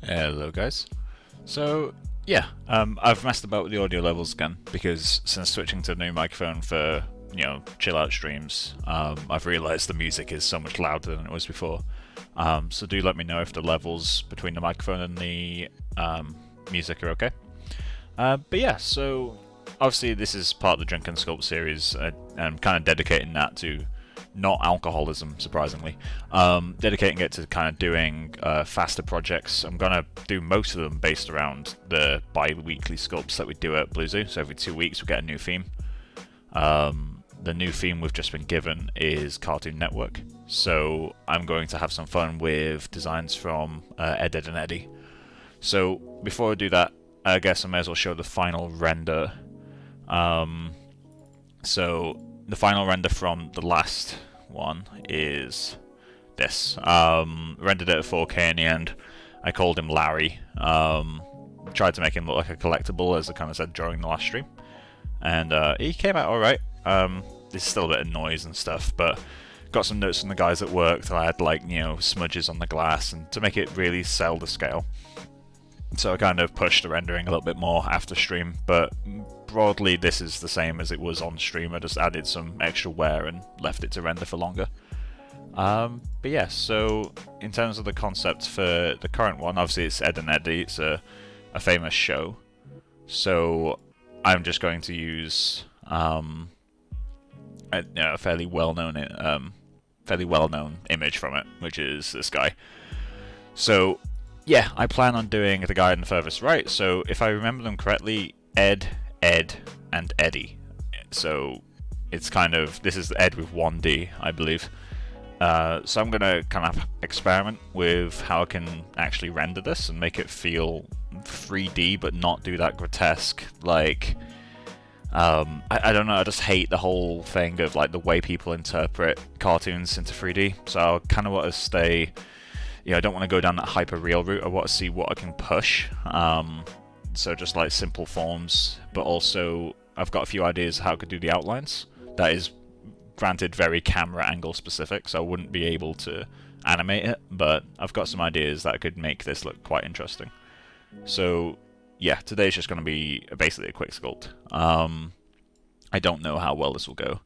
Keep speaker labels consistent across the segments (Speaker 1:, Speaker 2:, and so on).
Speaker 1: Hello guys. So yeah, I've messed about with the audio levels again because since switching to the new microphone for chill out streams, I've realised the music is so much louder than it was before. So do let me know if the levels between the microphone and the music are okay. But yeah, so obviously this is part of the Drink and Sculpt series. I'm kind of dedicating that to not alcoholism, surprisingly. Dedicating it to kind of doing faster projects. I'm gonna do most of them based around the bi-weekly sculpts that we do at Blue Zoo. So every 2 weeks we get a new theme. The new theme we've just been given is Cartoon Network. So I'm going to have some fun with designs from Ed, Edd and Eddy. So before I do that, I guess I may as well show the final render. So the final render from the last one is this. Rendered it at 4K in the end. I called him Larry. Tried to make him look like a collectible, as I kind of said during the last stream. And he came out alright. There's still a bit of noise and stuff, but got some notes from the guys at work that I had, like, smudges on the glass, and to make it really sell the scale. So I kind of pushed the rendering a little bit more after stream, but broadly this is the same as it was on stream. I just added some extra wear and left it to render for longer. But yeah, so in terms of the concept for the current one, obviously it's Ed and Eddy, it's a famous show. So I'm just going to use a fairly well-known image from it, which is this guy. So yeah, I plan on doing the guy in the furthest right, so if I remember them correctly, Ed, and Eddy. So it's kind of, this is Ed with one D, I believe. So I'm going to kind of experiment with how I can actually render this and make it feel 3D, but not do that grotesque, like, I don't know, I just hate the whole thing of like the way people interpret cartoons into 3D, so I kind of want to stay, I don't want to go down that hyper-real route. I want to see what I can push. So just like simple forms, but also I've got a few ideas how I could do the outlines. That is, granted, very camera angle specific, so I wouldn't be able to animate it, but I've got some ideas that could make this look quite interesting. So yeah, today's just going to be basically a quick sculpt. I don't know how well this will go,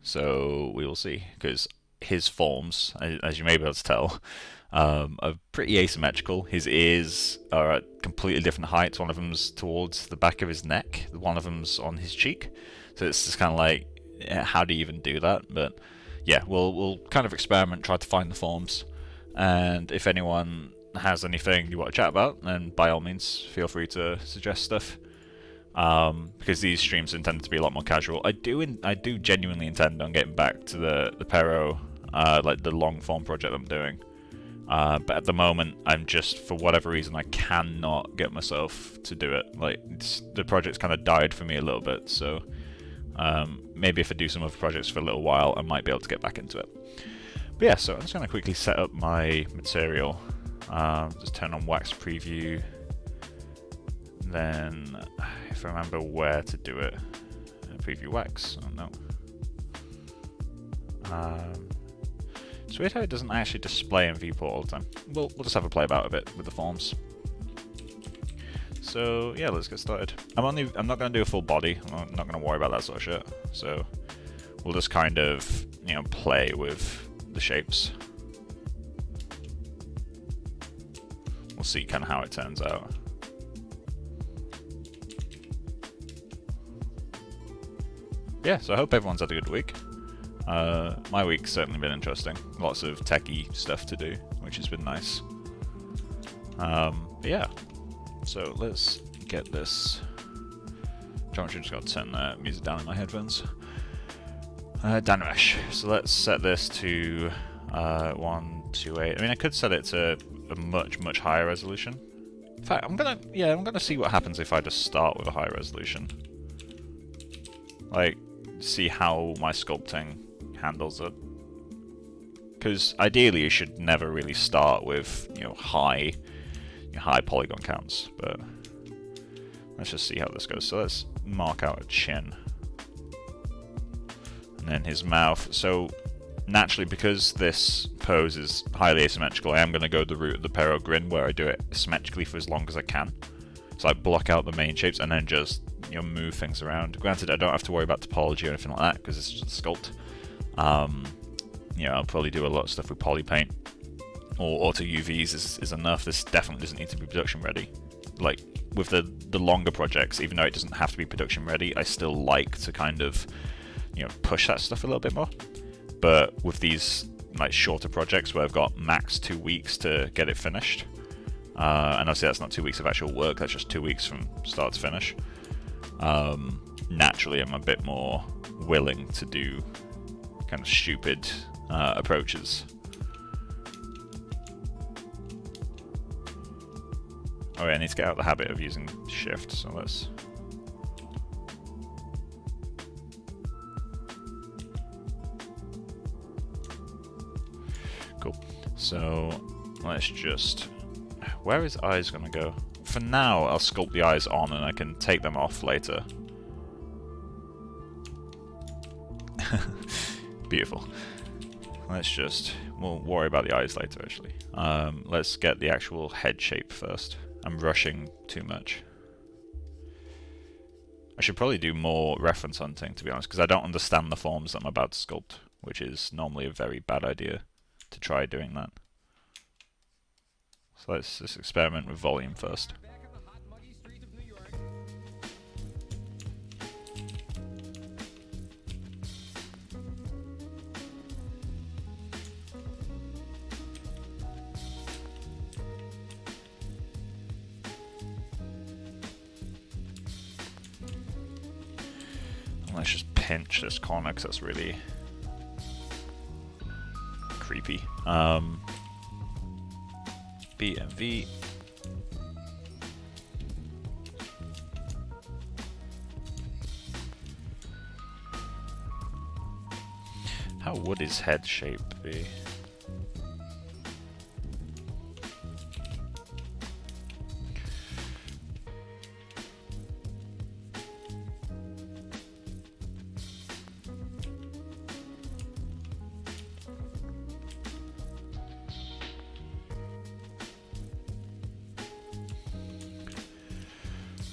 Speaker 1: so we will see, because his forms, as you may be able to tell, are pretty asymmetrical. His ears are at completely different heights. One of them's towards the back of his neck, one of them's on his cheek. So it's just kind of like, how do you even do that? But yeah, we'll kind of experiment, try to find the forms. And if anyone has anything you want to chat about, then by all means, feel free to suggest stuff. Because these streams are intended to be a lot more casual. I do genuinely intend on getting back to the Pt.01, like the long form project I'm doing. But at the moment, I'm just, for whatever reason, I cannot get myself to do it. Like, the project's kind of died for me a little bit, so maybe if I do some other projects for a little while, I might be able to get back into it. But yeah, so I'm just going to quickly set up my material. Just turn on wax preview. Then, if I remember where to do it, preview wax. Oh no. It's weird how it doesn't actually display in viewport all the time. We'll just have a play about a bit with the forms. So yeah, let's get started. I'm not going to do a full body. I'm not going to worry about that sort of shit. So we'll just kind of play with the shapes. We'll see kind of how it turns out. Yeah, so I hope everyone's had a good week. My week's certainly been interesting. Lots of techie stuff to do, which has been nice. But yeah, so let's get this. Geometry just got to turn the music down in my headphones. Danimesh. So let's set this to 128. I mean, I could set it to a much higher resolution. In fact, I'm gonna see what happens if I just start with a higher resolution. Like, see how my sculpting handles it, because ideally you should never really start with high polygon counts, but let's just see how this goes. So let's mark out a chin, and then his mouth. So naturally, because this pose is highly asymmetrical, I am going to go the route of the Pero grin, where I do it symmetrically for as long as I can. So I block out the main shapes and then just, you know, move things around. Granted, I don't have to worry about topology or anything like that because it's just a sculpt. You know, I'll probably do a lot of stuff with poly paint or auto UVs is enough. This definitely doesn't need to be production ready. Like with the longer projects, even though it doesn't have to be production ready, I still like to kind of, you know, push that stuff a little bit more. But with these like shorter projects where I've got max 2 weeks to get it finished, and obviously that's not 2 weeks of actual work, that's just 2 weeks from start to finish, naturally I'm a bit more willing to do kind of stupid approaches. Oh yeah, I need to get out of the habit of using shift, so let's... Cool. So let's just... Where is eyes gonna go? For now, I'll sculpt the eyes on and I can take them off later. Beautiful. Let's just... We'll worry about the eyes later, actually. Let's get the actual head shape first. I'm rushing too much. I should probably do more reference hunting, to be honest, because I don't understand the forms that I'm about to sculpt, which is normally a very bad idea to try doing that. So let's just experiment with volume first. Let's just pinch this corner because that's really creepy. BMV. How would his head shape be?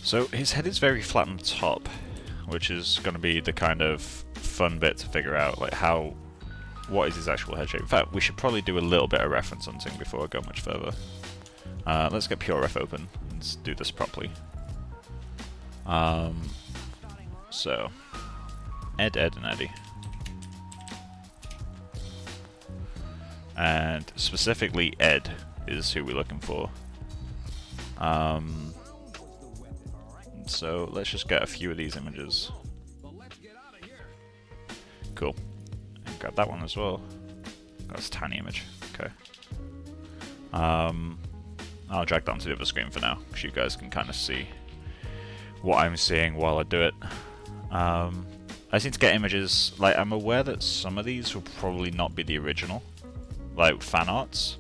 Speaker 1: So his head is very flat on the top, which is going to be the kind of fun bit to figure out, like what is his actual head shape. In fact, we should probably do a little bit of reference hunting before I go much further. Let's get PureRef open and do this properly. So, Ed, and Eddie. And specifically Ed is who we're looking for. So let's just get a few of these images. Cool. And grab that one as well. Got this tiny image. Okay. I'll drag that onto the other screen for now, because you guys can kind of see what I'm seeing while I do it. I just need to get images. Like, I'm aware that some of these will probably not be the original, like fan arts,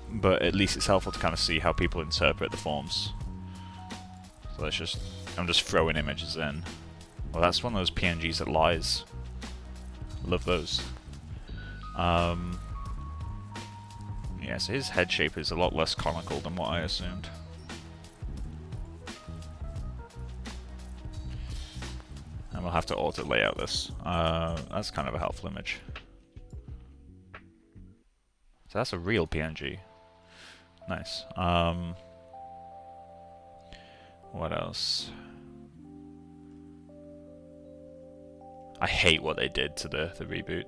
Speaker 1: but at least it's helpful to kind of see how people interpret the forms. So let's just, I'm just throwing images in. Well, that's one of those PNGs that lies. Love those. Yeah, so his head shape is a lot less conical than what I assumed. And we'll have to auto layout this. That's kind of a helpful image. So that's a real PNG. Nice. What else? I hate what they did to the reboot.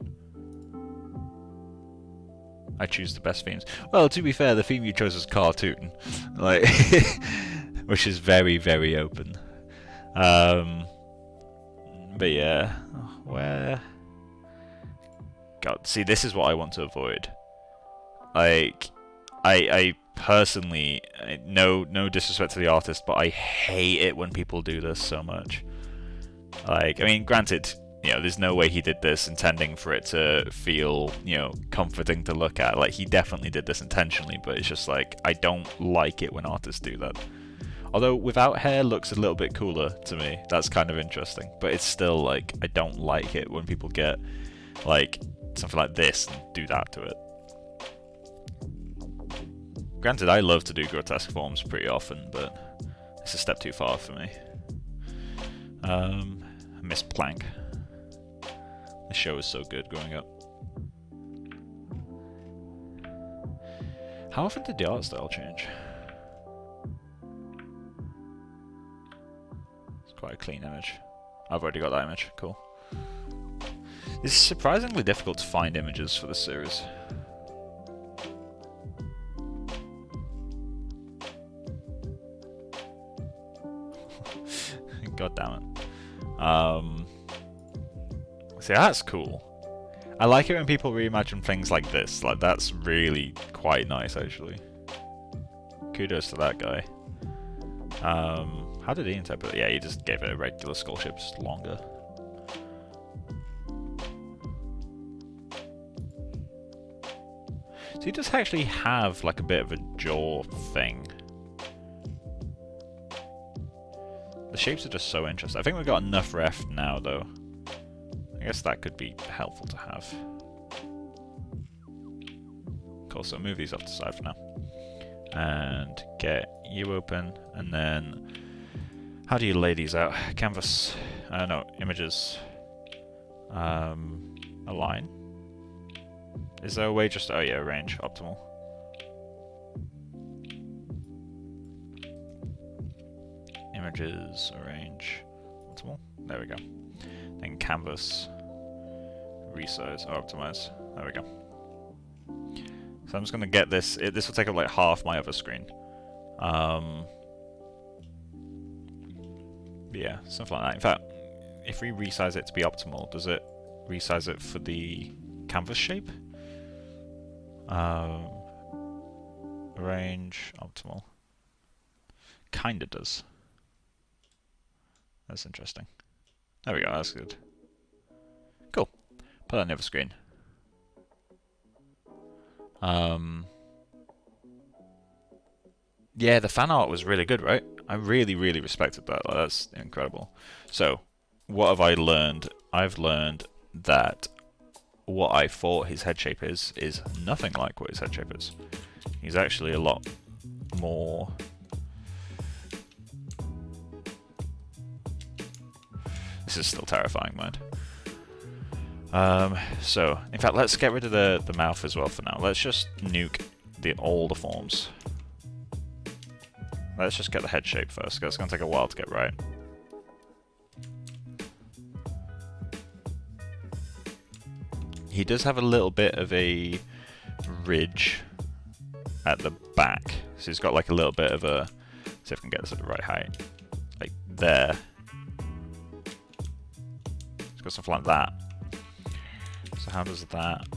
Speaker 1: I choose the best themes. Well, to be fair, the theme you chose was cartoon, like, which is very, very open. But yeah, where? God, see, this is what I want to avoid. Like, I personally, no disrespect to the artist, but I hate it when people do this so much. Like, I mean, granted, you know, there's no way he did this intending for it to feel, you know, comforting to look at. Like, he definitely did this intentionally, but it's just like, I don't like it when artists do that. Although without hair looks a little bit cooler to me. That's kind of interesting. But it's still like, I don't like it when people get like something like this and do that to it. Granted, I love to do grotesque forms pretty often, but it's a step too far for me. Miss Plank. The show was so good growing up. How often did the art style change? It's quite a clean image. I've already got that image, cool. It's surprisingly difficult to find images for this series. God damn it. See, that's cool. I like it when people reimagine things like this. Like, that's really quite nice, actually. Kudos to that guy. How did he interpret it? Yeah, he just gave it a regular skull shape, just longer. So he does actually have, like, a bit of a jaw thing. The shapes are just so interesting. I think we've got enough ref now, though. I guess that could be helpful to have. Cool, so move these off to the side for now. And get you open, and then... How do you lay these out? Canvas... no, images. Align. Is there a way just... Oh yeah, arrange, optimal. Images, arrange, optimal. There we go. Then canvas, resize, or optimize. There we go. So I'm just going to get this. This will take up like half my other screen. Yeah, something like that. In fact, if we resize it to be optimal, does it resize it for the canvas shape? Arrange, optimal. Kinda does. That's interesting. There we go, that's good. Cool. Put that on the other screen. Yeah, the fan art was really good, right? I really, really respected that. Like, that's incredible. So, what have I learned? I've learned that what I thought his head shape is nothing like what his head shape is. He's actually a lot more... This is still terrifying, mind. So, in fact, let's get rid of the mouth as well for now. Let's just nuke all the forms. Let's just get the head shape first, because it's going to take a while to get right. He does have a little bit of a ridge at the back. So he's got like a little bit of a... See if I can get this at the right height. Like there. It's got something like that. So how does that...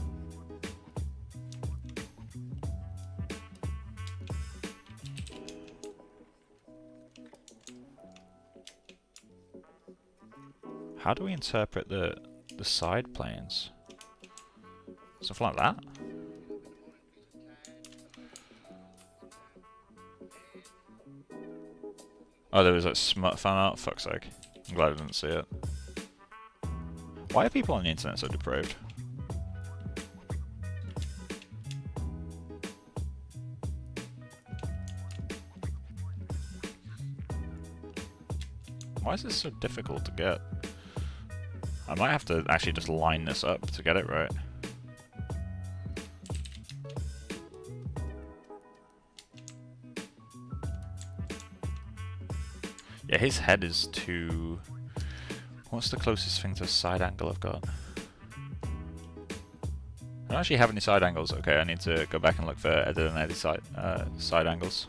Speaker 1: How do we interpret the side planes? Something like that? Oh, there was like smut fan art? Fuck's sake. I'm glad I didn't see it. Why are people on the internet so depraved? Why is this so difficult to get? I might have to actually just line this up to get it right. Yeah, his head is too... What's the closest thing to a side angle I've got? I don't actually have any side angles. Okay, I need to go back and look for edit and edit side angles.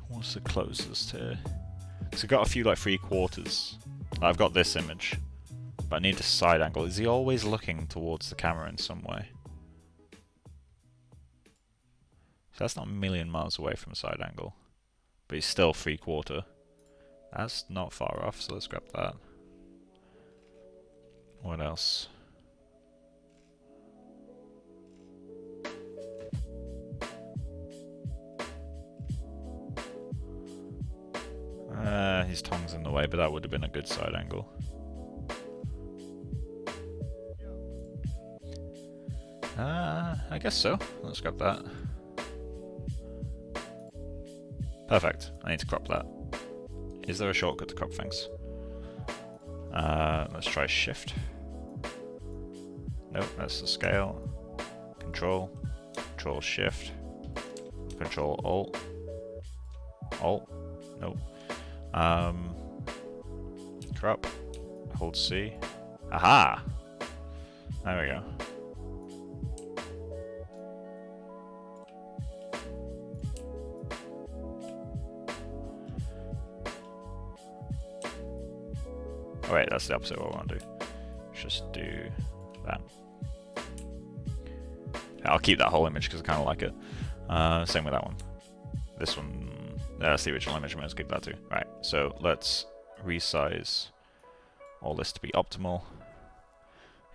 Speaker 1: What's the closest here? So I've got a few like 3/4. I've got this image, but I need a side angle. Is he always looking towards the camera in some way? So that's not a million miles away from a side angle, but he's still 3/4. That's not far off, so let's grab that. What else? His tongue's in the way, but that would have been a good side angle. I guess so. Let's grab that. Perfect. I need to crop that. Is there a shortcut to crop things? Let's try shift. Nope, that's the scale. Control. Control shift. Control alt. Alt. Nope. Crop. Hold C. Aha! There we go. Oh wait, that's the opposite of what I want to do. Just do that. I'll keep that whole image because I kind of like it. Same with that one. This one, that's the original image, I'm going to keep that too. Right, so let's resize all this to be optimal.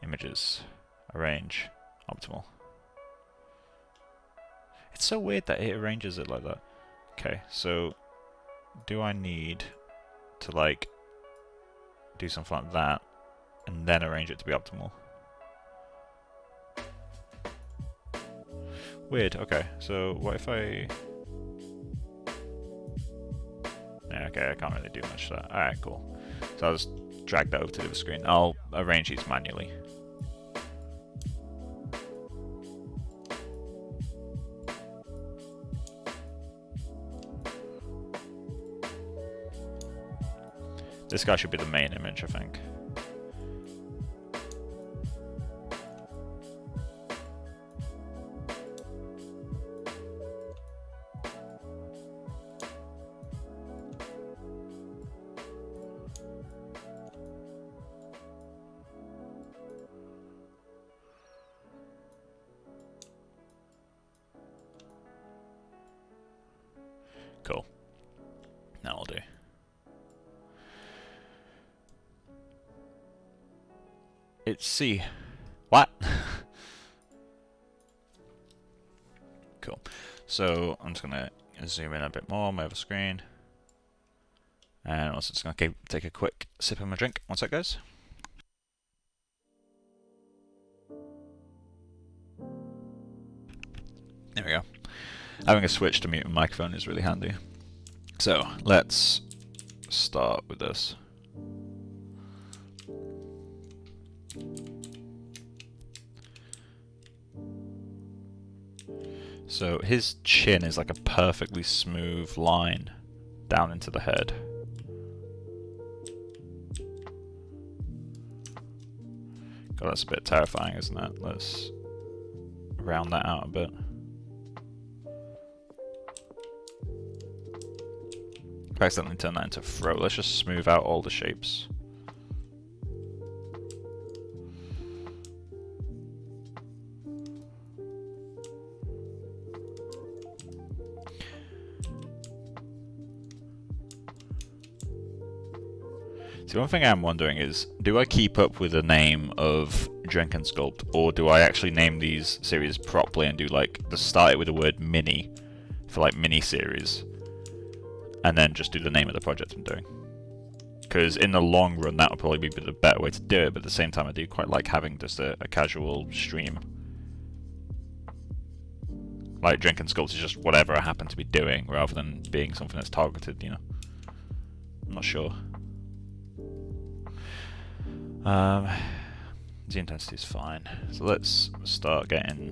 Speaker 1: Images, arrange, optimal. It's so weird that it arranges it like that. Okay, so do I need to like do something like that and then arrange it to be optimal? Weird. Okay, so what if I... Yeah, okay, I can't really do much to that. Alright, cool. So I'll just drag that over to the other screen. I'll arrange these manually. This guy should be the main image, I think. Cool. That'll do. It's C. What? Cool. So I'm just gonna zoom in a bit more on my other screen. And I'm also just gonna take a quick sip of my drink. One sec, guys. There we go. Having a switch to mute my microphone is really handy. So let's start with this. So his chin is like a perfectly smooth line down into the head. God, that's a bit terrifying, isn't it? Let's round that out a bit. I accidentally turned that into a throat. Let's just smooth out all the shapes. So one thing I'm wondering is, do I keep up with the name of Drink and Sculpt, or do I actually name these series properly and do like, start it with the word mini for like mini series, and then just do the name of the project I'm doing? Because in the long run that would probably be the better way to do it, but at the same time I do quite like having just a casual stream. Like Drink and Sculpt is just whatever I happen to be doing, rather than being something that's targeted, you know? I'm not sure. The intensity is fine. So let's start getting...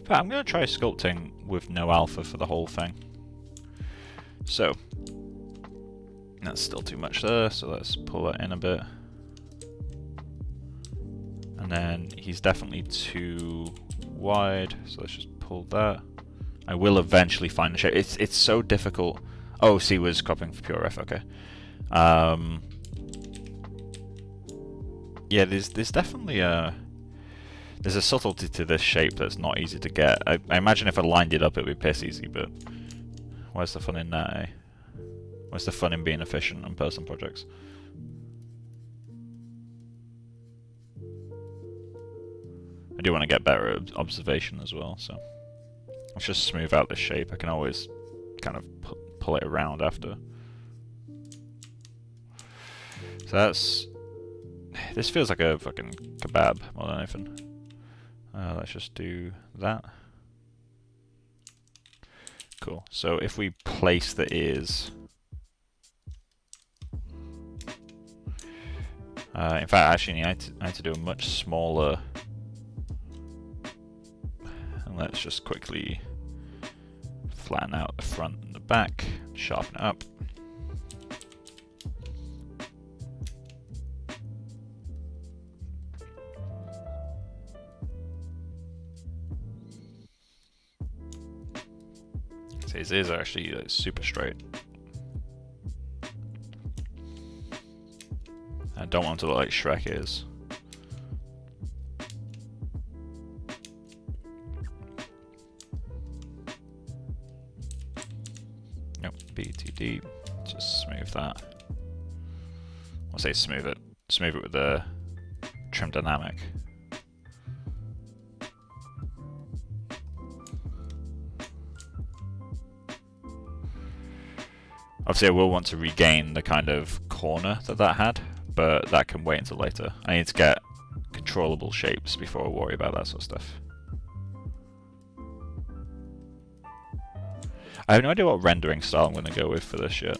Speaker 1: But I'm going to try sculpting with no alpha for the whole thing. So, that's still too much there, so let's pull that in a bit. And then he's definitely too wide, so let's just pull that. I will eventually find the shape. It's so difficult. Oh, C was cropping for pure ref, okay. Yeah, there's definitely there's a subtlety to this shape that's not easy to get. I imagine if I lined it up it would be piss easy, but where's the fun in that, eh? What's the fun in being efficient on personal projects? I do want to get better at observation as well, so let's just smooth out the shape. I can always kind of pull it around after. So that's... This feels like a fucking kebab more than anything. Let's just do that. Cool. So if we place the ears... in fact, actually, I need to do a much smaller... And let's just quickly flatten out the front and the back, sharpen it up. So his ears are actually super straight. I don't want them to look like Shrek ears. Nope, BTD, just smooth that. I'll say smooth it with the trim dynamic. Obviously I will want to regain the kind of corner that had, but that can wait until later. I need to get controllable shapes before I worry about that sort of stuff. I have no idea what rendering style I'm going to go with for this yet.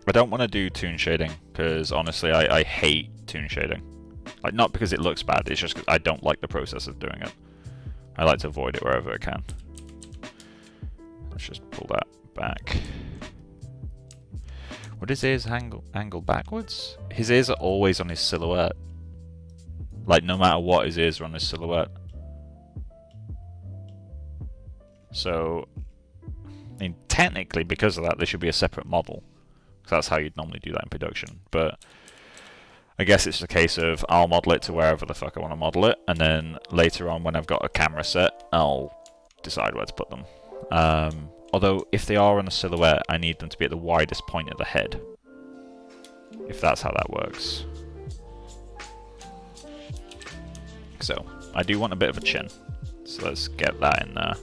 Speaker 1: I don't want to do toon shading, because honestly I hate toon shading. Like, not because it looks bad, it's just because I don't like the process of doing it. I like to avoid it wherever I can. Let's just pull that back. What is his angle backwards? His ears are always on his silhouette. Like, no matter what, his ears are on his silhouette. So, I mean, technically, because of that, there should be a separate model. Because that's how you'd normally do that in production. But I guess it's a case of I'll model it to wherever the fuck I want to model it, and then later on, when I've got a camera set, I'll decide where to put them. Although, if they are on a silhouette, I need them to be at the widest point of the head. If that's how that works. So, I do want a bit of a chin. So let's get that in there.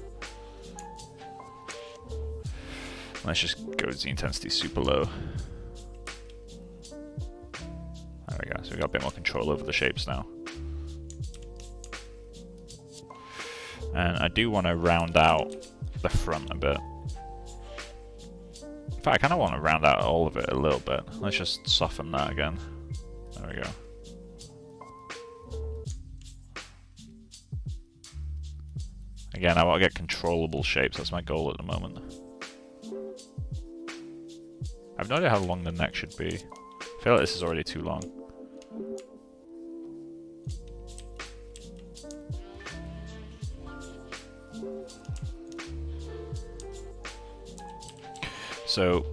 Speaker 1: Let's just go to the intensity super low. There we go, so we've got a bit more control over the shapes now. And I do want to round out the front a bit. In fact, I kind of want to round out all of it a little bit. Let's just soften that again. There we go. Again, I want to get controllable shapes. That's my goal at the moment. I have no idea how long the neck should be. I feel like this is already too long. So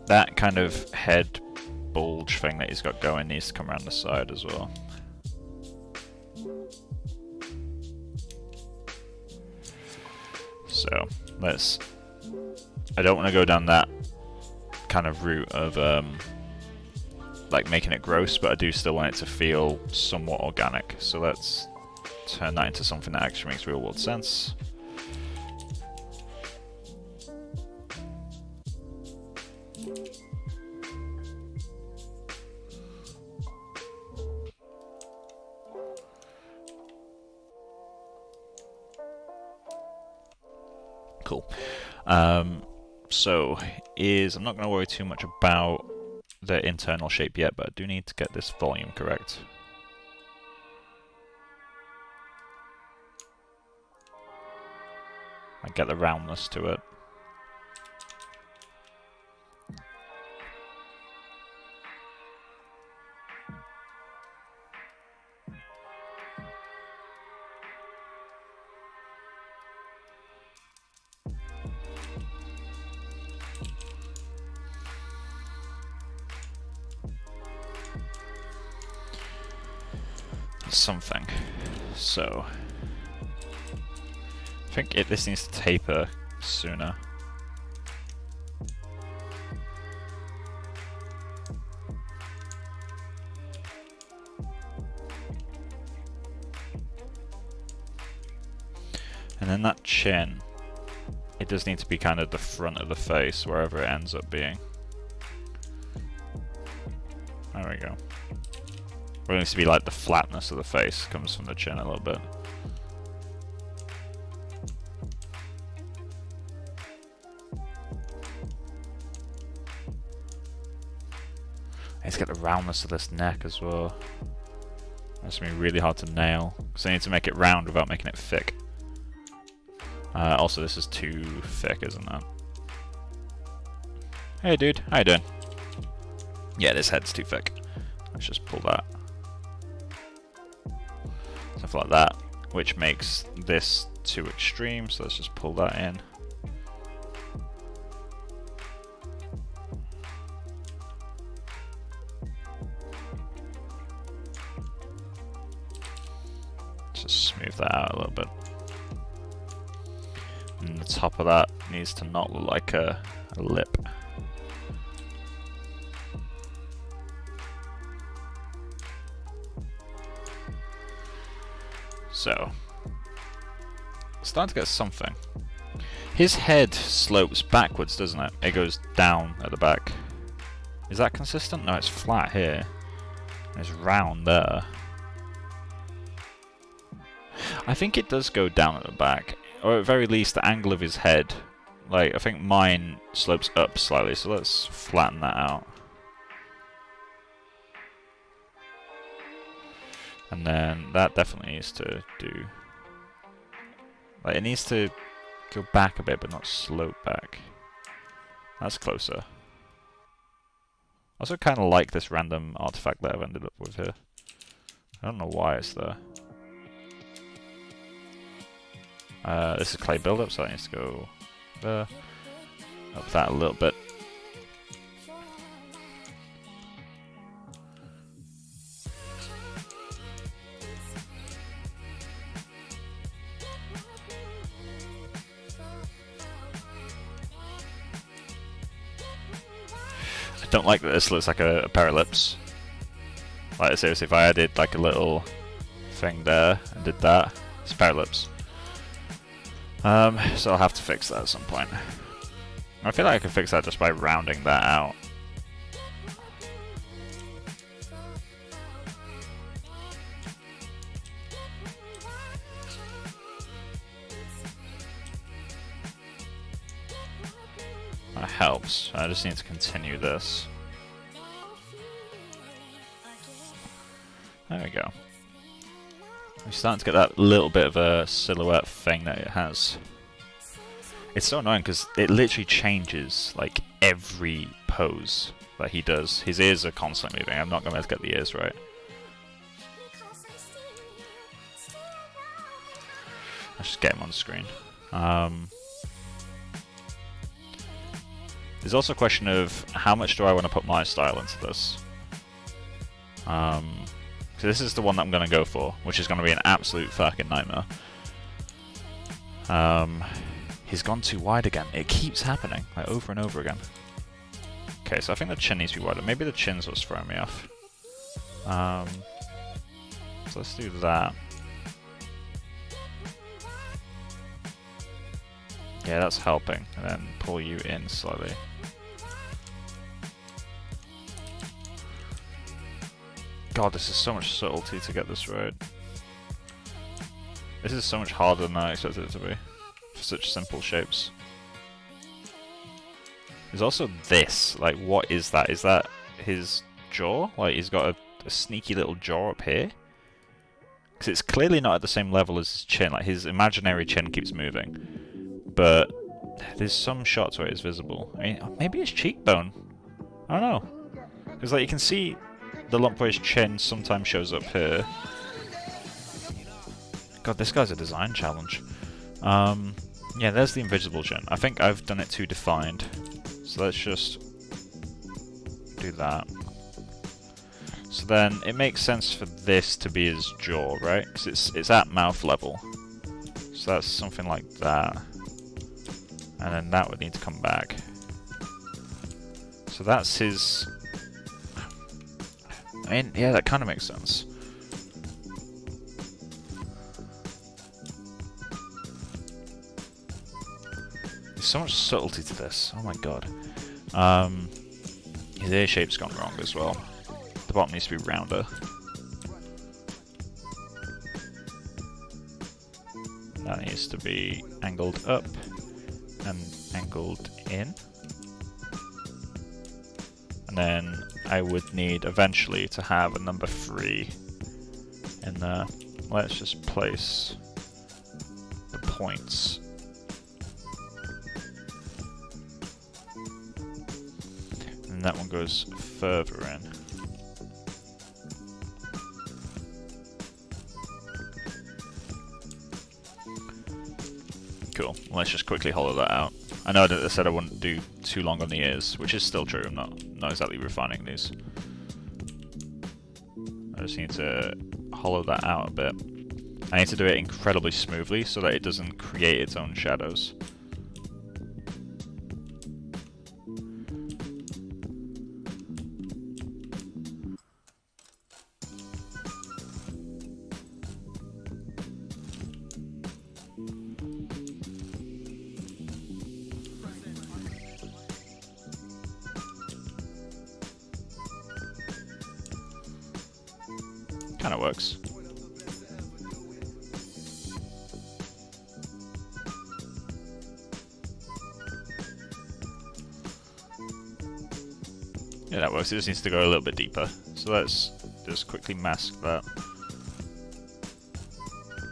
Speaker 1: that kind of head bulge thing that he's got going needs to come around the side as well. So let's... I don't want to go down that kind of route of like making it gross, but I do still want it to feel somewhat organic. So let's turn that into something that actually makes real world sense. Cool. So I'm not going to worry too much about the internal shape yet, but I do need to get this volume correct. And get the roundness to it. Something. So I think this needs to taper sooner. And then that chin, it does need to be kind of the front of the face, wherever it ends up being. There we go. It needs to be like the flatness of the face comes from the chin a little bit. Let's get the roundness of this neck as well. That's going to be really hard to nail, because I need to make it round without making it thick. Also, this is too thick, isn't it? Hey dude, how you doing? Yeah, this head's too thick. Let's just pull that. Stuff like that, which makes this too extreme, so let's just pull that in. Just smooth that out a little bit. And the top of that needs to not look like a lip. So, starting to get something. His head slopes backwards, doesn't it? It goes down at the back. Is that consistent? No, it's flat here. It's round there. I think it does go down at the back, or at very least the angle of his head. Like, I think mine slopes up slightly, so let's flatten that out. And then that definitely needs to do... Like, it needs to go back a bit, but not slope back. That's closer. I also kind of like this random artifact that I've ended up with here. I don't know why it's there. This is clay buildup, so that needs to go there. Up that a little bit. I don't like that this looks like a pair of lips. Like, seriously, if I added like a little thing there and did that, it's a pair of lips. So I'll have to fix that at some point. I feel like I can fix that just by rounding that out. That helps. I just need to continue this. There we go. We're starting to get that little bit of a silhouette thing that it has. It's so annoying because it literally changes like every pose that he does. His ears are constantly moving. I'm not going to be able to get the ears right. Let's just get him on the screen. There's also a question of how much do I want to put my style into this. So this is the one that I'm going to go for, which is going to be an absolute fucking nightmare. He's gone too wide again. It keeps happening, like over and over again. Okay, so I think the chin needs to be wider. Maybe the chin's what's throwing me off. So let's do that. Yeah, that's helping. And then pull you in slightly. God, this is so much subtlety to get this right. This is so much harder than I expected it to be. For such simple shapes. There's also this. Like, what is that? Is that his jaw? Like, he's got a sneaky little jaw up here? Because it's clearly not at the same level as his chin. Like, his imaginary chin keeps moving. But there's some shots where it's visible. I mean, maybe his cheekbone. I don't know. Because, like, you can see the lump where his chin sometimes shows up here. God, this guy's a design challenge. Yeah, there's the invisible chin. I think I've done it too defined. So let's just do that. So then it makes sense for this to be his jaw, right? Because it's at mouth level. So that's something like that. And then that would need to come back. So that's his... I mean, yeah, that kind of makes sense. so much subtlety to this. Oh my god. His ear shape's gone wrong as well. The bottom needs to be rounder. That needs to be angled up and angled in. And then I would need eventually to have a number 3 in there. Let's just place the points. And that one goes further in. Cool. Let's just quickly hollow that out. I know that I said I wouldn't do too long on the ears, which is still true. I'm not exactly refining these. I just need to hollow that out a bit. I need to do it incredibly smoothly so that it doesn't create its own shadows. Kind of works. Yeah, that works. It just needs to go a little bit deeper. So let's just quickly mask that.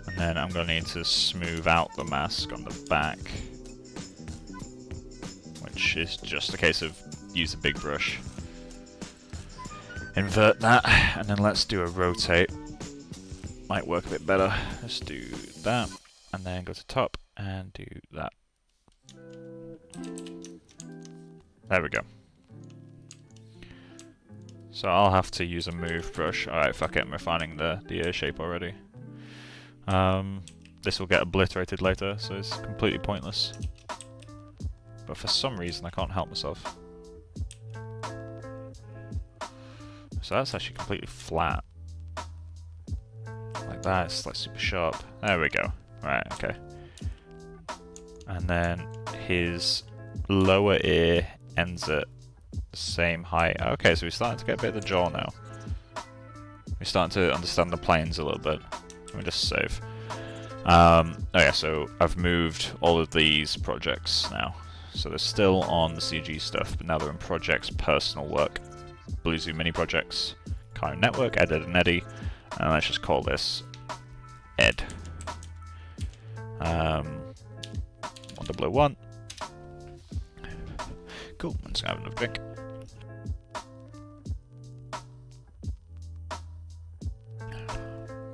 Speaker 1: And then I'm going to need to smooth out the mask on the back. Which is just a case of use a big brush. Invert that, and then let's do a rotate. Might work a bit better. Let's do that, and then go to top and do that. There we go. So I'll have to use a move brush. Alright, fuck it, I'm refining the ear shape already. This will get obliterated later, so it's completely pointless. But for some reason I can't help myself. So that's actually completely flat. Like that, it's like super sharp. There we go. Right, okay. And then his lower ear ends at the same height. Okay, so we're starting to get a bit of the jaw now. We're starting to understand the planes a little bit. Let me just save. Oh yeah, so I've moved all of these projects now. So they're still on the CG stuff, but now they're in projects, personal work. Blue Zoo mini projects, Current Network, Edit and Eddy, and let's just call this Ed. 1001. Cool, I'm just gonna have another drink.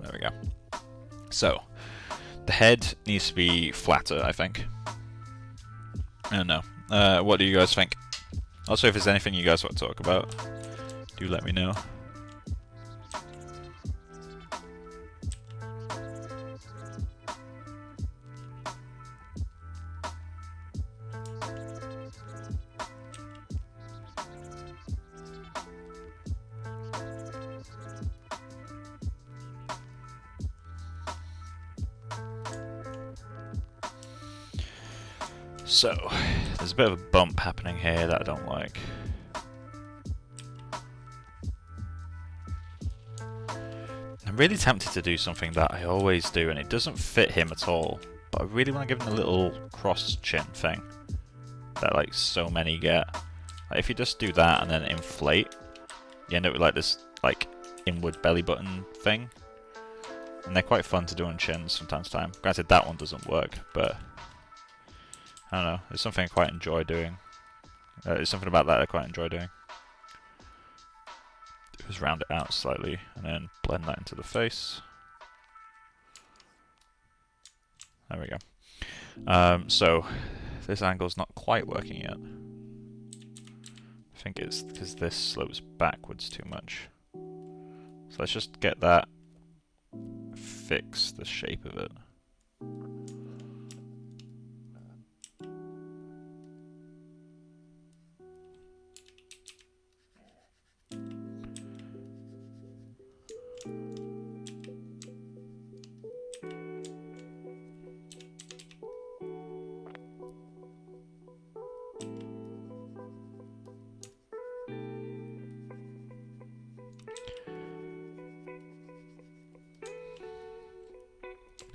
Speaker 1: There we go. So, the head needs to be flatter, I think. I don't know. What do you guys think? Also, if there's anything you guys want to talk about, do let me know. So, there's a bit of a bump happening here that I don't like. I'm really tempted to do something that I always do, and it doesn't fit him at all, but I really want to give him a little cross chin thing that like so many get. Like, if you just do that and then inflate, you end up with like this like inward belly button thing, and they're quite fun to do on chins from time to time. Granted, that one doesn't work, but I don't know, it's something I quite enjoy doing. There's something about that I quite enjoy doing. Just round it out slightly and then blend that into the face. There we go. So this angle's not quite working yet. I think it's because this slopes backwards too much. So let's just get that, fix the shape of it.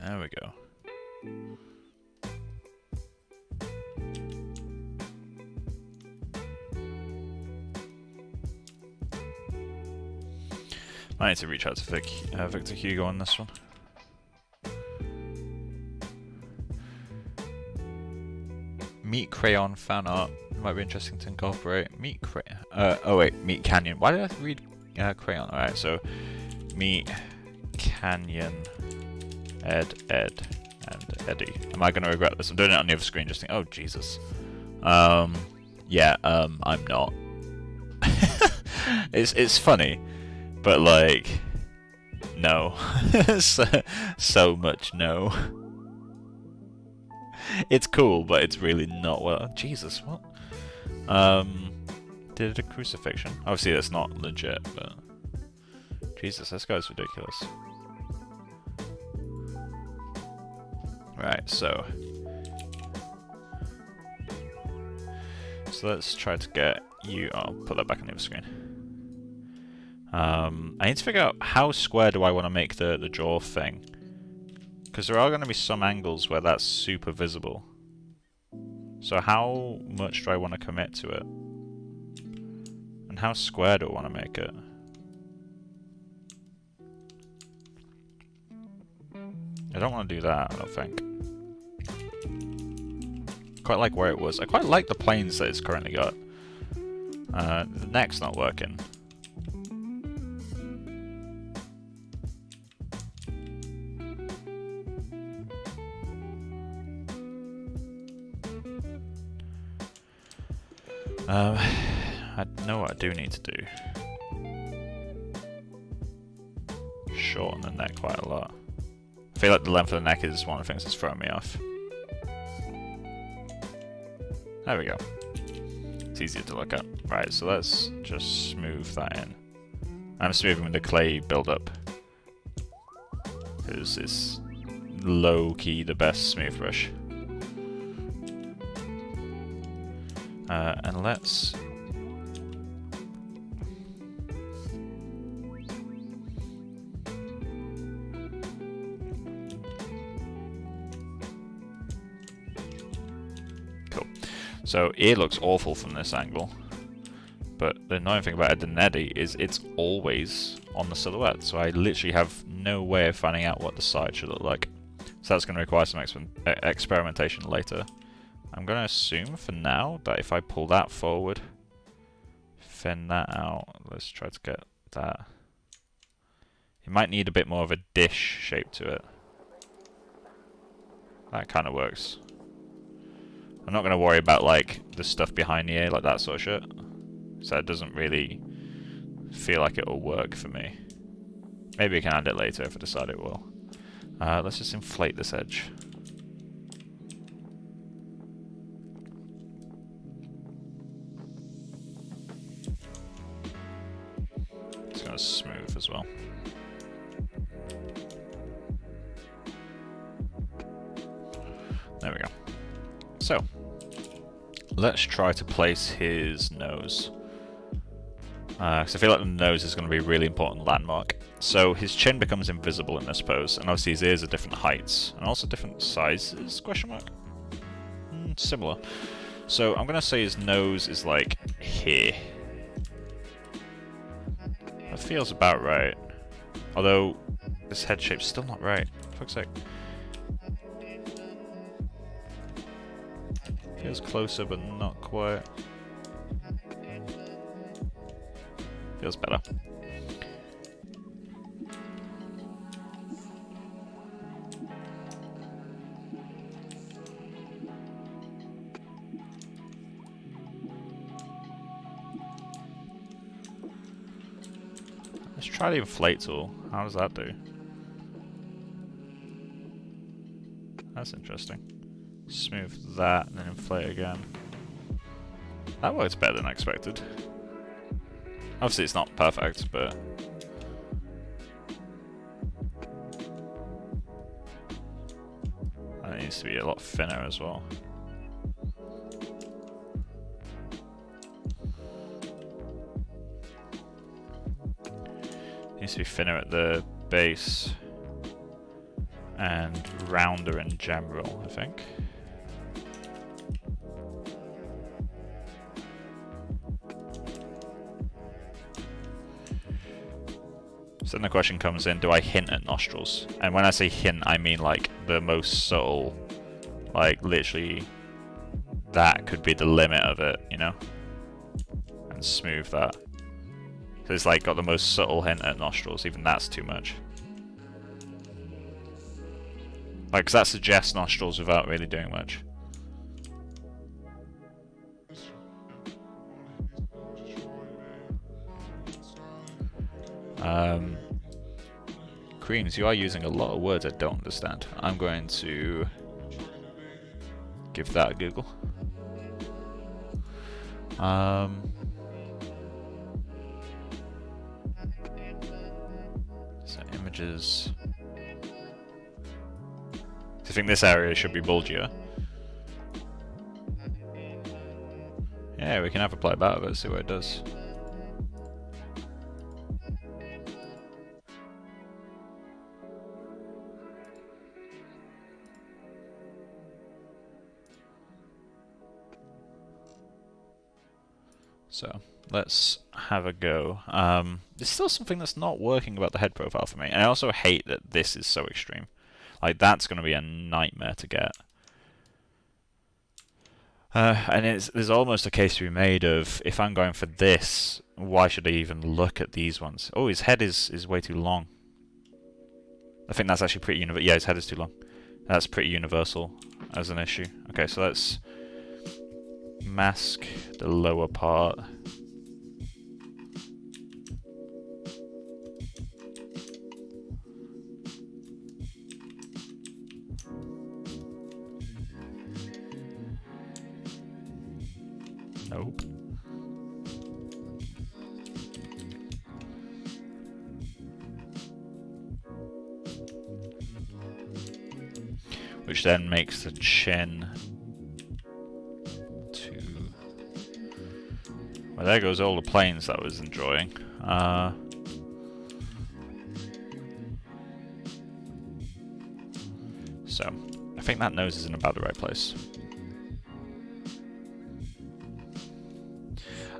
Speaker 1: There we go. I need to reach out to Victor Hugo on this one. Meat Crayon fan art might be interesting to incorporate. Meat Crayon. Oh wait, Meat Canyon. Why did I read Crayon? Alright, so Meat Canyon, Ed, and Eddie. Am I going to regret this? I'm doing it on the other screen just think, oh Jesus. Yeah, I'm not. It's funny, but like, no. so much no. It's cool, but it's really not well. Jesus, what? Did a crucifixion? Obviously, that's not legit, but Jesus, this guy's ridiculous. Right, so let's try to get you. I'll put that back on the other screen. I need to figure out how square do I want to make the jaw thing. Because there are going to be some angles where that's super visible. So how much do I want to commit to it? And how square do I want to make it? I don't want to do that, I don't think. Quite like where it was. I quite like the planes that it's currently got. The neck's not working. I know what I do need to do. Shorten the neck quite a lot. I feel like the length of the neck is one of the things that's throwing me off. There we go. It's easier to look at. Right, so let's just smooth that in. I'm smoothing with the clay build-up. Because it's low-key the best smooth brush. And let's... Cool. So it looks awful from this angle. But the annoying thing about Ed and Eddie is it's always on the silhouette. So I literally have no way of finding out what the side should look like. So that's going to require some experimentation later. I'm going to assume for now that if I pull that forward, thin that out, let's try to get that. It might need a bit more of a dish shape to it. That kind of works. I'm not going to worry about like the stuff behind the ear, like that sort of shit. So it doesn't really feel like it will work for me. Maybe we can add it later if I decide it will. Let's just inflate this edge. It's going to smooth as well. There we go. So, let's try to place his nose. Because I feel like the nose is going to be a really important landmark. So his chin becomes invisible in this pose, and obviously his ears are different heights, and also different sizes, question mark? Similar. So I'm going to say his nose is like here. That feels about right. Although, this head shape's still not right. For fuck's sake. Feels closer, but not quite. Feels better. Let's try the inflate tool. How does that do? That's interesting. Smooth that and then inflate again. That works better than I expected. Obviously it's not perfect, but that needs to be a lot thinner as well. Needs to be thinner at the base and rounder in general, I think. So then the question comes in, do I hint at nostrils? And when I say hint, I mean like the most subtle, like literally that could be the limit of it, you know? And smooth that. So it's like got the most subtle hint at nostrils, even that's too much. Like, 'cause that suggests nostrils without really doing much. Creams, you are using a lot of words I don't understand. I'm going to give that a Google. So images. I think this area should be bulgier. Yeah, we can have a play about it, see what it does. So let's have a go. There's still something that's not working about the head profile for me. And I also hate that this is so extreme. Like, that's going to be a nightmare to get. And there's almost a case to be made of, if I'm going for this, why should I even look at these ones? Oh, his head is way too long. I think that's actually pretty universal. Yeah, his head is too long. That's pretty universal as an issue. Okay, so let's mask the lower part. Nope. Which then makes the chin to... Well, there goes all the planes that I was enjoying. So, I think that nose is in about the right place.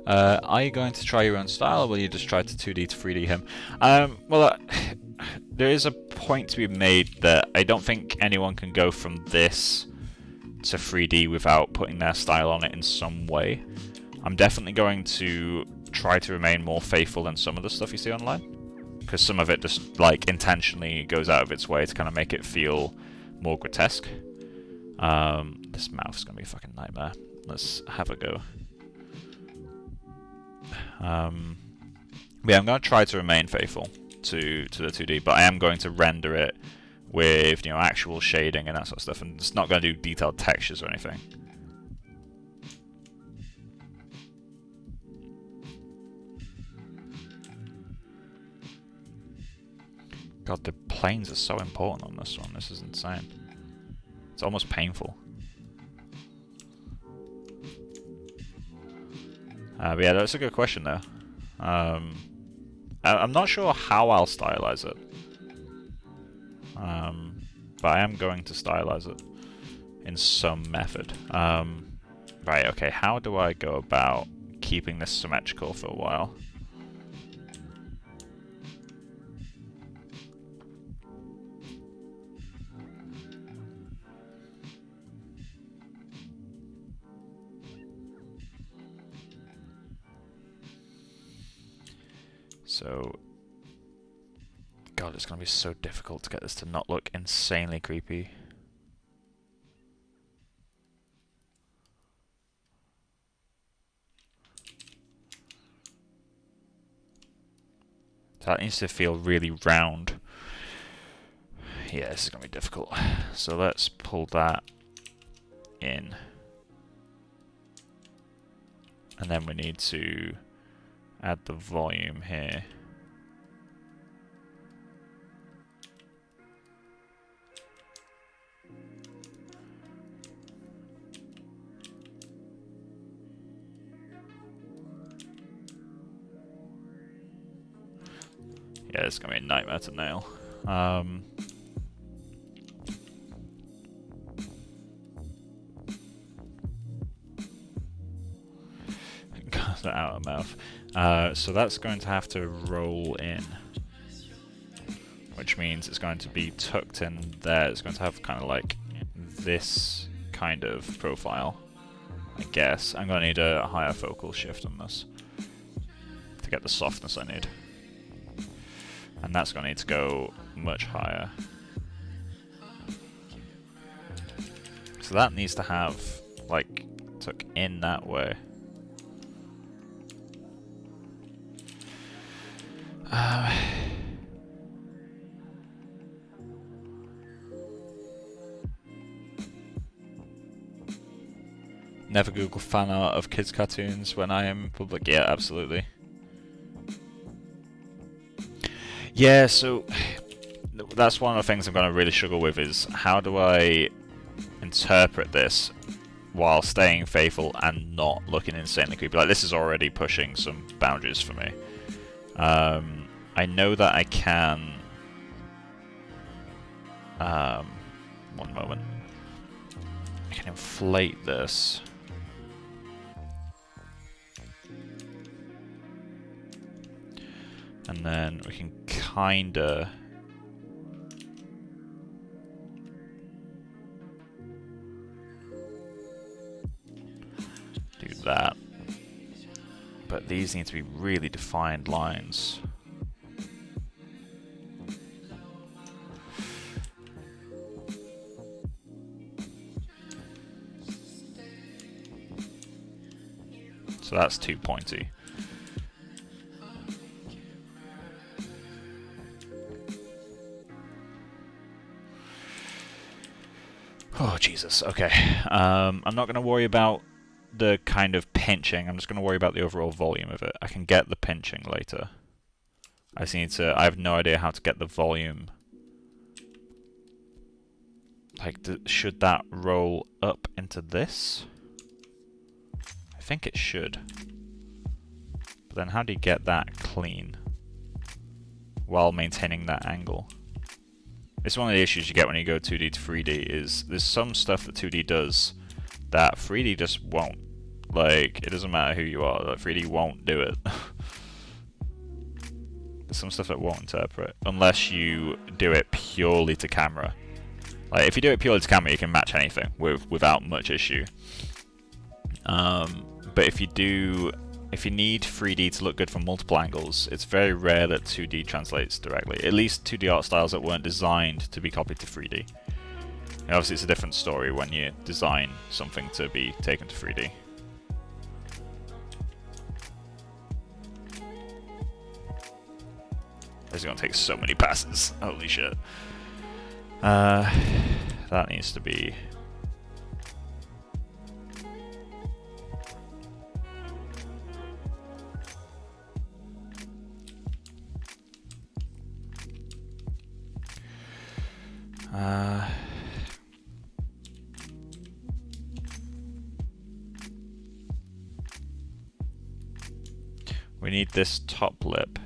Speaker 1: Are you going to try your own style, or will you just try to 2D to 3D him? Well, there is a point to be made that I don't think anyone can go from this to 3D without putting their style on it in some way. I'm definitely going to try to remain more faithful than some of the stuff you see online, because some of it just like intentionally goes out of its way to kind of make it feel more grotesque. This mouth's gonna be a fucking nightmare. Let's have a go. Yeah, I'm going to try to remain faithful to the 2D, but I am going to render it with, you know, actual shading and that sort of stuff, and it's not going to do detailed textures or anything. God, the planes are so important on this one. This is insane. It's almost painful. But yeah, that's a good question though. I'm not sure how I'll stylize it. But I am going to stylize it in some method. Right, okay, how do I go about keeping this symmetrical for a while? So, God, it's going to be so difficult to get this to not look insanely creepy. So that needs to feel really round. Yeah, this is going to be difficult. So let's pull that in. And then we need to add the volume here. Yeah, it's gonna be a nightmare to nail. the outer mouth. So that's going to have to roll in, which means it's going to be tucked in there. It's going to have kind of like this kind of profile, I guess. I'm going to need a higher focal shift on this to get the softness I need. And that's going to need to go much higher. So that needs to have, like, tuck in that way. Never Google fan art of kids' cartoons when I am in public. Yeah, absolutely. Yeah, so that's one of the things I'm going to really struggle with is how do I interpret this while staying faithful and not looking insanely creepy. Like, this is already pushing some boundaries for me. I know that I can... one moment. I can inflate this. And then we can kinda... do that. But these need to be really defined lines. So that's too pointy. Oh, Jesus. Okay. I'm not going to worry about the kind of pinching. I'm just going to worry about the overall volume of it. I can get the pinching later. I just need to... I have no idea how to get the volume. Like, should that roll up into this? I think it should. But then how do you get that clean while maintaining that angle? It's one of the issues you get when you go 2D to 3D is there's some stuff that 2D does that 3D just won't. Like, it doesn't matter who you are, like 3D won't do it. There's some stuff that won't interpret unless you do it purely to camera. Like, if you do it purely to camera, you can match anything without much issue. But if you need 3D to look good from multiple angles, it's very rare that 2D translates directly. At least 2D art styles that weren't designed to be copied to 3D. And obviously it's a different story when you design something to be taken to 3D. This is going to take so many passes. Holy shit. That needs to be... we need this top lip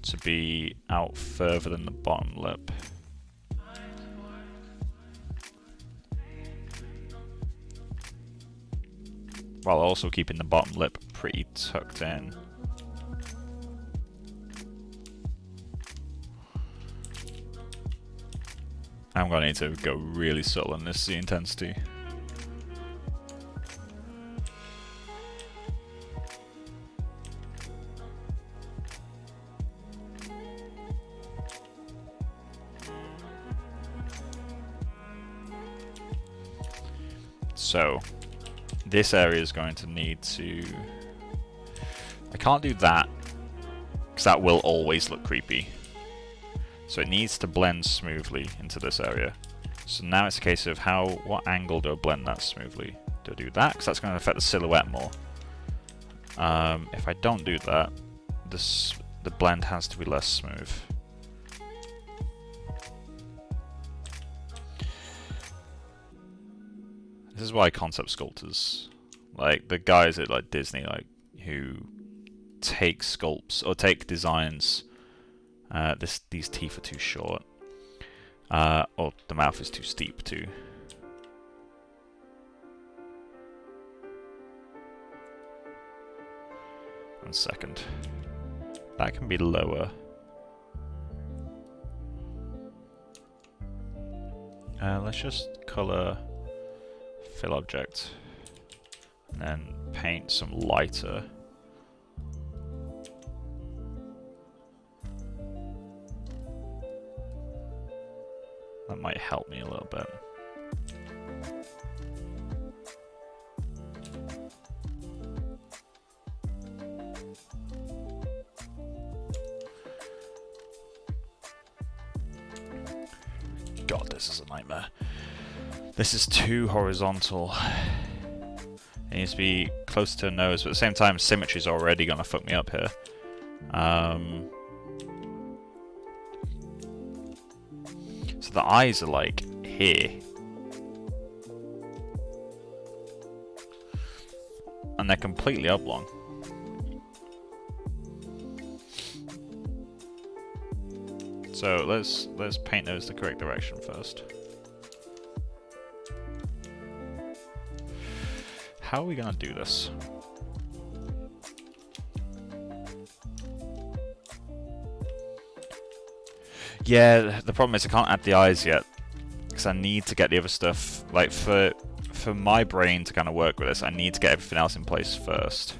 Speaker 1: to be out further than the bottom lip. While also keeping the bottom lip pretty tucked in. I'm going to need to go really subtle on this, the intensity. So, this area is going to need to... I can't do that, because that will always look creepy. So it needs to blend smoothly into this area. So now it's a case of what angle do I blend that smoothly? Do I do that? Because that's going to affect the silhouette more. If I don't do that, the blend has to be less smooth. This is why concept sculptors, like the guys at like Disney, like who take sculpts or take designs. These teeth are too short, or the mouth is too steep too. 1 second. That can be lower. Let's just color fill object and then paint some lighter. That might help me a little bit. God, this is a nightmare. This is too horizontal. It needs to be close to the nose, but at the same time, symmetry is already going to fuck me up here. So the eyes are like here. And they're completely oblong. So let's paint those the correct direction first. How are we gonna do this? Yeah, the problem is I can't add the eyes yet because I need to get the other stuff. Like for my brain to kind of work with this, I need to get everything else in place first.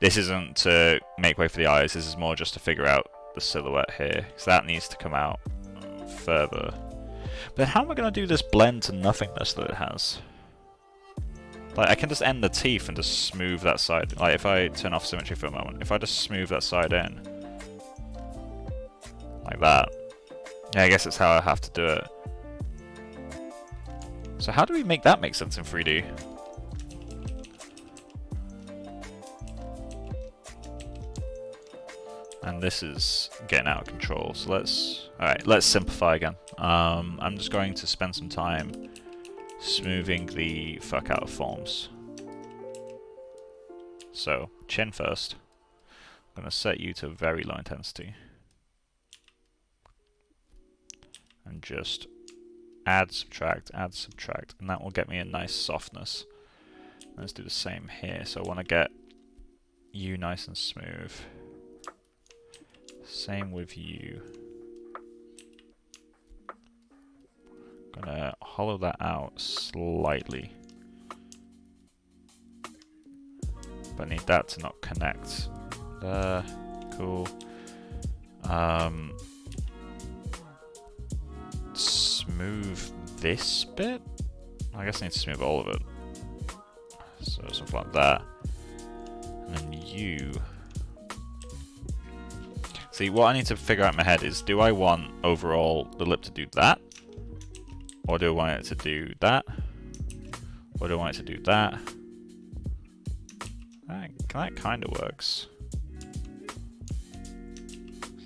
Speaker 1: This isn't to make way for the eyes, this is more just to figure out the silhouette here, because that needs to come out further. But how am I going to do this blend to nothingness that it has? Like, I can just end the teeth and just smooth that side. Like, if I turn off symmetry for a moment, if I just smooth that side in, like that. Yeah, I guess that's how I have to do it. So how do we make that make sense in 3D? And this is getting out of control, so let's simplify again. I'm just going to spend some time smoothing the fuck out of forms. So, chin first. I'm going to set you to very low intensity. And just add, subtract, and that will get me a nice softness. Let's do the same here, so I want to get you nice and smooth. Same with you. Gonna hollow that out slightly. But I need that to not connect. There, cool. Smooth this bit? I guess I need to smooth all of it. So something like that. And then you. See, what I need to figure out in my head is, do I want overall the lip to do that? Or do I want it to do that? Or do I want it to do that? That kind of works.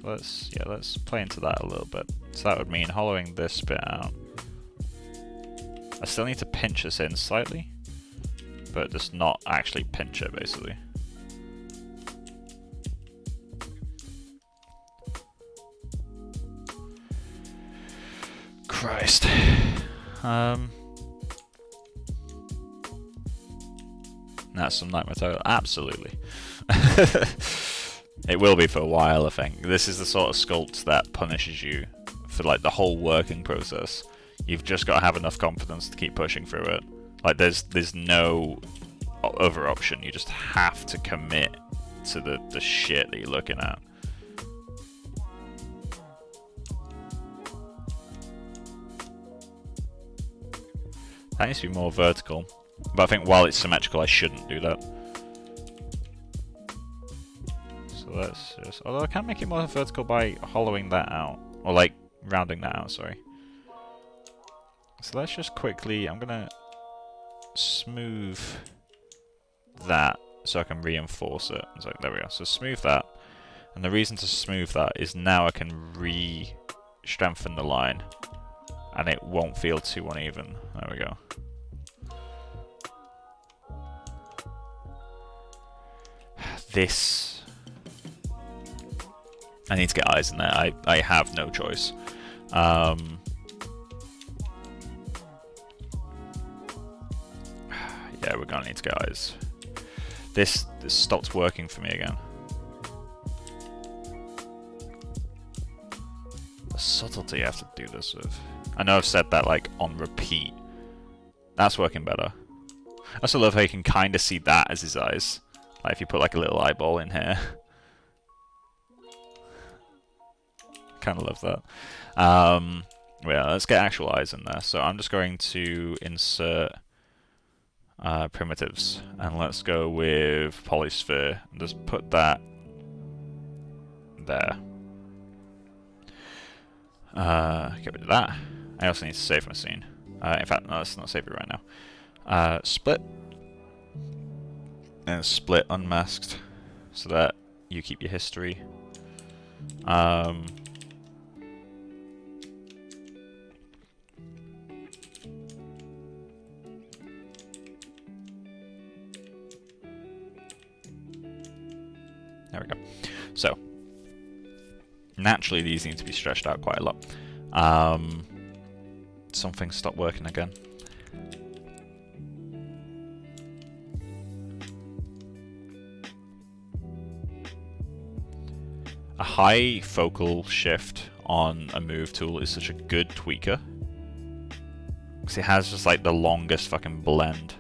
Speaker 1: So let's play into that a little bit. So that would mean hollowing this bit out. I still need to pinch this in slightly, but just not actually pinch it, basically. Christ. That's some nightmare total. Absolutely. It will be for a while, I think. This is the sort of sculpt that punishes you for like the whole working process. You've just got to have enough confidence to keep pushing through it. Like there's no other option. You just have to commit to the shit that you're looking at. That needs to be more vertical. But I think while it's symmetrical, I shouldn't do that. So let's just... Although I can make it more vertical by hollowing that out. Or like, rounding that out, sorry. So let's just quickly... I'm gonna smooth that so I can reinforce it. So there we go. So smooth that. And the reason to smooth that is now I can re-strengthen the line. And it won't feel too uneven. There we go. This... I need to get eyes in there. I have no choice. Yeah, we're gonna need to get eyes. This stopped working for me again. The subtlety I have to do this with. I know I've said that like on repeat. That's working better. I also love how you can kind of see that as his eyes. Like if you put like a little eyeball in here. Kind of love that. Yeah, let's get actual eyes in there. So I'm just going to insert primitives, and let's go with polysphere and just put that there. Get rid of that. I also need to save my scene. In fact, no, let's not save it right now. Split. And split unmasked, so that you keep your history. There we go. So, naturally these need to be stretched out quite a lot. Something stopped working again. A high focal shift on a move tool is such a good tweaker. Because it has just like the longest fucking blend.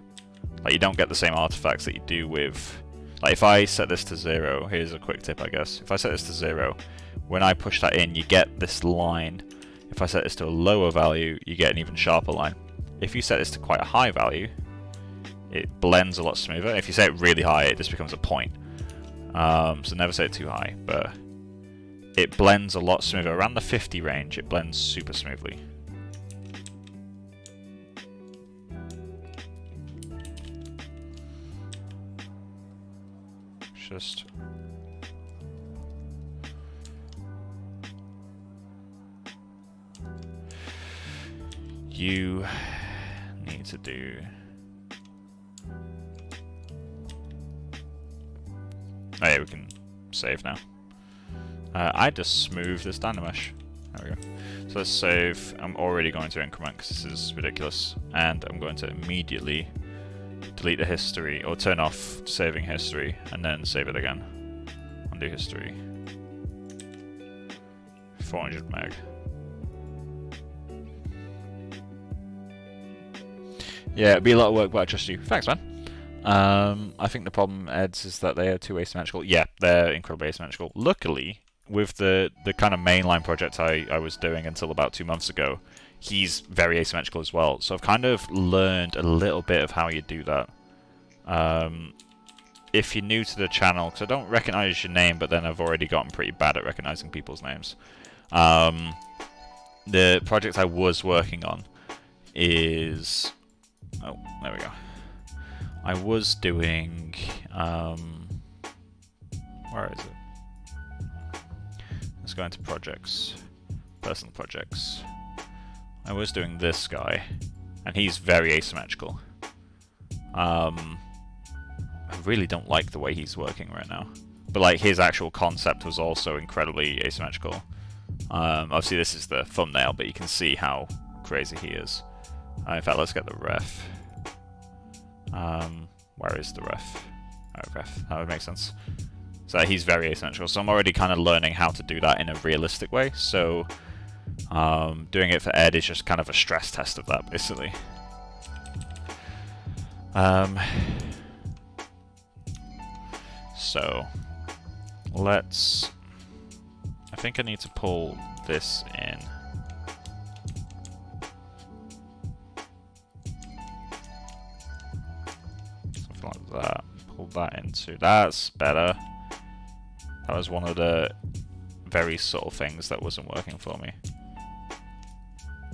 Speaker 1: Like you don't get the same artifacts that you do with... Like if I set this to 0, here's a quick tip I guess. If I set this to 0, when I push that in you get this line. If I set this to a lower value, you get an even sharper line. If you set this to quite a high value, it blends a lot smoother. If you set it really high, it just becomes a point. So never set it too high, but it blends a lot smoother. Around the 50 range, it blends super smoothly. Just you need to do oh yeah, we can save now. I just smooth this Dynamesh. There we go. So let's save. I'm already going to increment because this is ridiculous, and I'm going to immediately delete the history, or turn off saving history, and then save it again. Undo history. 400 meg. Yeah, it'd be a lot of work, but I trust you. Thanks, man. I think the problem, Eds, is that they are too asymmetrical. Yeah, they're incredibly asymmetrical. Luckily, with the kind of mainline project I was doing until about 2 months ago, he's very asymmetrical as well. So I've kind of learned a little bit of how you do that. If you're new to the channel, because I don't recognize your name, but then I've already gotten pretty bad at recognizing people's names. The project I was working on is... Oh, there we go. I was doing... where is it? Let's go into projects. Personal projects. I was doing this guy, and he's very asymmetrical. I really don't like the way he's working right now. But like his actual concept was also incredibly asymmetrical. Obviously this is the thumbnail, but you can see how crazy he is. In fact, let's get the ref. Where is the ref? Oh, ref. That would make sense. So he's very asymmetrical. So I'm already kind of learning how to do that in a realistic way. So doing it for Ed is just kind of a stress test of that, basically. So let's... I think I need to pull this in. Something like that. Pull that into... That's better. That was one of the very subtle things that wasn't working for me.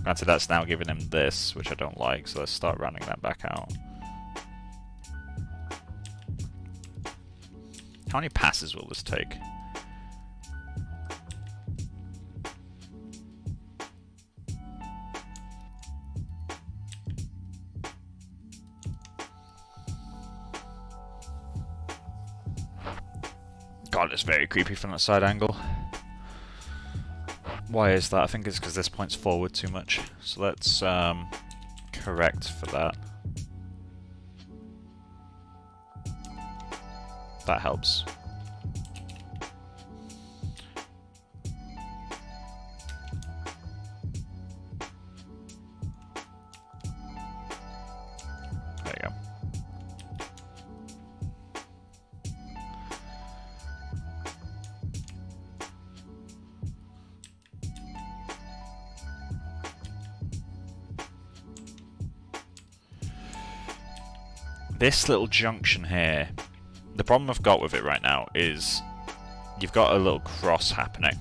Speaker 1: Granted, that's now giving him this, which I don't like, so let's start rounding that back out. How many passes will this take? God, it's very creepy from that side angle. Why is that? I think it's because this point's forward too much. So let's correct for that. That helps. There you go. This little junction here, the problem I've got with it right now is you've got a little cross happening.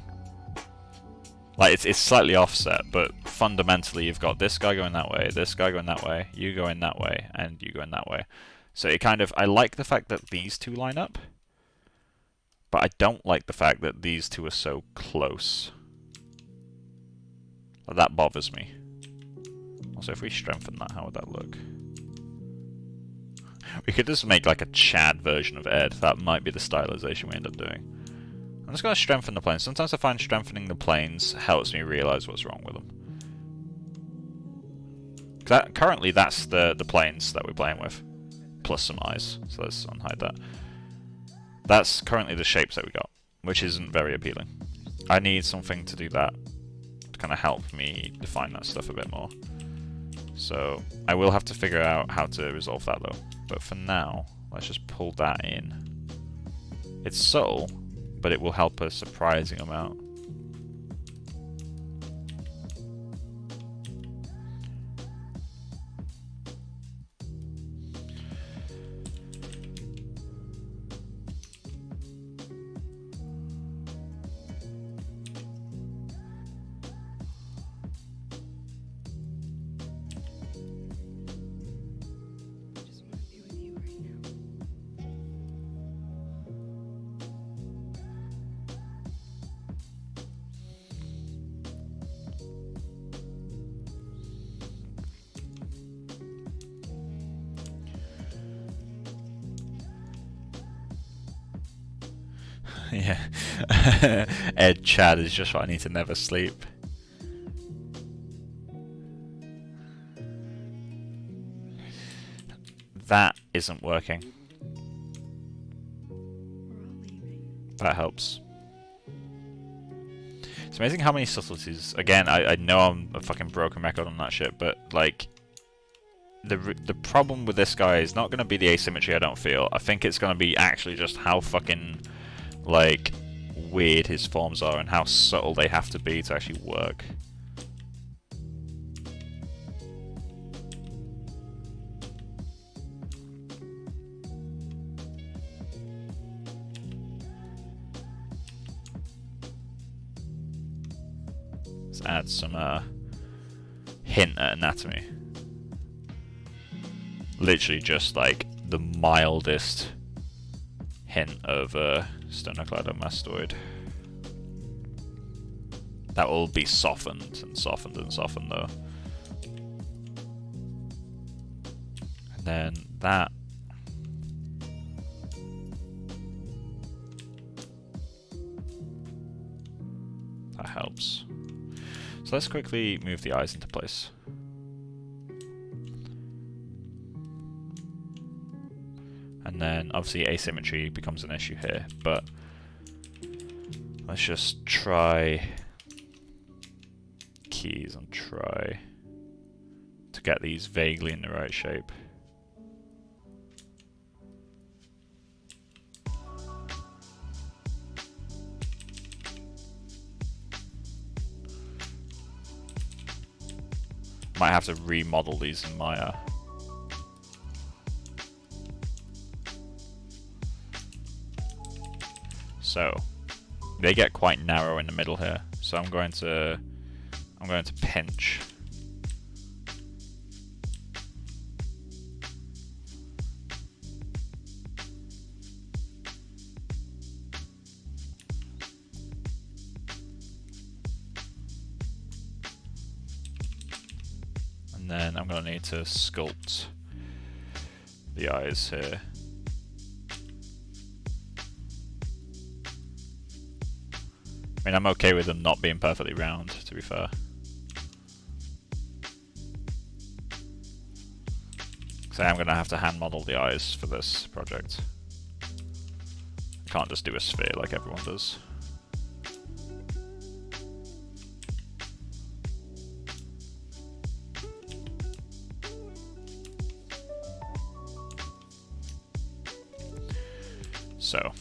Speaker 1: Like, it's slightly offset, but fundamentally you've got this guy going that way, this guy going that way, you going that way, and you going that way. So it kind of, I like the fact that these two line up, but I don't like the fact that these two are so close. That bothers me. Also, if we strengthen that, how would that look? We could just make like a Chad version of Ed. That might be the stylization we end up doing. I'm just going to strengthen the planes. Sometimes I find strengthening the planes helps me realize what's wrong with them. Currently, that's the planes that we're playing with, plus some eyes. So let's unhide that. That's currently the shapes that we got, which isn't very appealing. I need something to do that, to kind of help me define that stuff a bit more. So I will have to figure out how to resolve that though. But for now, let's just pull that in. It's subtle, but it will help a surprising amount. Yeah. Ed Chad is just what I need to never sleep. That isn't working. That helps. It's amazing how many subtleties. Again, I know I'm a fucking broken record on that shit, but like the problem with this guy is not going to be the asymmetry, I don't feel. I think it's going to be actually just how fucking like weird his forms are and how subtle they have to be to actually work. Let's add some hint at anatomy. Literally just like the mildest hint of sternocleidomastoid. That will be softened and softened and softened though. And then that. That helps. So let's quickly move the eyes into place. And then obviously asymmetry becomes an issue here, but let's just try keys and try to get these vaguely in the right shape. Might have to remodel these in Maya. So they get quite narrow in the middle here. So I'm going to pinch. And then I'm going to need to sculpt the eyes here. I mean, I'm okay with them not being perfectly round, to be fair. So I'm going to have to hand model the eyes for this project. Can't just do a sphere like everyone does. So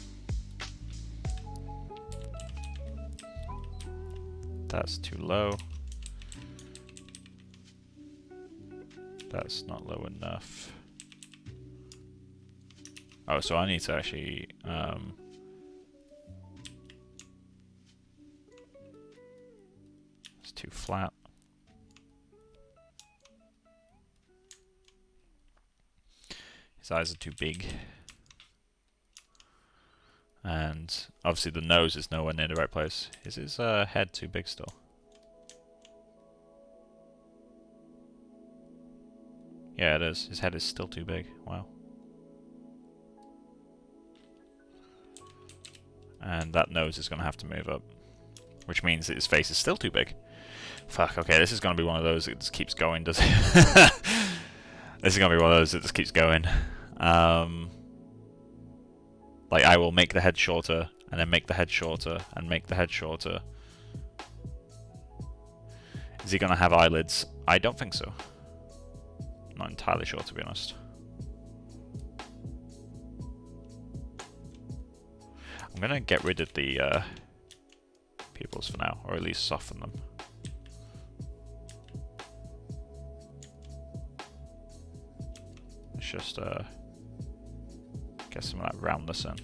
Speaker 1: that's too low. That's not low enough. Oh, so I need to actually it's too flat. His eyes are too big. And obviously the nose is nowhere near the right place. Is his head too big still? Yeah, it is. His head is still too big. Wow. And that nose is going to have to move up. Which means that his face is still too big. Fuck, okay, this is going to be one of those that just keeps going, does it? This is going to be one of those that just keeps going. Like, I will make the head shorter, and then make the head shorter, and make the head shorter. Is he going to have eyelids? I don't think so. Not entirely sure, to be honest. I'm going to get rid of the pupils for now, or at least soften them. Let's just get some of that roundness in.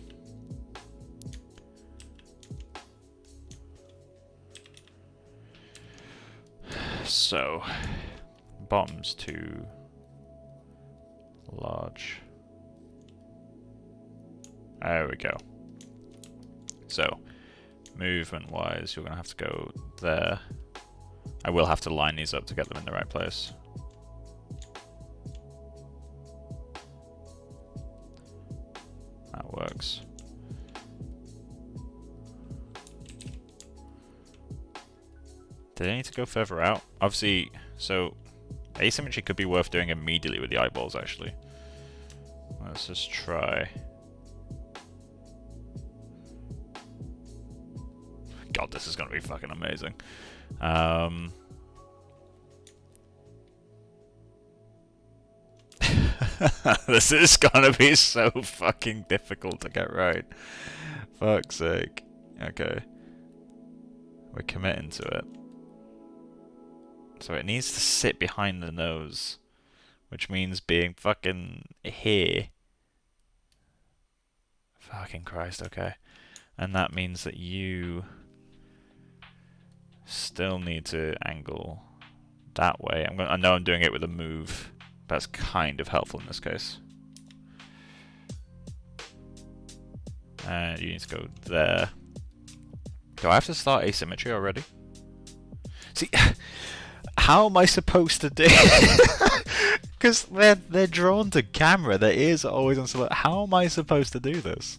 Speaker 1: So, bottom's too large. There we go. So, movement-wise, you're going to have to go there. I will have to line these up to get them in the right place. That works. Did I need to go further out? Obviously, so asymmetry could be worth doing immediately with the eyeballs, actually. Let's just try. God, this is going to be fucking amazing. This is going to be so fucking difficult to get right. Fuck's sake. Okay. We're committing to it. So it needs to sit behind the nose, which means being fucking here. Fucking Christ, okay. And that means that you still need to angle that way. I know I'm doing it with a move. That's kind of helpful in this case. And you need to go there. Do I have to start asymmetry already? See, how am I supposed to do? Because they're drawn to camera. Their ears are always on select. How am I supposed to do this?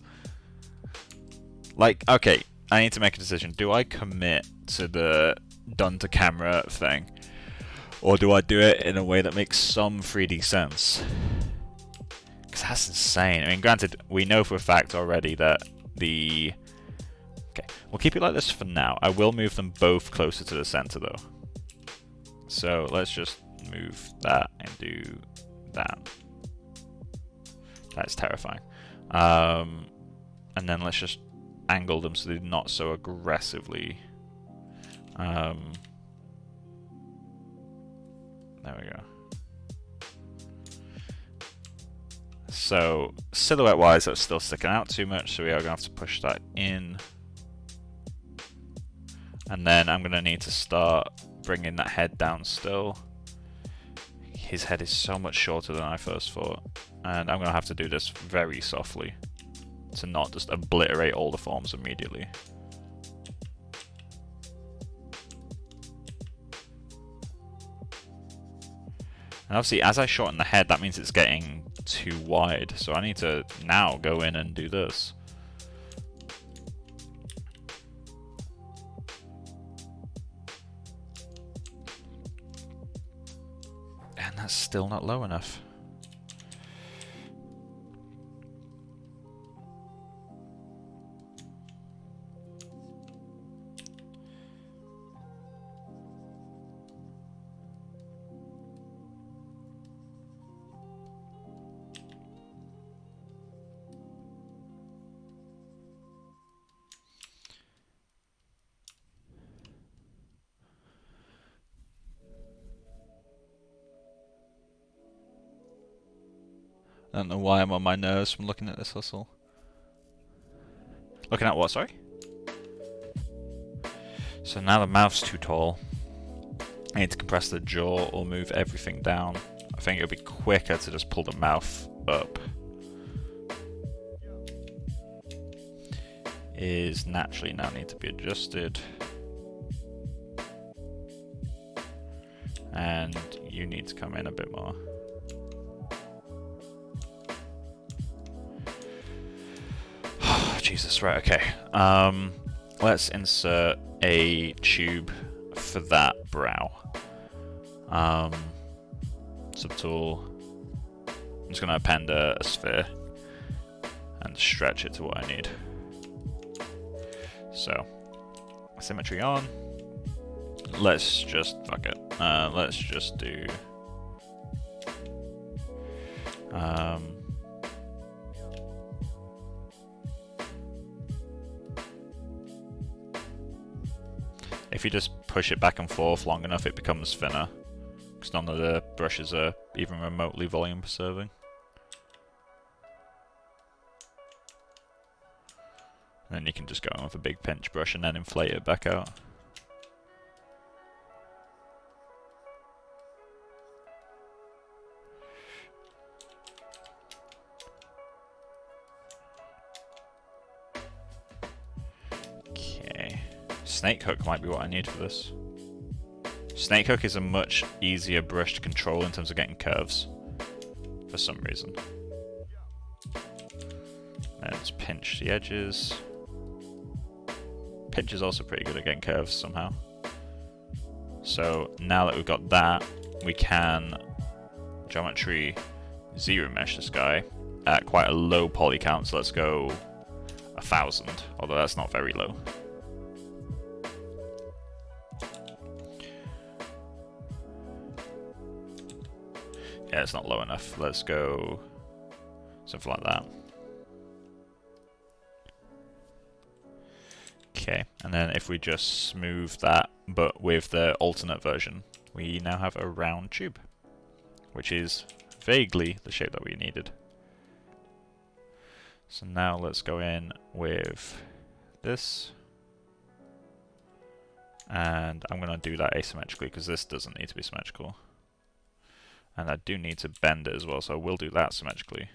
Speaker 1: Like, okay, I need to make a decision. Do I commit to the done to camera thing? Or do I do it in a way that makes some 3D sense? Because that's insane. I mean, granted, we know for a fact already that the... Okay, we'll keep it like this for now. I will move them both closer to the center, though. So let's just move that and do that. That's terrifying. And then let's just angle them so they're not so aggressively... There we go. So, silhouette-wise, that's still sticking out too much, so we are going to have to push that in. And then I'm going to need to start bringing that head down still. His head is so much shorter than I first thought. And I'm going to have to do this very softly to not just obliterate all the forms immediately. And obviously, as I shorten the head, that means it's getting too wide. So I need to now go in and do this. And that's still not low enough. I don't know why I'm on my nerves from looking at this hustle. Looking at what, sorry? So now the mouth's too tall. I need to compress the jaw or move everything down. I think it'll be quicker to just pull the mouth up. Is naturally now need to be adjusted. And you need to come in a bit more. Jesus, right, okay. Let's insert a tube for that brow. Subtool. I'm just going to append a sphere and stretch it to what I need. So, symmetry on. Let's just, fuck it. Let's just do... if you just push it back and forth long enough, it becomes thinner. Because none of the brushes are even remotely volume preserving. And then you can just go in with a big pinch brush and then inflate it back out. Okay. Snake hook might be what I need for this. Snake hook is a much easier brush to control in terms of getting curves. For some reason. Let's pinch the edges. Pinch is also pretty good at getting curves somehow. So now that we've got that, we can geometry zero mesh this guy at quite a low poly count. So let's go 1000, although that's not very low. Yeah, it's not low enough. Let's go something like that. Okay, and then if we just smooth that, but with the alternate version, we now have a round tube, which is vaguely the shape that we needed. So now let's go in with this, and I'm going to do that asymmetrically because this doesn't need to be symmetrical. And I do need to bend it as well, so I will do that symmetrically.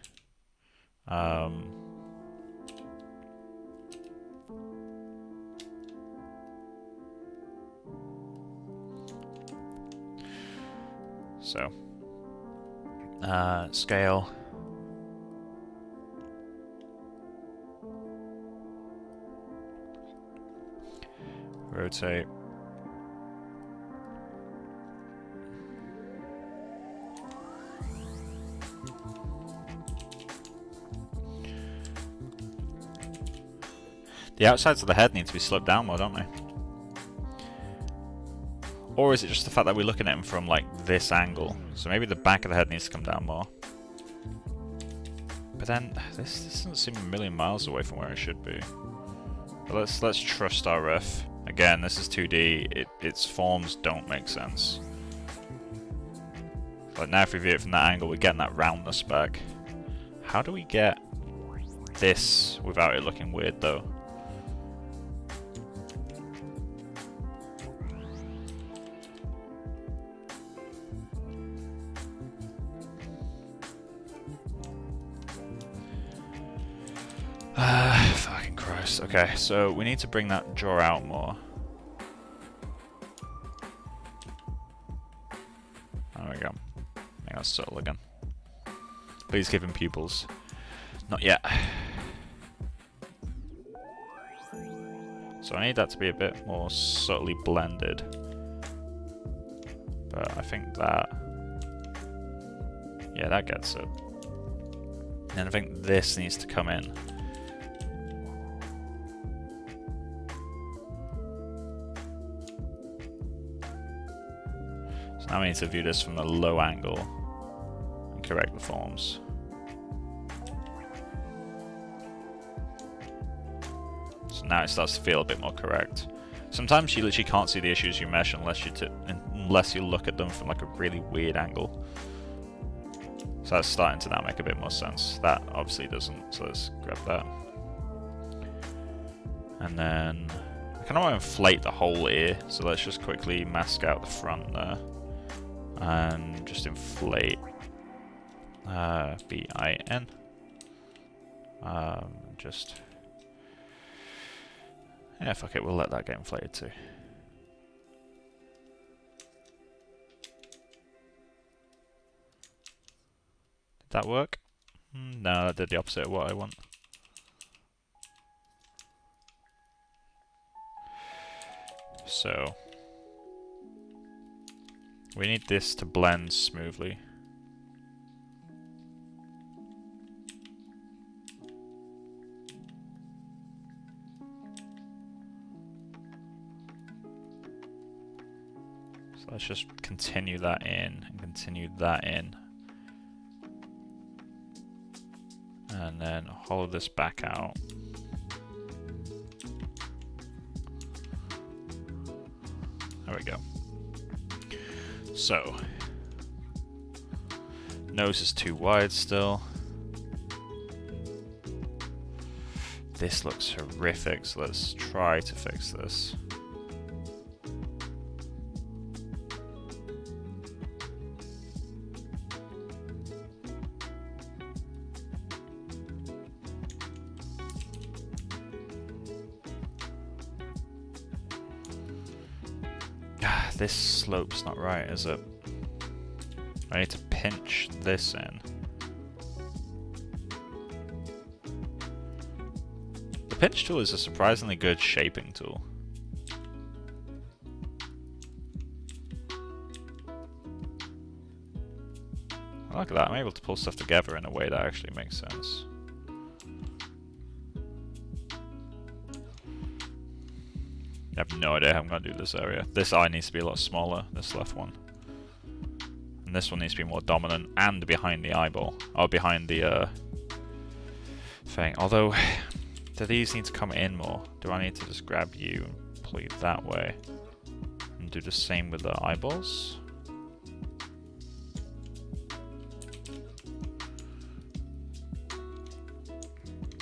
Speaker 1: So, scale. Rotate. The outsides of the head need to be sloped down more, don't they? Or is it just the fact that we're looking at him from like this angle? So maybe the back of the head needs to come down more. But then this doesn't seem a million miles away from where it should be. But let's trust our ref. Again, this is 2D. Its forms don't make sense. But now if we view it from that angle, we're getting that roundness back. How do we get this without it looking weird though? Fucking Christ. Okay, so we need to bring that jaw out more. There we go. I think that's subtle again. Please give him pupils. Not yet. So I need that to be a bit more subtly blended. But I think that... yeah, that gets it. And I think this needs to come in. So now we need to view this from a low angle and correct the forms. So now it starts to feel a bit more correct. Sometimes you literally can't see the issues you mesh unless you look at them from like a really weird angle. So that's starting to now make a bit more sense. That obviously doesn't, so let's grab that. And then I kind of want to inflate the whole ear, so let's just quickly mask out the front there. And just inflate BIN. Just... yeah, fuck it, we'll let that get inflated too. Did that work? No, that did the opposite of what I want. So we need this to blend smoothly. So let's just continue that in and continue that in. And then hollow this back out. There we go. So, nose is too wide still. This looks horrific, so let's try to fix this. This slope's not right, is it? I need to pinch this in. The pinch tool is a surprisingly good shaping tool. I like that, I'm able to pull stuff together in a way that actually makes sense. I have no idea how I'm going to do this area. This eye needs to be a lot smaller, this left one. And this one needs to be more dominant and behind the eyeball. Or behind the thing. Although, do these need to come in more? Do I need to just grab you and pull you that way? And do the same with the eyeballs?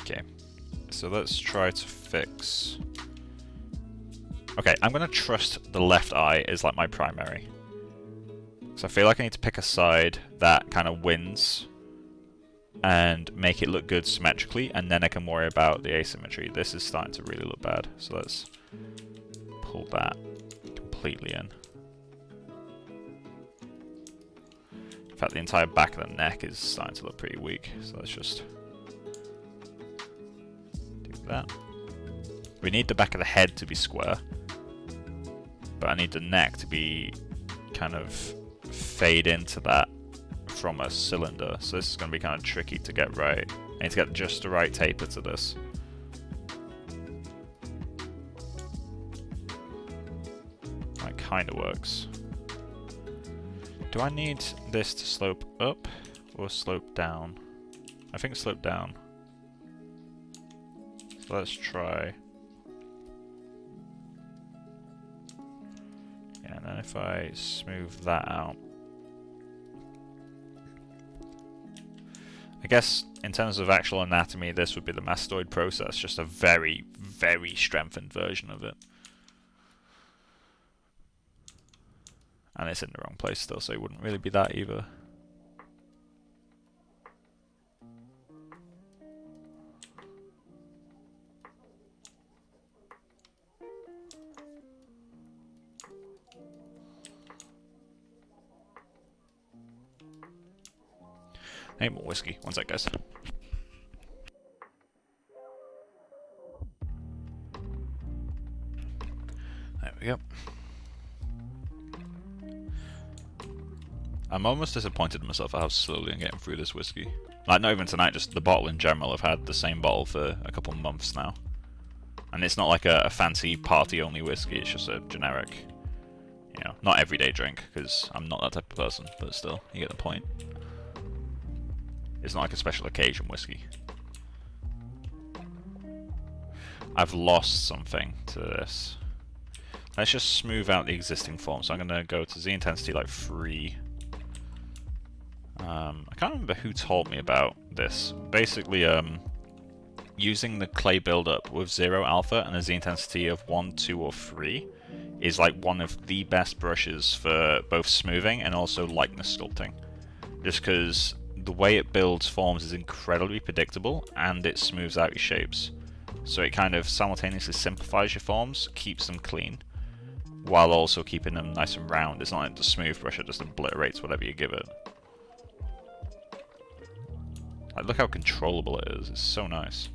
Speaker 1: Okay, so let's try to fix... Okay, I'm going to trust the left eye is like my primary. So I feel like I need to pick a side that kind of wins and make it look good symmetrically, and then I can worry about the asymmetry. This is starting to really look bad, so let's pull that completely in. In fact, the entire back of the neck is starting to look pretty weak, so let's just do that. We need the back of the head to be square, but I need the neck to be kind of fade into that from a cylinder. So this is going to be kind of tricky to get right. I need to get just the right taper to this. That kind of works. Do I need this to slope up or slope down? I think slope down. So let's try. And then if I smooth that out, I guess in terms of actual anatomy, this would be the mastoid process, just a very, very strengthened version of it. And it's in the wrong place still, so it wouldn't really be that either. Hey, more whiskey. One sec, guys. There we go. I'm almost disappointed in myself at how slowly I'm getting through this whiskey. Like, not even tonight, just the bottle in general. I've had the same bottle for a couple months now. And it's not like a fancy party-only whiskey, it's just a generic, you know, not everyday drink, because I'm not that type of person, but still, you get the point. It's not like a special occasion whiskey. I've lost something to this. Let's just smooth out the existing form. So I'm going to go to Z intensity like 3. I can't remember who told me about this. Basically, using the clay buildup with 0 alpha and a Z intensity of 1, 2, or 3 is like one of the best brushes for both smoothing and also likeness sculpting. Just because the way it builds forms is incredibly predictable and it smooths out your shapes. So it kind of simultaneously simplifies your forms, keeps them clean, while also keeping them nice and round. It's not like the smooth brush that just obliterates whatever you give it. Like, look how controllable it is, it's so nice.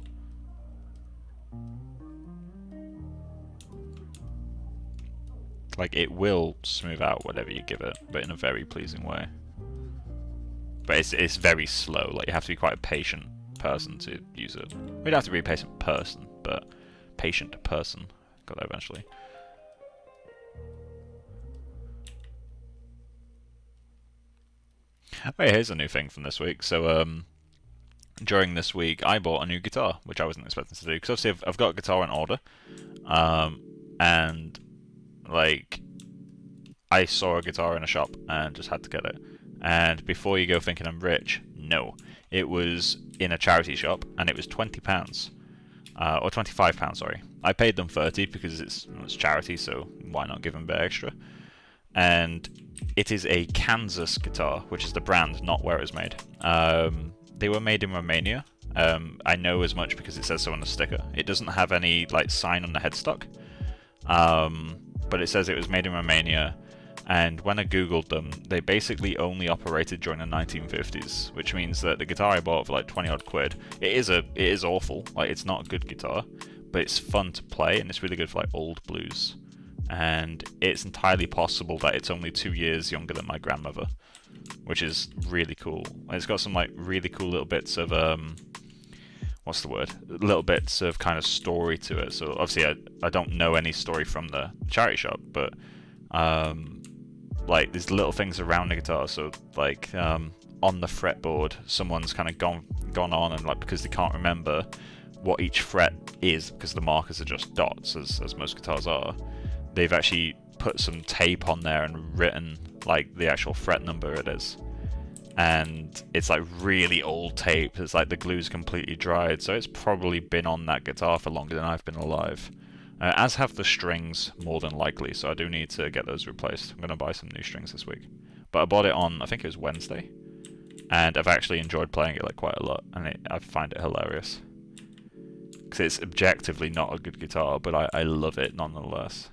Speaker 1: Like, it will smooth out whatever you give it, but in a very pleasing way. But it's very slow, like you have to be quite a patient person to use it. We don't have to be a patient person, but patient person. Got that eventually. Oh yeah, here's a new thing from this week. So during this week I bought a new guitar, which I wasn't expecting to do, because obviously I've got a guitar on order. And like, I saw a guitar in a shop and just had to get it. And before you go thinking I'm rich, no. It was in a charity shop and it was £20. Or £25, sorry. I paid them 30 because it's charity, so why not give them a bit extra? And it is a Kansas guitar, which is the brand, not where it was made. They were made in Romania. I know as much because it says so on the sticker. It doesn't have any like sign on the headstock, but it says it was made in Romania. And when I googled them, they basically only operated during the 1950s, which means that the guitar I bought for like 20 odd quid, it is awful. Like, it's not a good guitar, but it's fun to play and it's really good for like old blues. And it's entirely possible that it's only 2 years younger than my grandmother, which is really cool. It's got some like really cool little bits of what's the word? Little bits of kind of story to it. So obviously I don't know any story from the charity shop, but like there's little things around the guitar. So like on the fretboard, someone's kind of gone on and like, because they can't remember what each fret is because the markers are just dots, as most guitars are, they've actually put some tape on there and written like the actual fret number it is. And it's like really old tape. It's like the glue's completely dried, so it's probably been on that guitar for longer than I've been alive. As have the strings, more than likely, so I do need to get those replaced. I'm going to buy some new strings this week. But I bought it on, I think it was Wednesday, and I've actually enjoyed playing it like quite a lot, and I find it hilarious. Because it's objectively not a good guitar, but I love it nonetheless.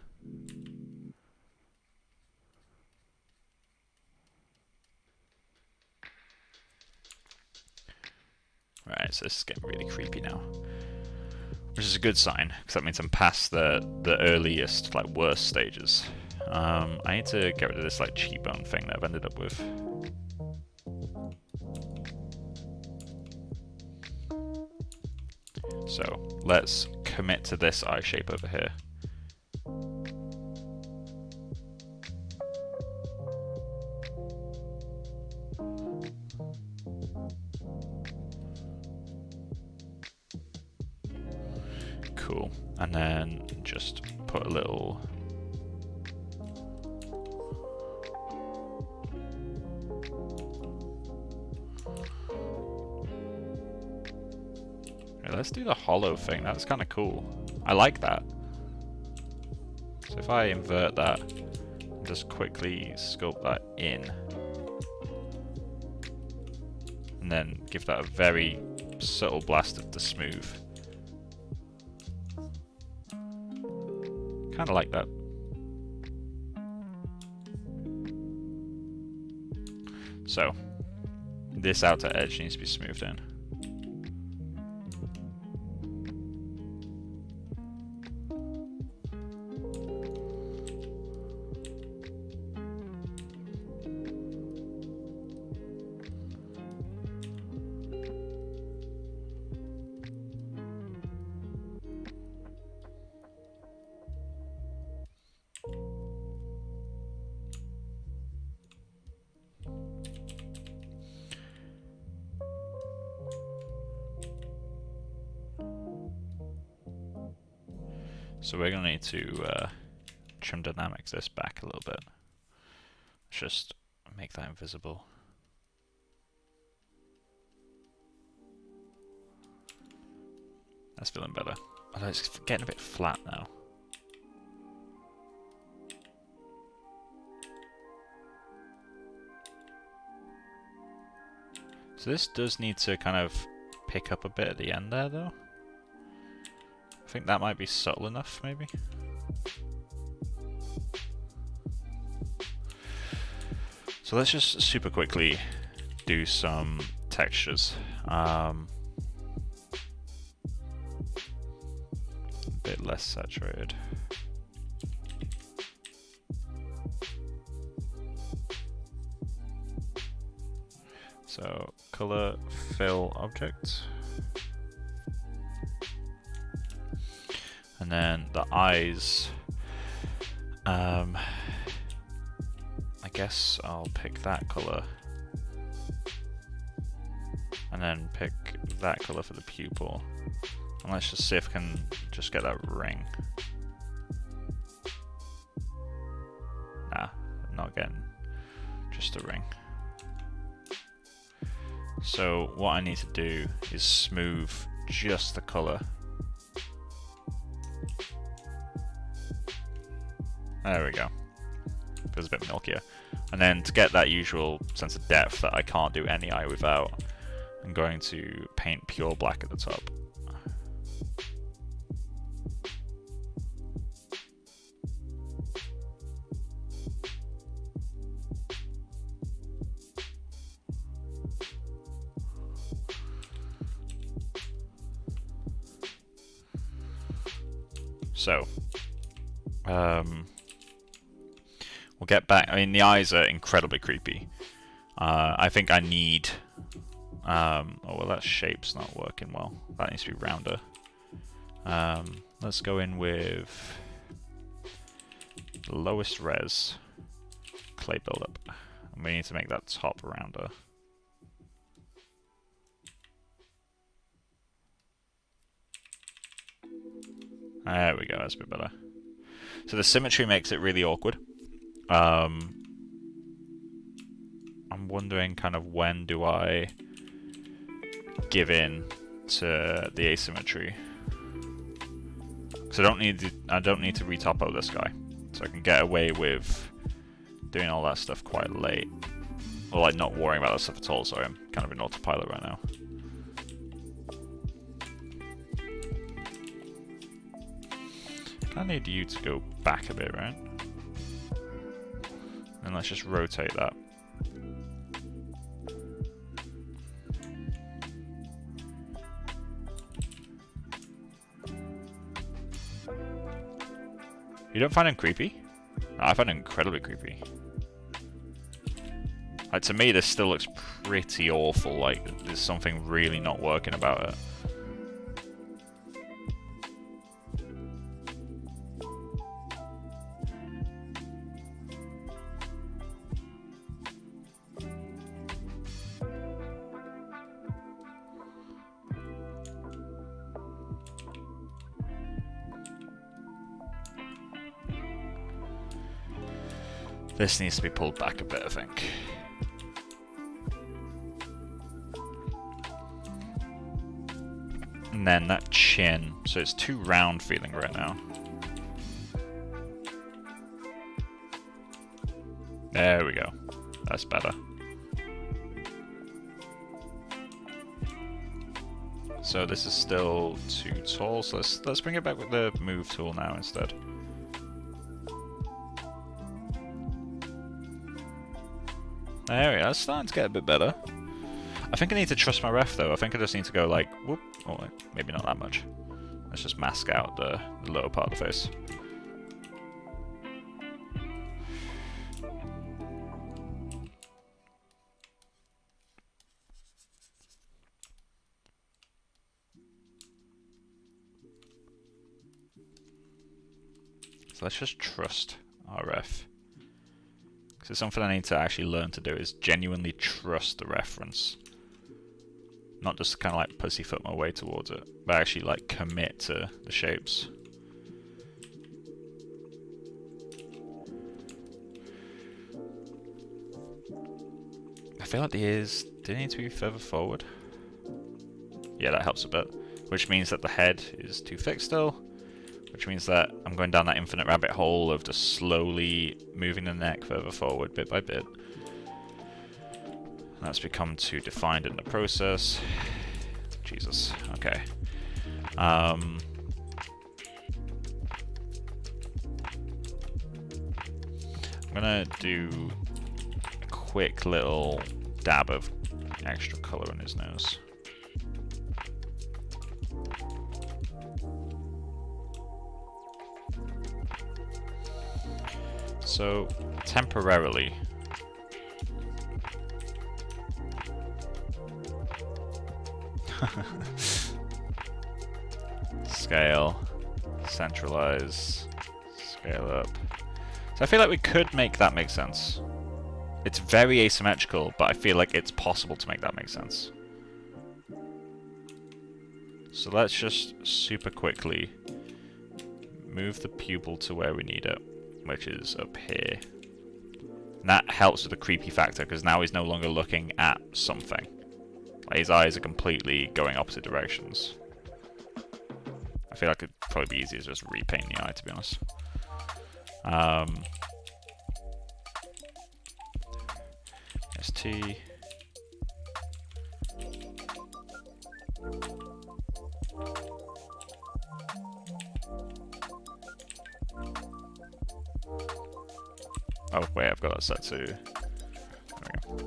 Speaker 1: Right, so this is getting really creepy now. Which is a good sign, because that means I'm past the earliest, like, worst stages. I need to get rid of this, like, cheekbone thing that I've ended up with. So, let's commit to this eye shape over here. Cool. And then just put a little... Okay, let's do the hollow thing. That's kind of cool. I like that. So if I invert that, and just quickly sculpt that in, and then give that a very subtle blast of the smooth. Kind of like that. So, this outer edge needs to be smoothed in. So we're going to need to trim dynamics this back a little bit. Let's just make that invisible. That's feeling better. Although it's getting a bit flat now. So this does need to kind of pick up a bit at the end there, though. I think that might be subtle enough, maybe. So let's just super quickly do some textures. A bit less saturated. So color fill object. And then the eyes, I guess I'll pick that color. And then pick that color for the pupil. And let's just see if I can just get that ring. Nah, not getting just a ring. So what I need to do is smooth just the color. There we go. Feels a bit milkier. And then to get that usual sense of depth that I can't do any eye without, I'm going to paint pure black at the top. So, we'll get back. I mean, the eyes are incredibly creepy. I think I need. Oh well, that shape's not working well. That needs to be rounder. Let's go in with the lowest res clay buildup, and we need to make that top rounder. There we go, that's a bit better. So the symmetry makes it really awkward. I'm wondering kind of when do I give in to the asymmetry. Because I don't need to retopo this guy. So I can get away with doing all that stuff quite late. Or like not worrying about that stuff at all, sorry, I'm kind of in autopilot right now. I need you to go back a bit, right? And let's just rotate that. You don't find him creepy? No, I find him incredibly creepy. Like, to me, this still looks pretty awful. Like, there's something really not working about it. This needs to be pulled back a bit, I think. And then that chin, so it's too round feeling right now. There we go. That's better. So this is still too tall, so let's bring it back with the move tool now instead. There we go, that's starting to get a bit better. I think I need to trust my ref though. I think I just need to go like, whoop, or like, maybe not that much. Let's just mask out the lower part of the face. So let's just trust our ref. Because it's something I need to actually learn to do, is genuinely trust the reference. Not just kind of like pussyfoot my way towards it, but actually like commit to the shapes. I feel like the ears do need to be further forward. Yeah, that helps a bit. which means that the head is too thick still, which means that I'm going down that infinite rabbit hole of just slowly moving the neck further forward bit by bit. That's become too defined in the process. Jesus, okay. I'm gonna do a quick little dab of extra color in his nose. So, temporarily, scale, centralize, scale up. So I feel like we could make that make sense. It's very asymmetrical, but I feel like it's possible to make that make sense. So let's just super quickly move the pupil to where we need it, which is up here. And that helps with the creepy factor, because now he's no longer looking at something. Like his eyes are completely going opposite directions. I feel like it'd probably be easier to just repaint the eye, to be honest. ST. Oh wait, I've got that set to. There we go.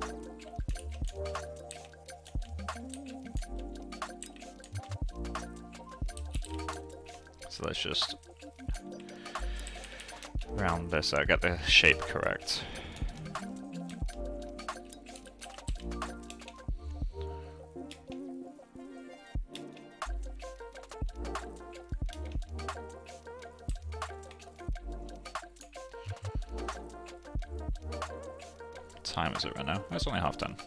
Speaker 1: So let's just round this out, get the shape correct. What time is it right now? Oh, it's only 10:30.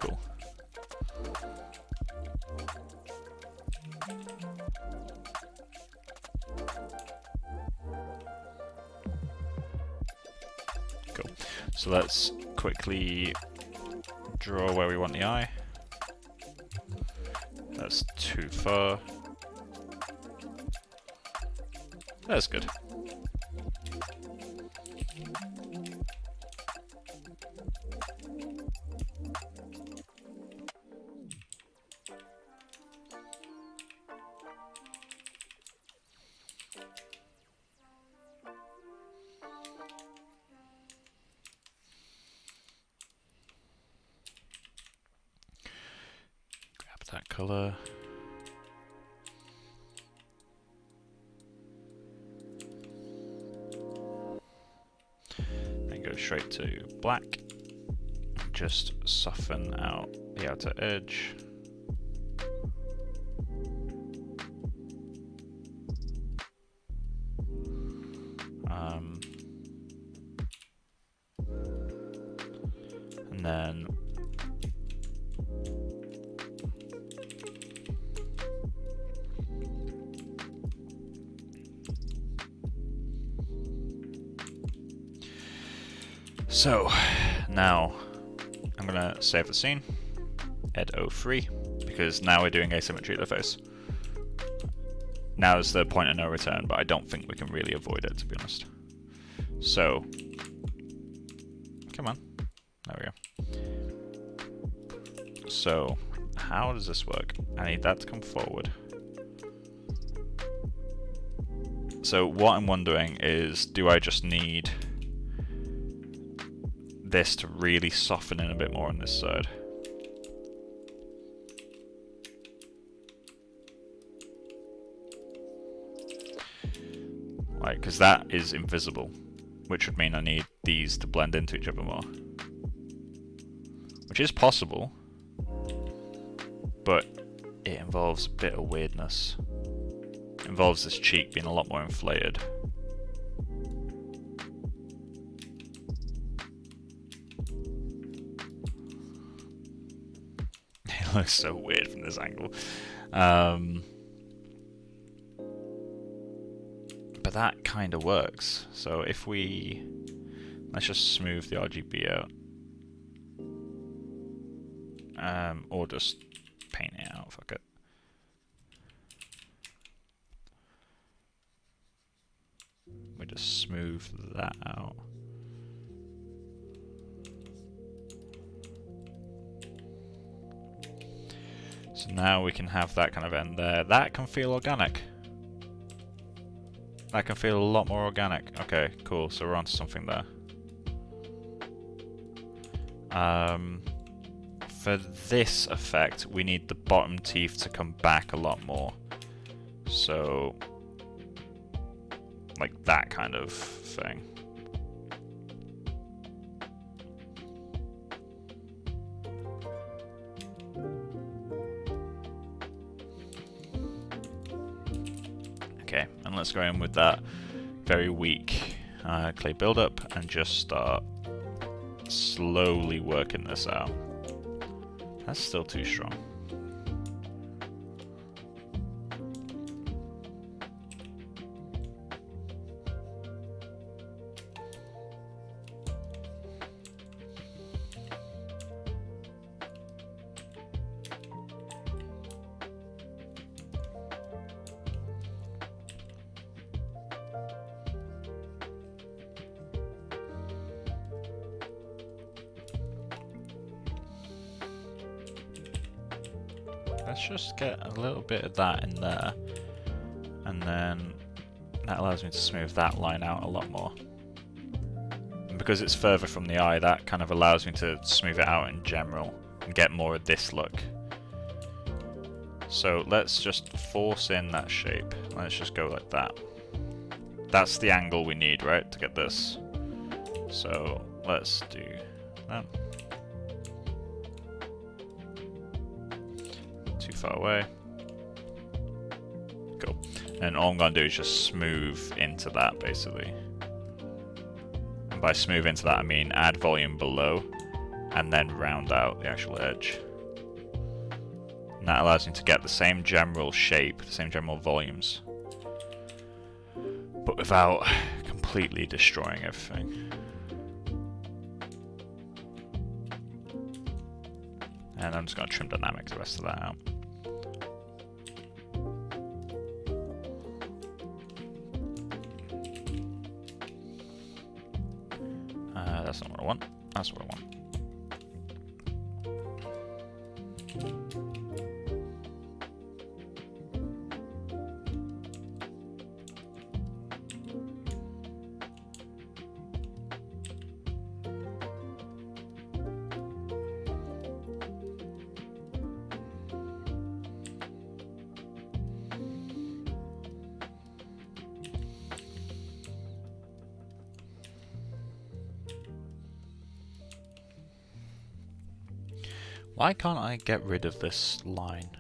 Speaker 1: Cool. So let's quickly draw where we want the eye. That's too far. That's good. That color. Then go straight to black. Just soften out the outer edge. And then so, now I'm going to save the scene, Ed03, because now we're doing asymmetry of the face. Now is the point of no return, but I don't think we can really avoid it, to be honest. So, come on, there we go. So, how does this work? I need that to come forward. So what I'm wondering is, do I just need this to really soften in a bit more on this side? Like, because that is invisible, which would mean I need these to blend into each other more. Which is possible, but it involves a bit of weirdness. It involves this cheek being a lot more inflated. It looks so weird from this angle. But that kind of works. So if we... let's just smooth the RGB out. Or just paint it out, fuck it. we just smooth that out. So now we can have that kind of end there. That can feel organic. That can feel a lot more organic. Okay, cool. So we're onto something there. For this effect, we need the bottom teeth to come back a lot more. So, like that kind of thing. Okay, and let's go in with that very weak clay buildup and just start slowly working this out. That's still too strong. Let's just get a little bit of that in there, and then that allows me to smooth that line out a lot more. And because it's further from the eye, that kind of allows me to smooth it out in general and get more of this look. So let's just force in that shape. Let's just go like that. That's the angle we need, right, to get this. So let's do that. Too far away. Cool. And all I'm going to do is just smooth into that, basically. And by smooth into that, I mean add volume below, and then round out the actual edge. And that allows me to get the same general shape, the same general volumes, but without completely destroying everything. And I'm just going to trim dynamic the rest of that out. That's not what I want. That's what I want. Why can't I get rid of this line?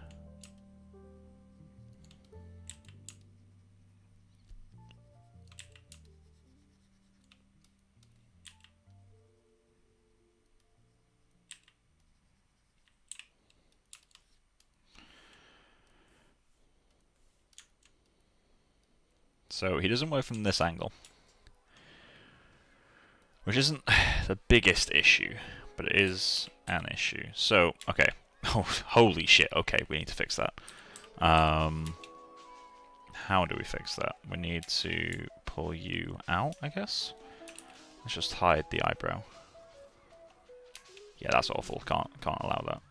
Speaker 1: So he doesn't work from this angle, which isn't the biggest issue, but it is an issue. So, okay. Oh, holy shit. Okay, we need to fix that. How do we fix that? We need to pull you out, I guess. Let's just hide the eyebrow. Yeah, that's awful. Can't allow that.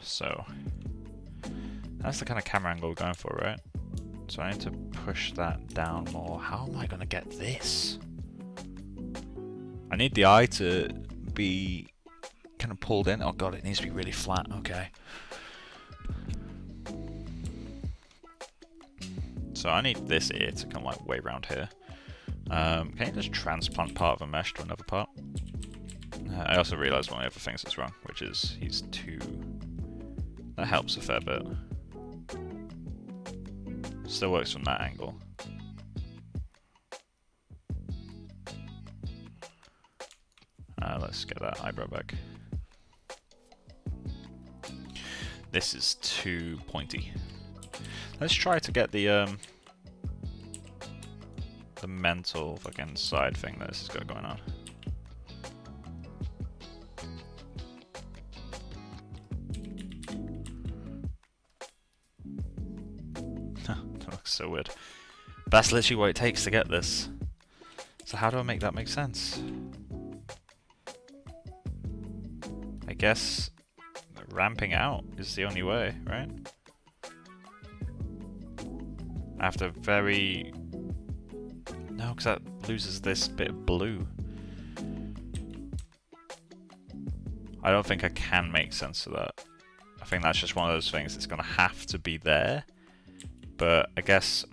Speaker 1: So, that's the kind of camera angle we're going for, right? So I need to push that down more. How am I going to get this? I need the eye to be kind of pulled in. Oh god, it needs to be really flat. Okay. So I need this ear to come like way around here. Can you just transplant part of a mesh to another part? I also realised one of the other things that's wrong, which is he's too... That helps a fair bit. Still works from that angle. Let's get that eyebrow back. This is too pointy. Let's try to get the the mental fucking side thing that this has got going on. That looks so weird. That's literally what it takes to get this. So how do I make that make sense? I guess ramping out is the only way, right? After very... No, because that loses this bit of blue. I don't think I can make sense of that. I think that's just one of those things that's going to have to be there. But I guess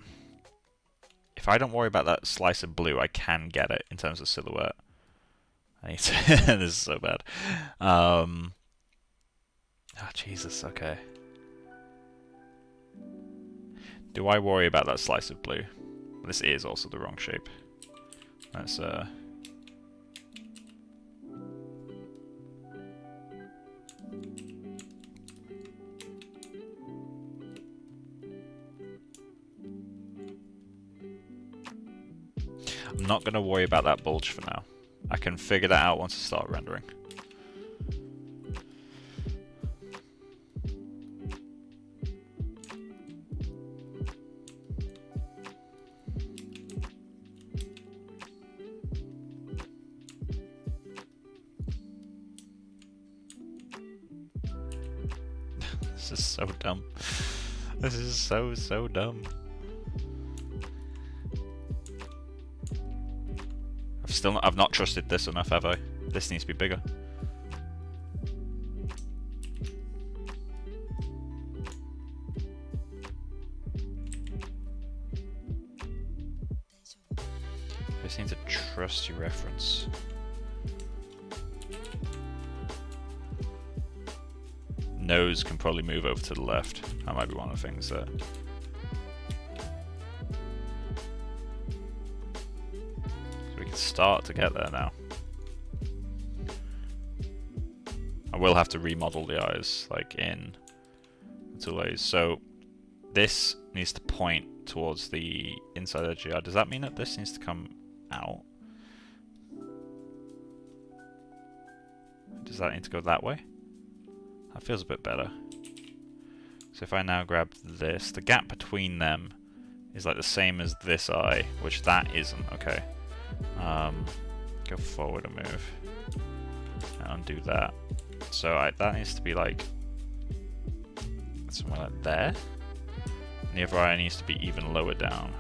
Speaker 1: if I don't worry about that slice of blue, I can get it in terms of silhouette. I need to... This is so bad. Oh, Jesus, okay. Do I worry about that slice of blue? This is also the wrong shape. Let's I'm not going to worry about that bulge for now. I can figure that out once I start rendering. This is so dumb. This is so dumb. I've not trusted this enough, have I? This needs to be bigger. This needs a trusty reference. Nose can probably move over to the left. That might be one of the things that... So we can start to get there now. I will have to remodel the eyes, like in the tool A's. So this needs to point towards the inside edge of the eye. Does that mean that this needs to come out? Does that need to go that way? That feels a bit better. So if I now grab this, the gap between them is like the same as this eye, which that isn't. Okay. Go forward and move. And undo that. So that needs to be like somewhere like there. And the other eye needs to be even lower down.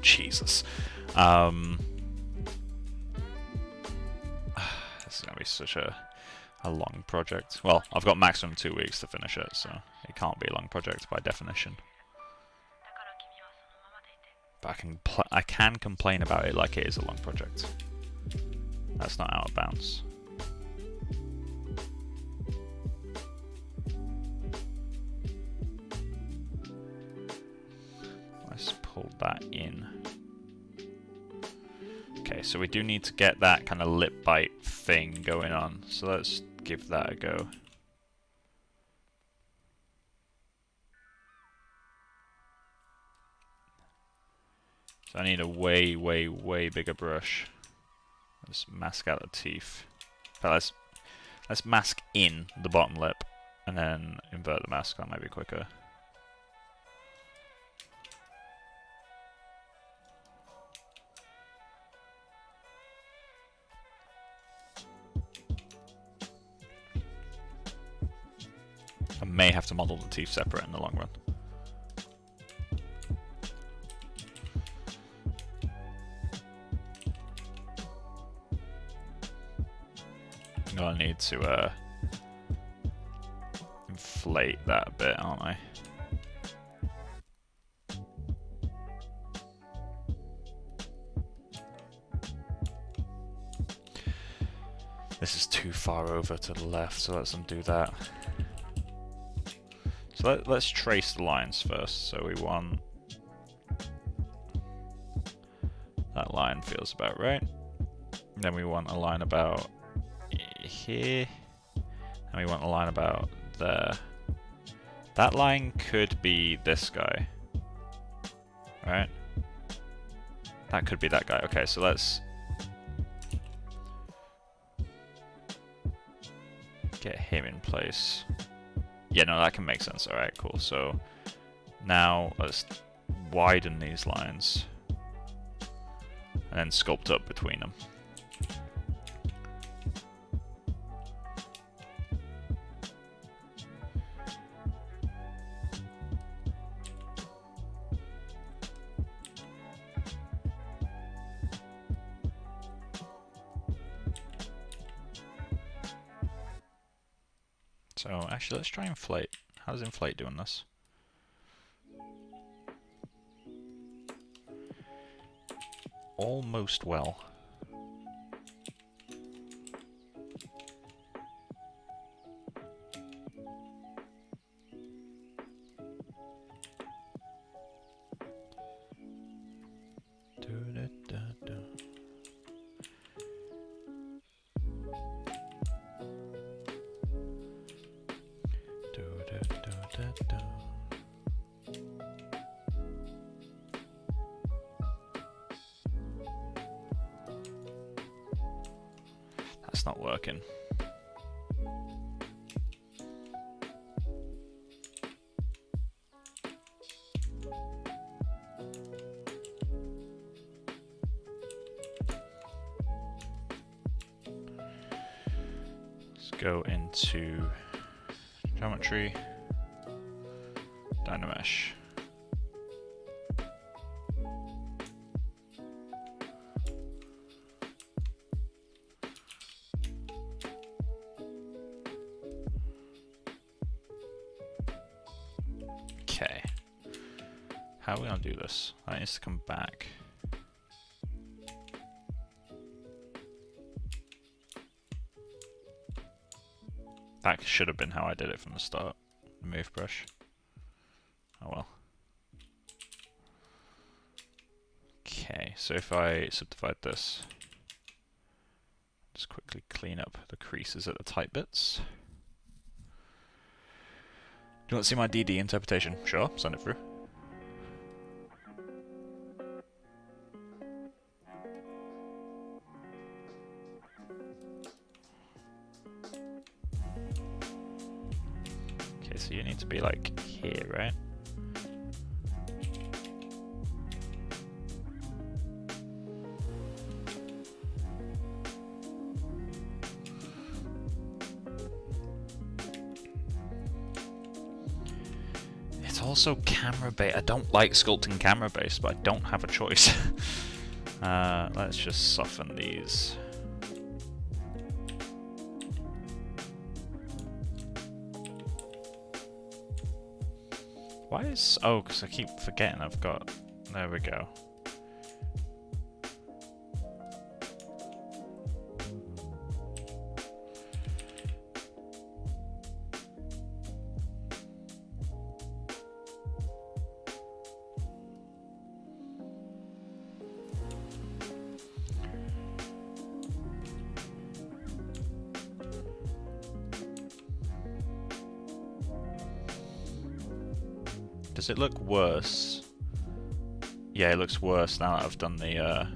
Speaker 1: Jesus. This is going to be such a long project. Well, I've got maximum 2 weeks to finish it, so it can't be a long project by definition. But I can complain about it like it is a long project. That's not out of bounds. Let's pull that in. Okay, so we do need to get that kind of lip bite thing going on. So let's give that a go. So I need a way bigger brush. Let's mask out the teeth. But let's mask in the bottom lip and then invert the mask. That might be quicker. I may have to model the teeth separate in the long run. I'm gonna need to inflate that a bit, aren't I? This is too far over to the left, so let's undo that. So let's trace the lines first. So we want... That line feels about right. Then we want a line about here. And we want a line about there. That line could be this guy. right? That could be that guy. Okay, so let's get him in place. Yeah, no, that can make sense. Alright, cool. So now let's widen these lines and then sculpt up between them. So actually, let's try inflate. How does inflate doing this? Almost well. That's not working. Let's go into geometry, Dynamesh. Okay. How are we gonna do this? That needs to come back. That should have been how I did it from the start. The move brush. Oh well. Okay, so if I subdivide this, just quickly clean up the creases at the tight bits. Do you want to see my DD interpretation? Sure, send it through. Okay, so you need to be like here, right? It's also camera based. I don't like sculpting camera based, but I don't have a choice. Let's just soften these. Why is... oh, because I keep forgetting I've got... there we go. Does it look worse? Yeah, it looks worse now that I've done the...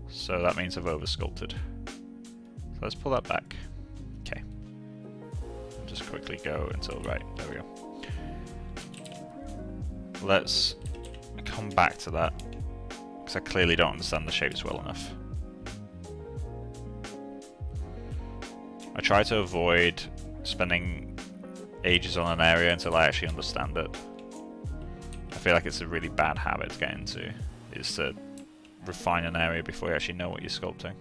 Speaker 1: so that means I've over-sculpted. So let's pull that back. Okay. Just quickly go until... right, there we go. Let's come back to that, because I clearly don't understand the shapes well enough. I try to avoid spending ages on an area until I actually understand it. I feel like it's a really bad habit to get into, is to refine an area before you actually know what you're sculpting.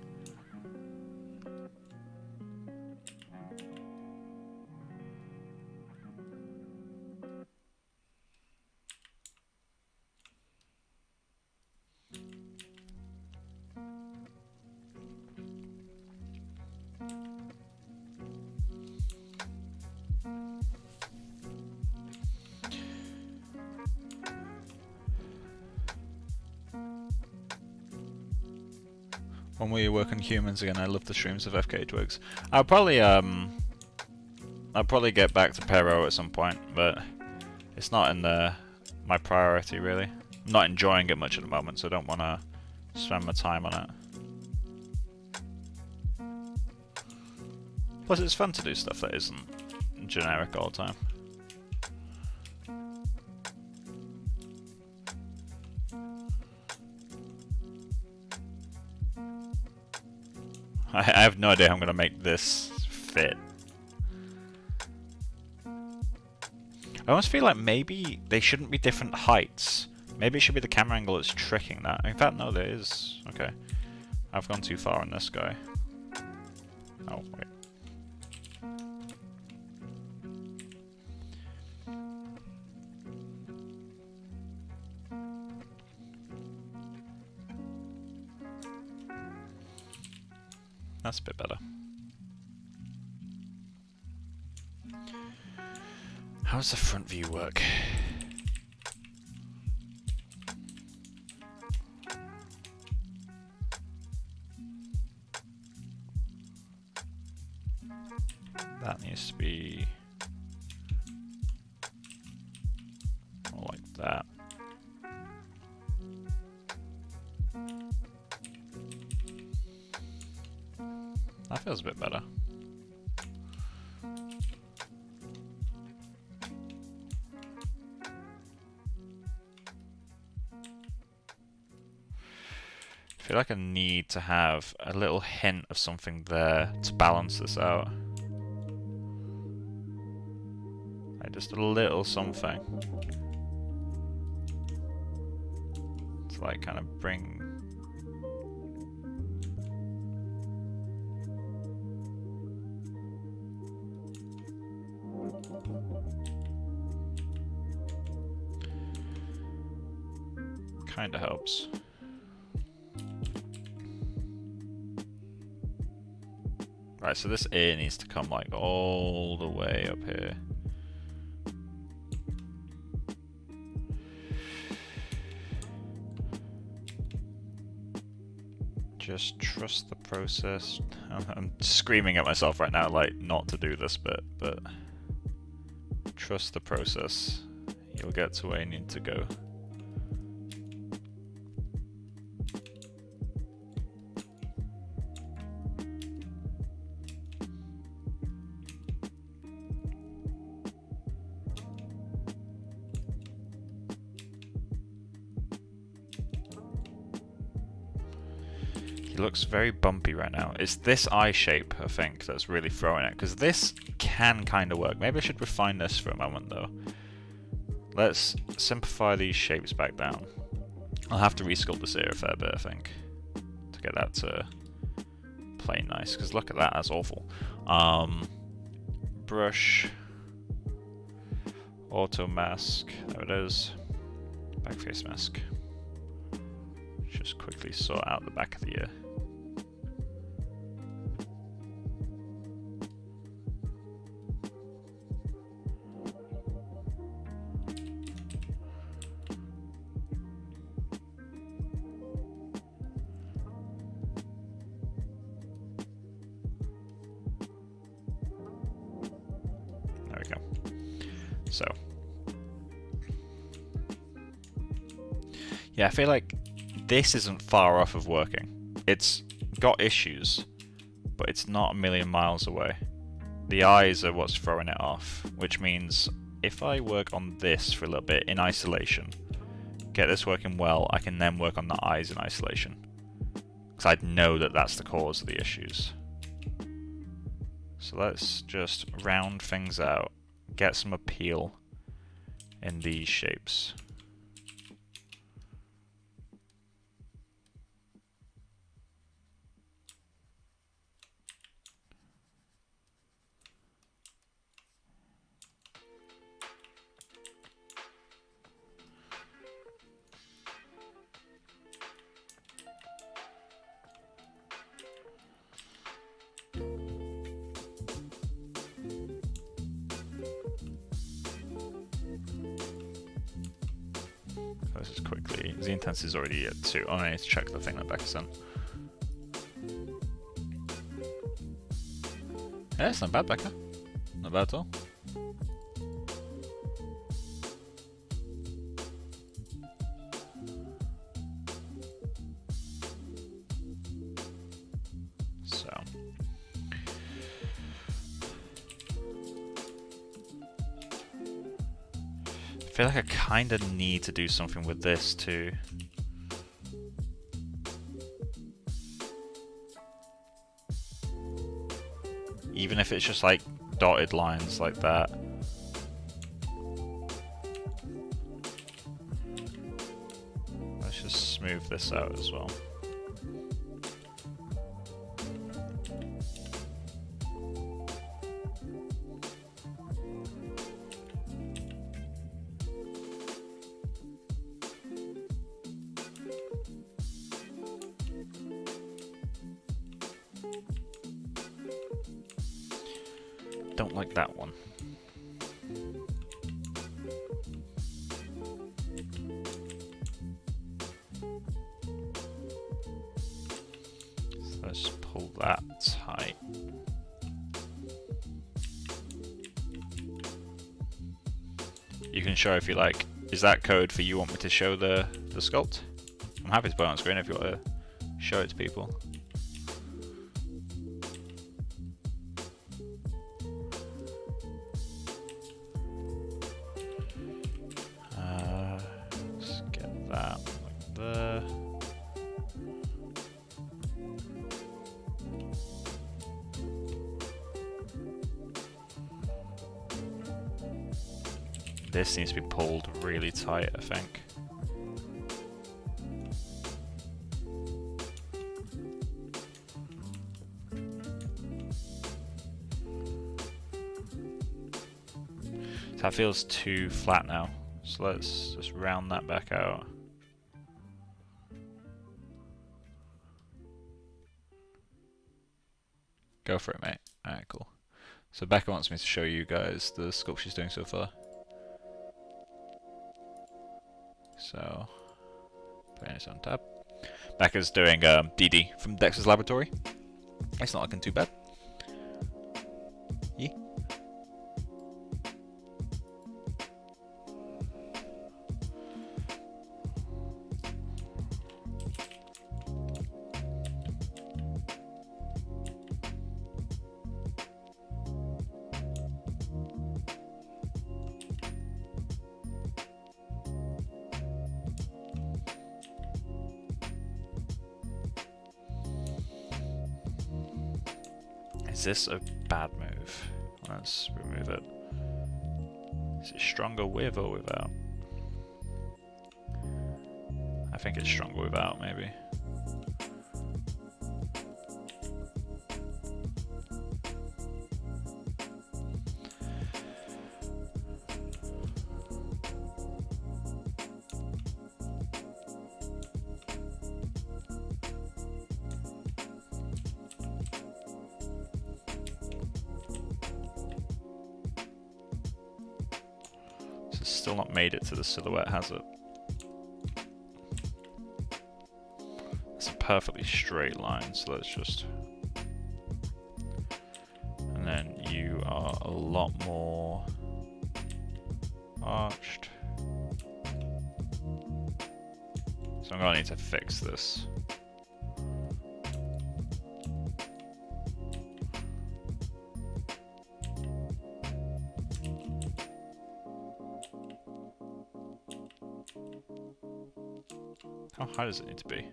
Speaker 1: When will you work on humans again? I love the streams of FK Twigs. I'll probably get back to Pero at some point, but it's not in my priority really. not enjoying it much at the moment, so I don't want to spend my time on it. Plus, it's fun to do stuff that isn't generic all the time. I have no idea how I'm going to make this fit. I almost feel like maybe they shouldn't be different heights. Maybe it should be the camera angle that's tricking that. In fact, no, there is. Okay. I've gone too far on this guy. Oh, wait. That's a bit better. How does the front view work? That needs to be more like that. That feels a bit better. I feel like I need to have a little hint of something there to balance this out. Like just a little something. To like kind of bring... Kinda helps. Right, so this ear needs to come like all the way up here. Just trust the process. I'm screaming at myself right now, like not to do this bit, but trust the process. You'll get to where you need to go. He looks very bumpy right now. It's this eye shape, I think, that's really throwing it, because this can kind of work. Maybe I should refine this for a moment, though. Let's simplify these shapes back down. I'll have to resculpt this ear a fair bit, I think, to get that to play nice, because look at that, that's awful. Brush, auto mask, there it is, back face mask. Just quickly sort out the back of the ear. There we go. So, yeah, I feel like this isn't far off of working. It's got issues, but it's not a million miles away. The eyes are what's throwing it off, which means if I work on this for a little bit in isolation, get this working well, I can then work on the eyes in isolation. Because I'd know that that's the cause of the issues. So let's just round things out, get some appeal in these shapes. This is quickly. The intensity is already at 2. Oh, I need to check the thing that Becca's done. Yeah, it's not bad, Becca. Not bad at all. feel like I kind of need to do something with this too. Even if it's just like dotted lines like that. Let's just smooth this out as well. Don't like that one. So let's pull that tight. You can show if you like. Is that code for you want me to show the sculpt? I'm happy to put it on screen if you want to show it to people. Let's get that like there. This needs to be pulled really tight, I think. That feels too flat now, so let's just round that back out. Go for it, mate. Alright, cool. So Becca wants me to show you guys the sculpt she's doing so far. So, putting this on tab. Becca's doing DD from Dexter's Laboratory. It's not looking too bad. Yeah. Is this a bad move? Let's remove it. Is it stronger with or without? I think it's stronger without, maybe. It's still not made it to the silhouette, has it? It's a perfectly straight line, so let's just... And then you are a lot more arched. So I'm gonna need to fix this. How high does it need to be?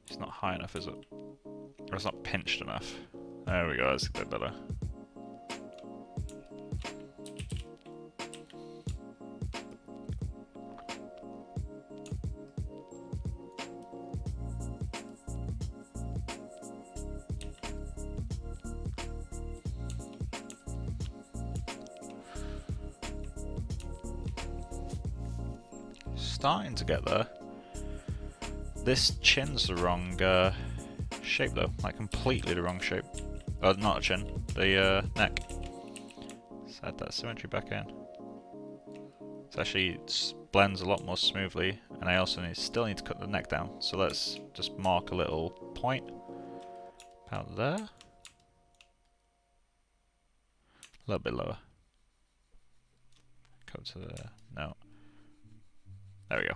Speaker 1: It's not high enough, is it? Or it's not pinched enough. There we go, that's a bit better. Starting to get there. This chin's the wrong shape though, like completely the wrong shape. Not a chin, the neck. Let's add that symmetry back in. It actually blends a lot more smoothly, and I also still need to cut the neck down. So let's just mark a little point about there. A little bit lower. Go to the no. There we go.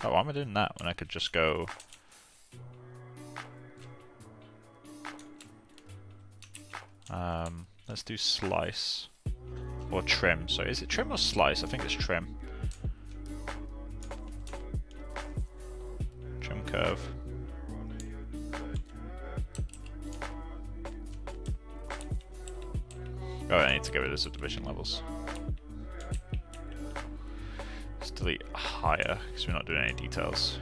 Speaker 1: Oh, why am I doing that when I could just go... let's do slice. Or trim. So is it trim or slice? I think it's trim. Trim curve. Oh, I need to get rid of subdivision levels. Let's delete higher, because we're not doing any details.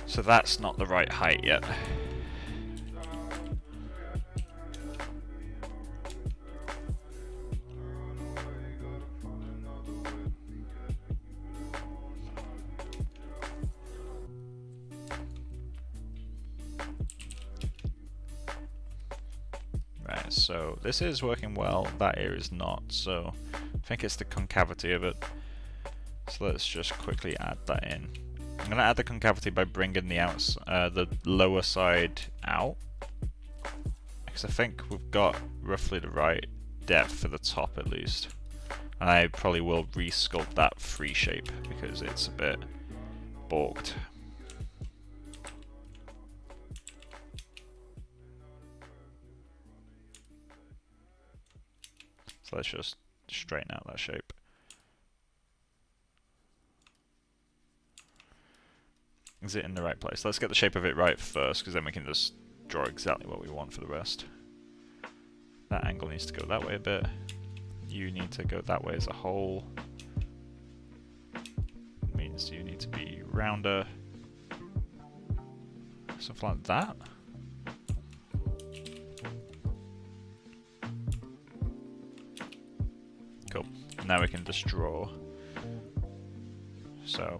Speaker 1: So that's not the right height yet. Right, so this is working well, that area is not, so I think it's the concavity of it. So let's just quickly add that in. I'm going to add the concavity by bringing the lower side out, because I think we've got roughly the right depth for the top at least. And I probably will re-sculpt that free shape because it's a bit balked. So let's just straighten out that shape. Is it in the right place? Let's get the shape of it right first, because then we can just draw exactly what we want for the rest. That angle needs to go that way a bit. You need to go that way as a whole. It means you need to be rounder. Something like that. Cool. Now we can just draw. So.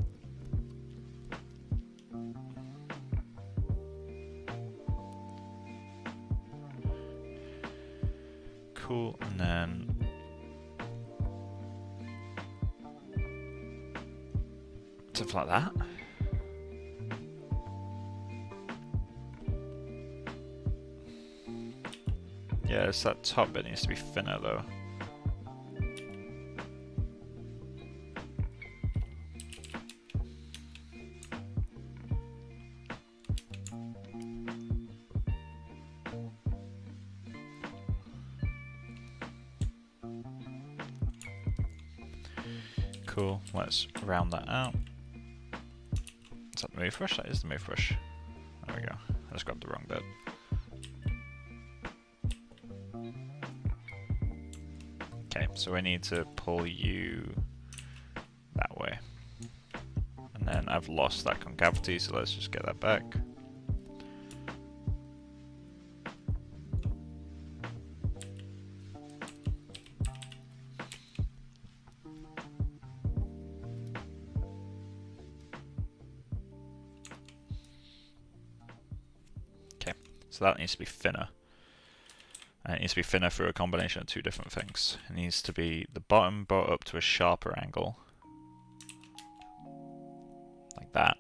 Speaker 1: Cool, and then something like that. Yeah, it's that top bit needs to be thinner though. Cool, let's round that out. Is that the move brush? That is the move brush. There we go. I just grabbed the wrong bit. Okay, so we need to pull you that way. And then I've lost that concavity, so let's just get that back. So that needs to be thinner. And it needs to be thinner through a combination of two different things. It needs to be the bottom brought up to a sharper angle. Like that.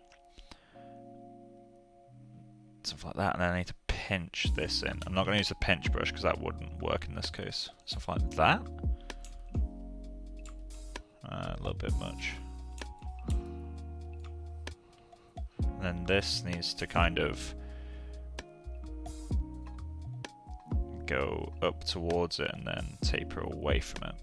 Speaker 1: Something like that. And then I need to pinch this in. I'm not going to use the pinch brush because that wouldn't work in this case. Something like that. A little bit much. And then this needs to kind of go up towards it and then taper away from it.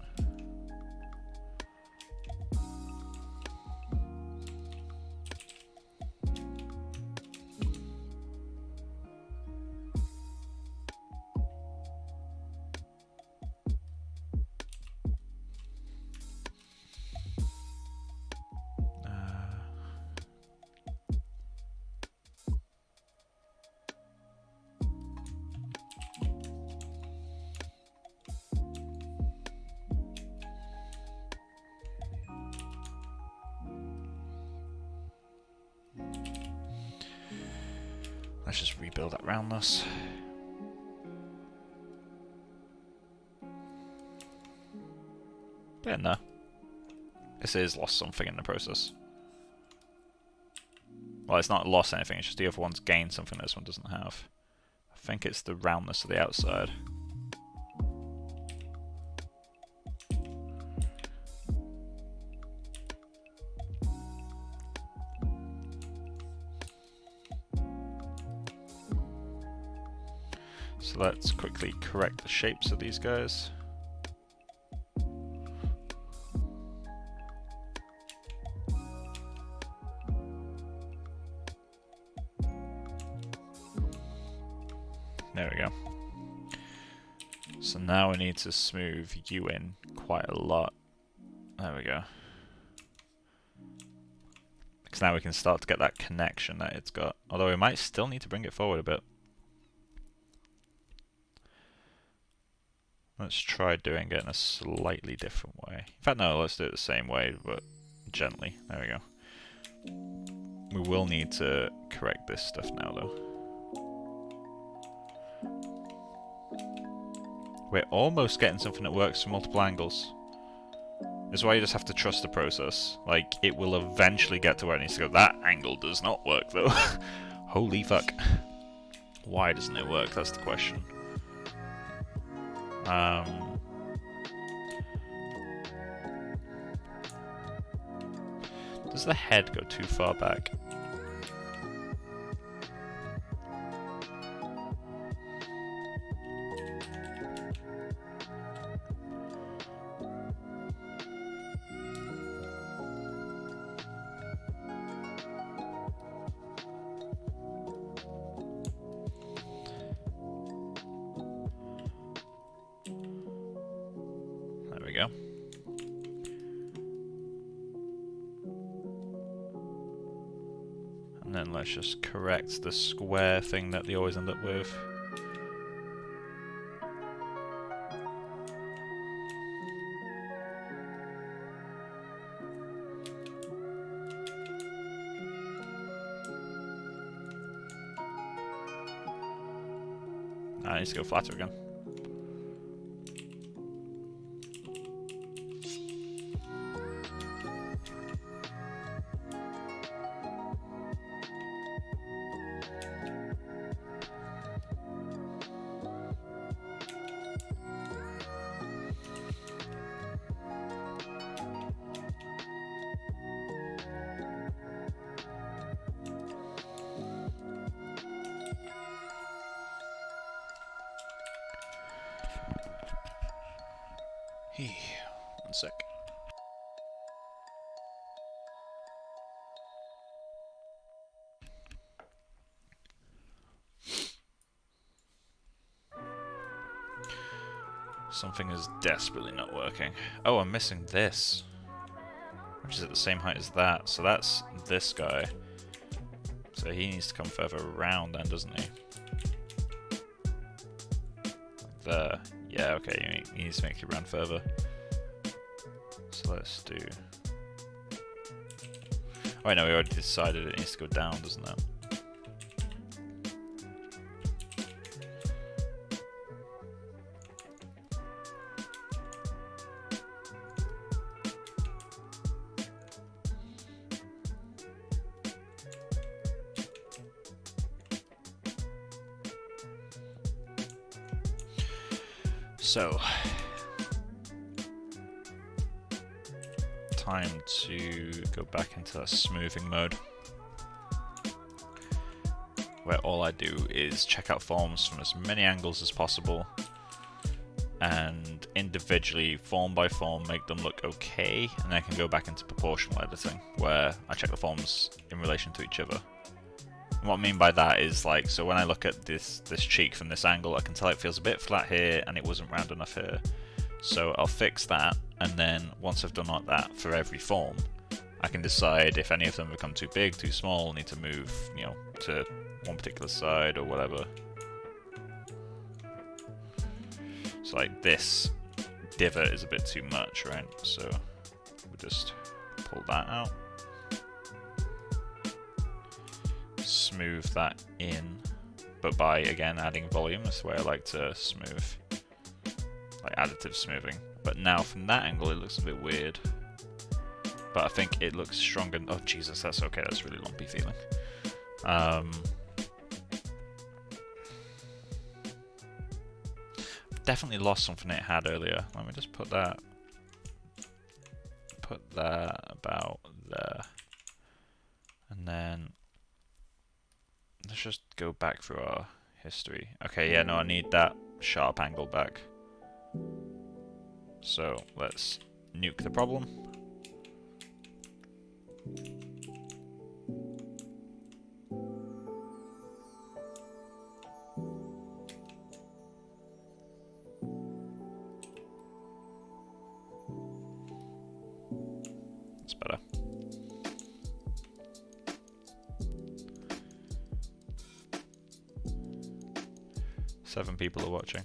Speaker 1: Let's just rebuild that roundness. Getting there. This is lost something in the process. Well, it's not lost anything, it's just the other one's gained something this one doesn't have. I think it's the roundness of the outside. So let's quickly correct the shapes of these guys. There we go. So now we need to smooth you in quite a lot. There we go. Because now we can start to get that connection that it's got. Although we might still need to bring it forward a bit. Let's try doing it in a slightly different way. In fact, no, let's do it the same way, but gently. There we go. We will need to correct this stuff now, though. We're almost getting something that works from multiple angles. This is why you just have to trust the process. Like, it will eventually get to where it needs to go. That angle does not work, though. Holy fuck. Why doesn't it work? That's the question. Does the head go too far back? Go. And then let's just correct the square thing that they always end up with. I need to go flatter again. One sec. Something is desperately not working. Oh, I'm missing this, which is at the same height as that. So that's this guy. So he needs to come further around then, doesn't he? There. Yeah, okay, he needs to make it run further. So let's do... Oh wait, no, we already decided it needs to go down, doesn't it? So, time to go back into that smoothing mode, where all I do is check out forms from as many angles as possible, and individually, form by form, make them look okay, and then I can go back into proportional editing, where I check the forms in relation to each other. What I mean by that is, like, so when I look at this cheek from this angle, I can tell it feels a bit flat here and it wasn't round enough here. So I'll fix that, and then once I've done like that for every form, I can decide if any of them become too big, too small, need to move, you know, to one particular side or whatever. So like this divot is a bit too much, right? So we'll just pull that out. Smooth that in, but by again adding volume. That's the way I like to smooth, like additive smoothing. But now from that angle it looks a bit weird. but I think it looks stronger. Oh Jesus, that's okay. That's really lumpy feeling. Definitely lost something it had earlier. Let me just put that about there, and then let's just go back through our history. Okay, yeah, no, I need that sharp angle back. So let's nuke the problem. It's better. Seven people are watching.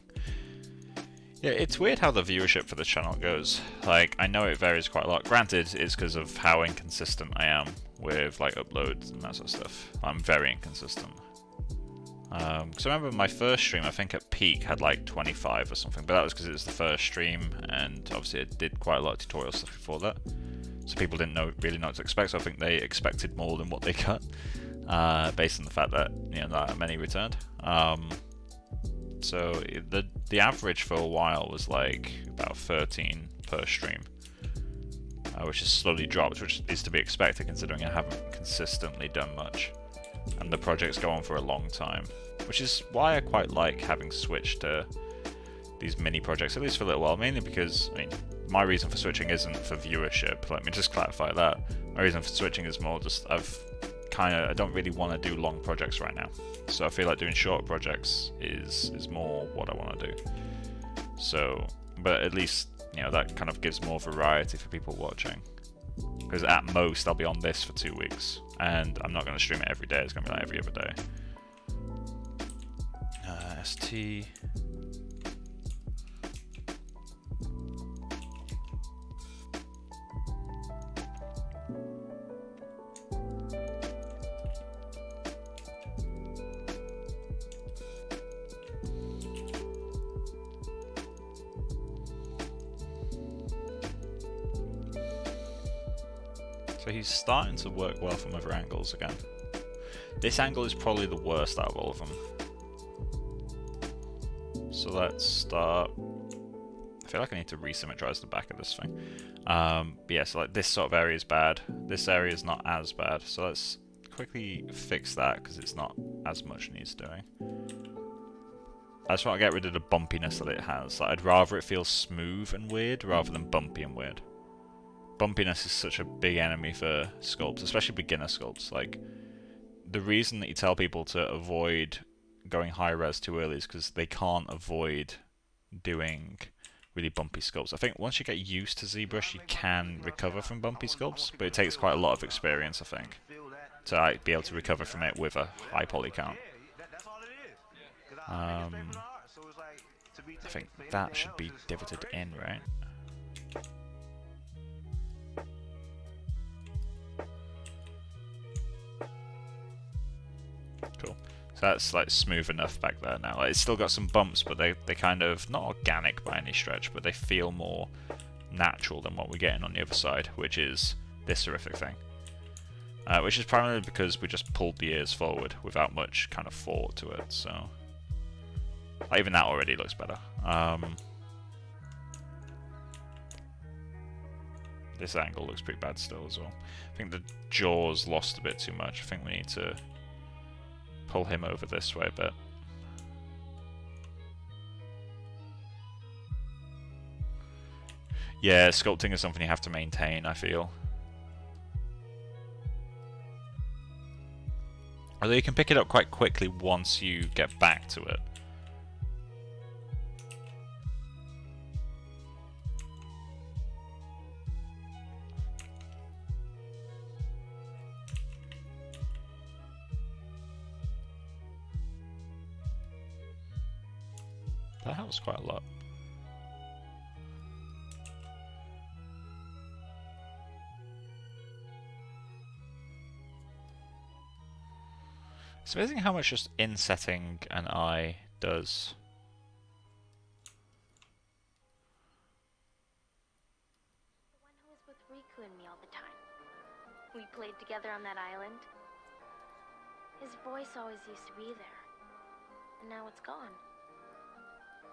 Speaker 1: Yeah, it's weird how the viewership for this channel goes. Like, I know it varies quite a lot. Granted, it's because of how inconsistent I am with like uploads and that sort of stuff. I'm very inconsistent. Because I remember my first stream, I think at peak had like 25 or something, but that was because it was the first stream, and obviously it did quite a lot of tutorial stuff before that. So people didn't really know what to expect, so I think they expected more than what they got, based on the fact that, you know, that many returned. So the average for a while was like about 13 per stream, which has slowly dropped, which is to be expected considering I haven't consistently done much, and the projects go on for a long time, which is why I quite like having switched to these mini projects, at least for a little while, mainly because, I mean, my reason for switching isn't for viewership. Let me just clarify that. My reason for switching is more just I don't really want to do long projects right now, so I feel like doing short projects is more what I want to do. So, but at least, you know, that kind of gives more variety for people watching, because at most I'll be on this for 2 weeks, and I'm not going to stream it every day. It's going to be like every other day. ST. So he's starting to work well from other angles again. This angle is probably the worst out of all of them. So let's start. I feel like I need to resymmetrize the back of this thing. But yeah, so like this sort of area is bad. This area is not as bad. So let's quickly fix that because it's not as much needs doing. I just want to get rid of the bumpiness that it has. Like, I'd rather it feel smooth and weird rather than bumpy and weird. Bumpiness is such a big enemy for sculpts, especially beginner sculpts. Like, the reason that you tell people to avoid going high res too early is because they can't avoid doing really bumpy sculpts. I think once you get used to ZBrush, you can recover from bumpy sculpts, but it takes quite a lot of experience, I think, to be able to recover from it with a high poly count. I think that should be divoted in, right? Cool. So that's like smooth enough back there now. Like, it's still got some bumps, but they kind of, not organic by any stretch, but they feel more natural than what we're getting on the other side, which is this horrific thing. Which is primarily because we just pulled the ears forward without much kind of thought to it, so even that already looks better. This angle looks pretty bad still as well. I think the jaws lost a bit too much. I think we need to pull him over this way a bit. Yeah, sculpting is something you have to maintain, I feel. Although you can pick it up quite quickly once you get back to it. That helps quite a lot. It's amazing how much just insetting an eye does.
Speaker 2: The one who was with Riku and me all the time. we played together on that island. His voice always used to be there, and now it's gone.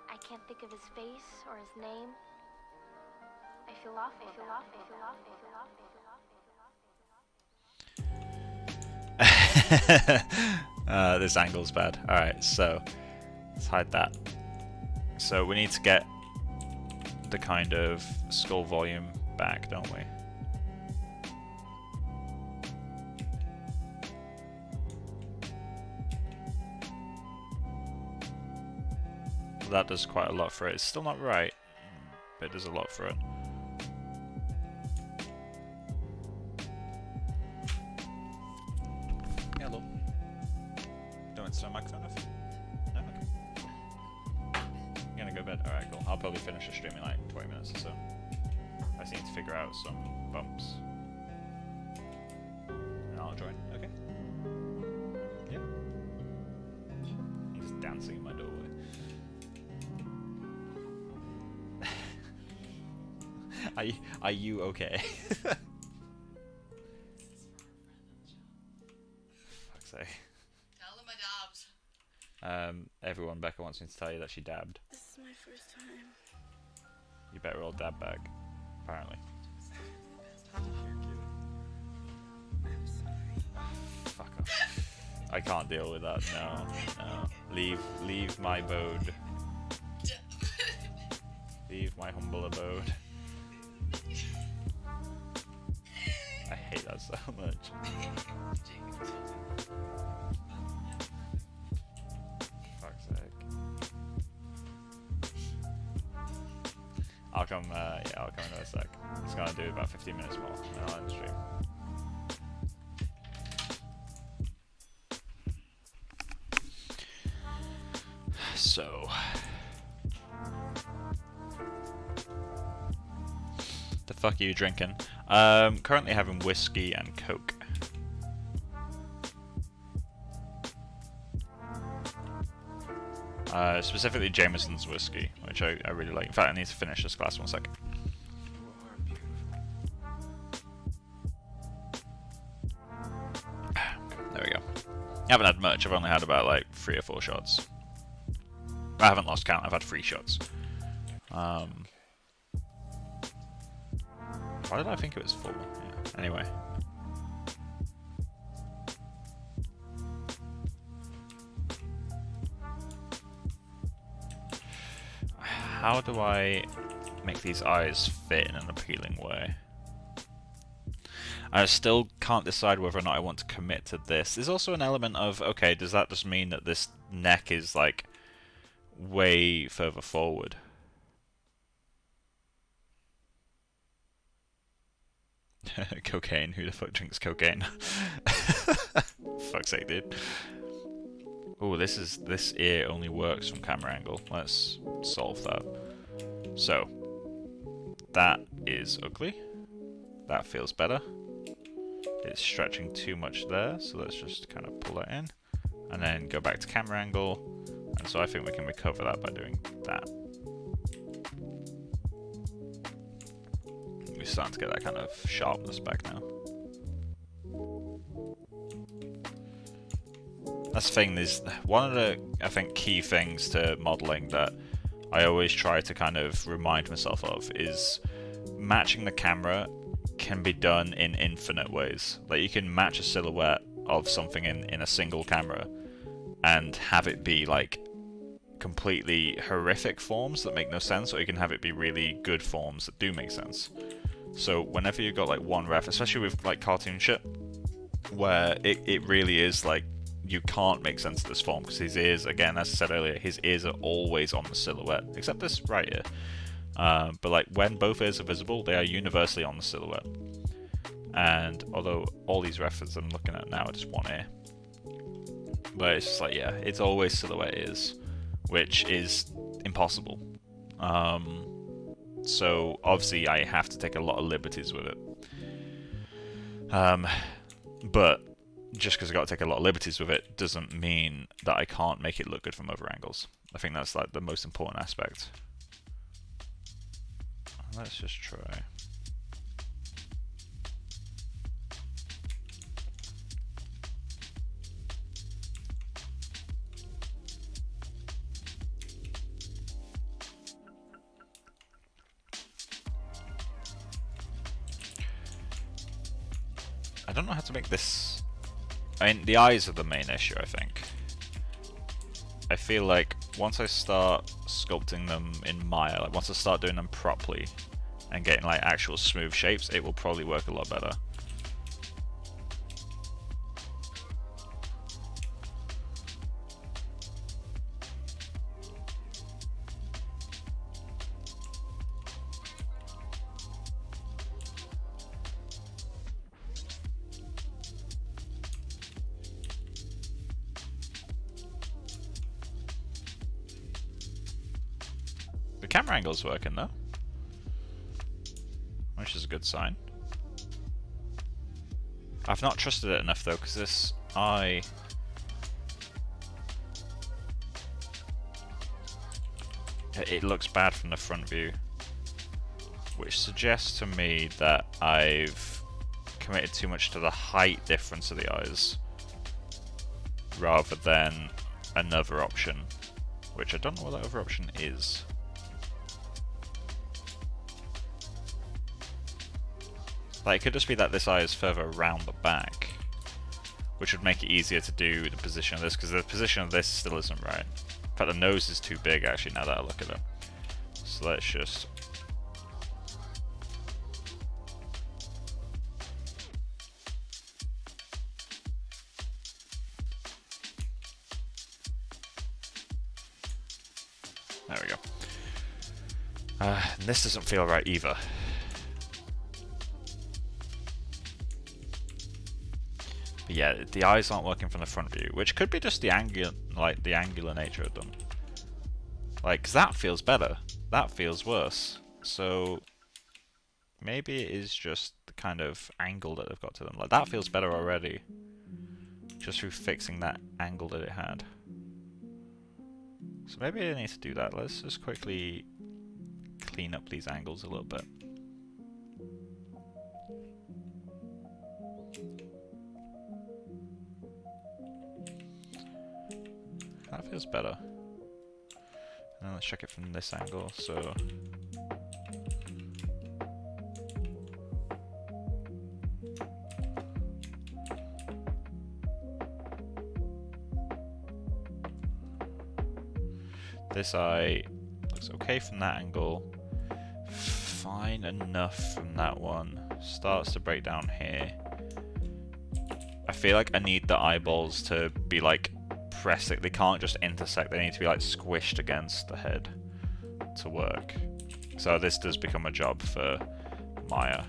Speaker 2: I can't think of his face or his name. I feel awful.
Speaker 1: This angle's bad. Alright, so let's hide that. So we need to get the kind of skull volume back, don't we? That does quite a lot for it. It's still not right, but it does a lot for it. Hello. Don't turn my microphone off? No? Okay. I'm gonna go to bed. Alright, cool. I'll probably finish the stream in like 20 minutes or so. I just need to figure out some bumps. And I'll join. Okay. Yeah. He's just dancing in my doorway. Are you okay? Fuck's sake.
Speaker 3: Tell them I dabbed.
Speaker 1: Everyone, Becca wants me to tell you that she dabbed.
Speaker 3: This is my first time.
Speaker 1: You better all dab back, apparently.
Speaker 3: I'm sorry.
Speaker 1: Fuck off. I can't deal with that, no. Leave my abode. Leave my humble abode. I hate that so much. Fuck's sake. I'll come in a sec. It's gonna do about 15 minutes more, and I'll end the stream. So... the fuck are you drinking? Currently having whiskey and Coke. Specifically Jameson's whiskey, which I really like. In fact, I need to finish this glass 1 second. There we go. I haven't had much. I've only had about like 3 or 4 shots. I haven't lost count. I've had 3 shots. Why did I think it was 4? Yeah. Anyway. How do I make these eyes fit in an appealing way? I still can't decide whether or not I want to commit to this. There's also an element of, okay, does that just mean that this neck is like way further forward? Cocaine, who the fuck drinks cocaine? Fuck's sake, dude. Oh, this ear only works from camera angle. Let's solve that. So, that is ugly. That feels better. It's stretching too much there, so let's just kind of pull that in. And then go back to camera angle. And so I think we can recover that by doing that. We're starting to get that kind of sharpness back now. That's the thing, there's one of the, I think, key things to modelling that I always try to kind of remind myself of is matching the camera can be done in infinite ways. Like you can match a silhouette of something in a single camera and have it be like completely horrific forms that make no sense, or you can have it be really good forms that do make sense. So whenever you've got like one ref, especially with like cartoon shit, where it really is like you can't make sense of this form because his ears, again, as I said earlier, his ears are always on the silhouette, except this right here. But like when both ears are visible, they are universally on the silhouette. And although all these references I'm looking at now are just one ear, but it's just like, yeah, it's always silhouette ears, which is impossible. So obviously I have to take a lot of liberties with it. But just because I got to take a lot of liberties with it doesn't mean that I can't make it look good from other angles. I think that's like the most important aspect. Let's just try. don't know how to make this... I mean, the eyes are the main issue, I think. I feel like once I start sculpting them in Maya, like once I start doing them properly and getting like actual smooth shapes, it will probably work a lot better. The camera angle's working though, which is a good sign. I've not trusted it enough though, because this eye... it looks bad from the front view, which suggests to me that I've committed too much to the height difference of the eyes rather than another option, which I don't know what that other option is. Like, it could just be that this eye is further around the back, which would make it easier to do the position of this, because the position of this still isn't right. In fact, the nose is too big, actually, now that I look at it. So let's just... there we go. And this doesn't feel right either. But yeah, the eyes aren't working from the front view, which could be just the angular, like the angular nature of them. Like, 'cause that feels better. That feels worse. So maybe it is just the kind of angle that they've got to them. Like, that feels better already, just through fixing that angle that it had. So maybe I need to do that. Let's just quickly clean up these angles a little bit. That feels better. And then let's check it from this angle, so... this eye looks okay from that angle. Fine enough from that one. Starts to break down here. I feel like I need the eyeballs to be like pressing. They can't just intersect, they need to be like squished against the head to work. So this does become a job for Maya.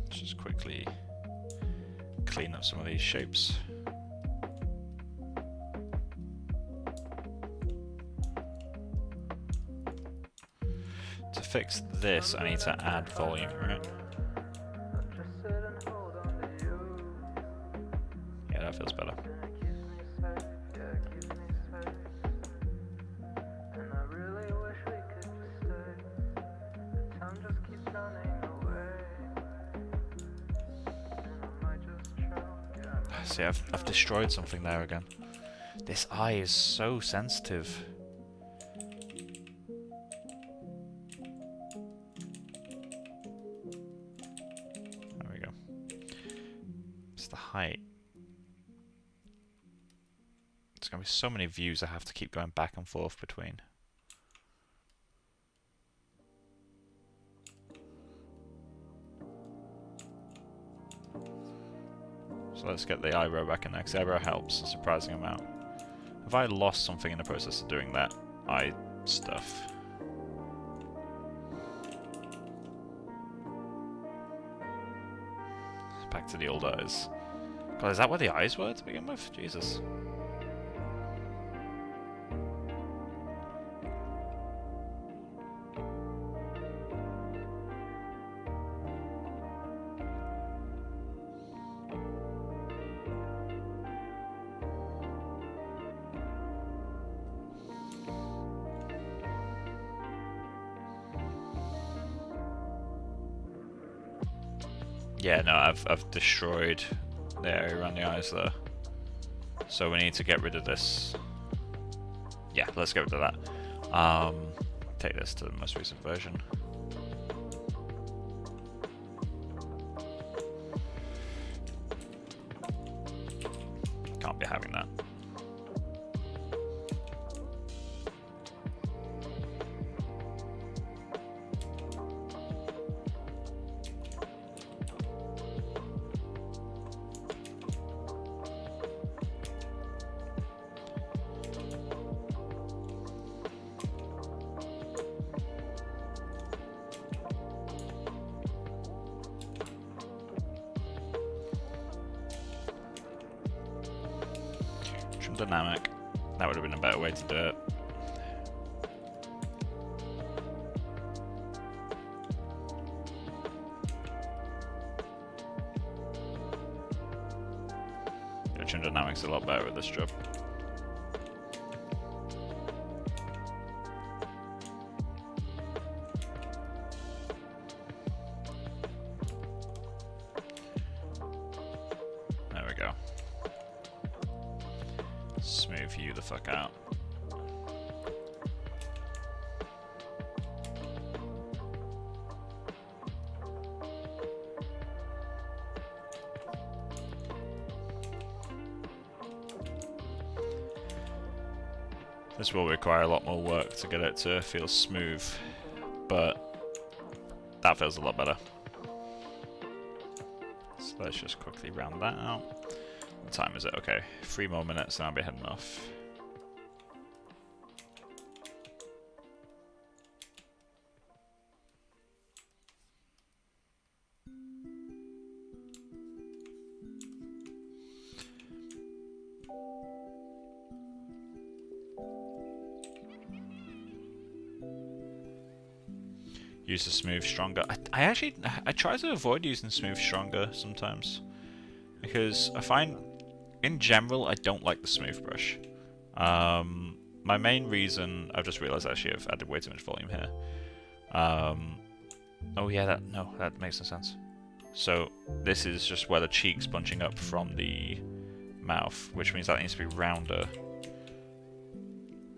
Speaker 1: Just quickly clean up some of these shapes. To fix this, I need to add volume, right? Yeah, that feels better. See, I've destroyed something there again. This eye is so sensitive. There we go. It's the height. There's going to be so many views I have to keep going back and forth between. So let's get the eyebrow back in there, because the eyebrow helps a surprising amount. Have I lost something in the process of doing that eye stuff? Back to the old eyes. God, is that where the eyes were to begin with? Jesus. Yeah, no, I've destroyed the area around the eyes there. So we need to get rid of this. Yeah, let's get rid of that. Take this to the most recent version. Can't be having that. Dynamic. That would have been a better way to do it. Yeah, trim dynamics a lot better with this job. There we go. Smooth you the fuck out. This will require a lot more work to get it to feel smooth, but that feels a lot better. So let's just quickly round that out. What time is it? Okay, 3 more minutes and I'll be heading off. Use the smooth stronger. I try to avoid using smooth stronger sometimes, because I find in general I don't like the smooth brush. My main reason, I've just realized actually I've added way too much volume here. Oh yeah, that makes no sense. So this is just where the cheek's bunching up from the mouth, which means that needs to be rounder.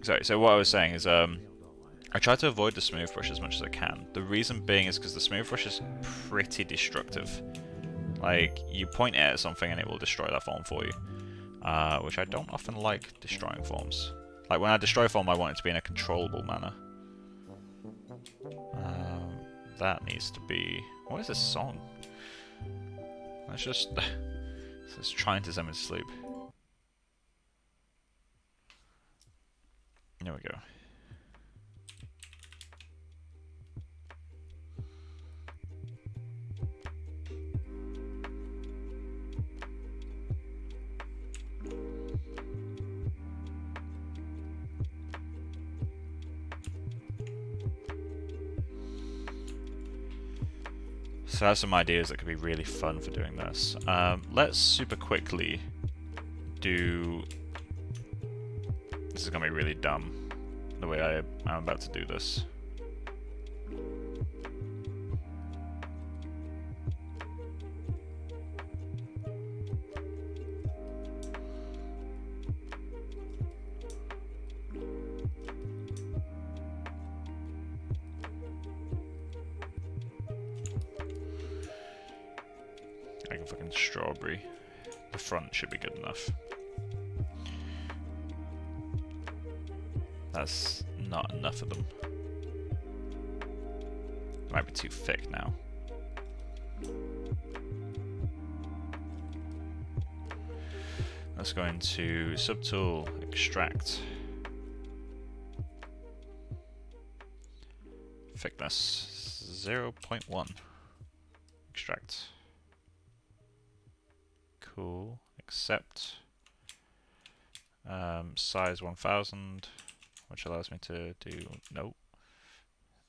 Speaker 1: Sorry, so what I was saying is I try to avoid the smooth brush as much as I can. The reason being is because the smooth brush is pretty destructive. Like, you point it at something and it will destroy that form for you. Which I don't often like destroying forms. Like, when I destroy a form, I want it to be in a controllable manner. That needs to be... What is this song? Let's just... It's trying to send me to sleep. There we go. So I have some ideas that could be really fun for doing this. Let's super quickly do... This is going to be really dumb, the way I'm about to do this. Like a fucking strawberry. The front should be good enough. That's not enough of them. It might be too thick now. Let's go into subtool, extract. Thickness 0.1. Extract. Cool. Accept. Size 1000, which allows me to do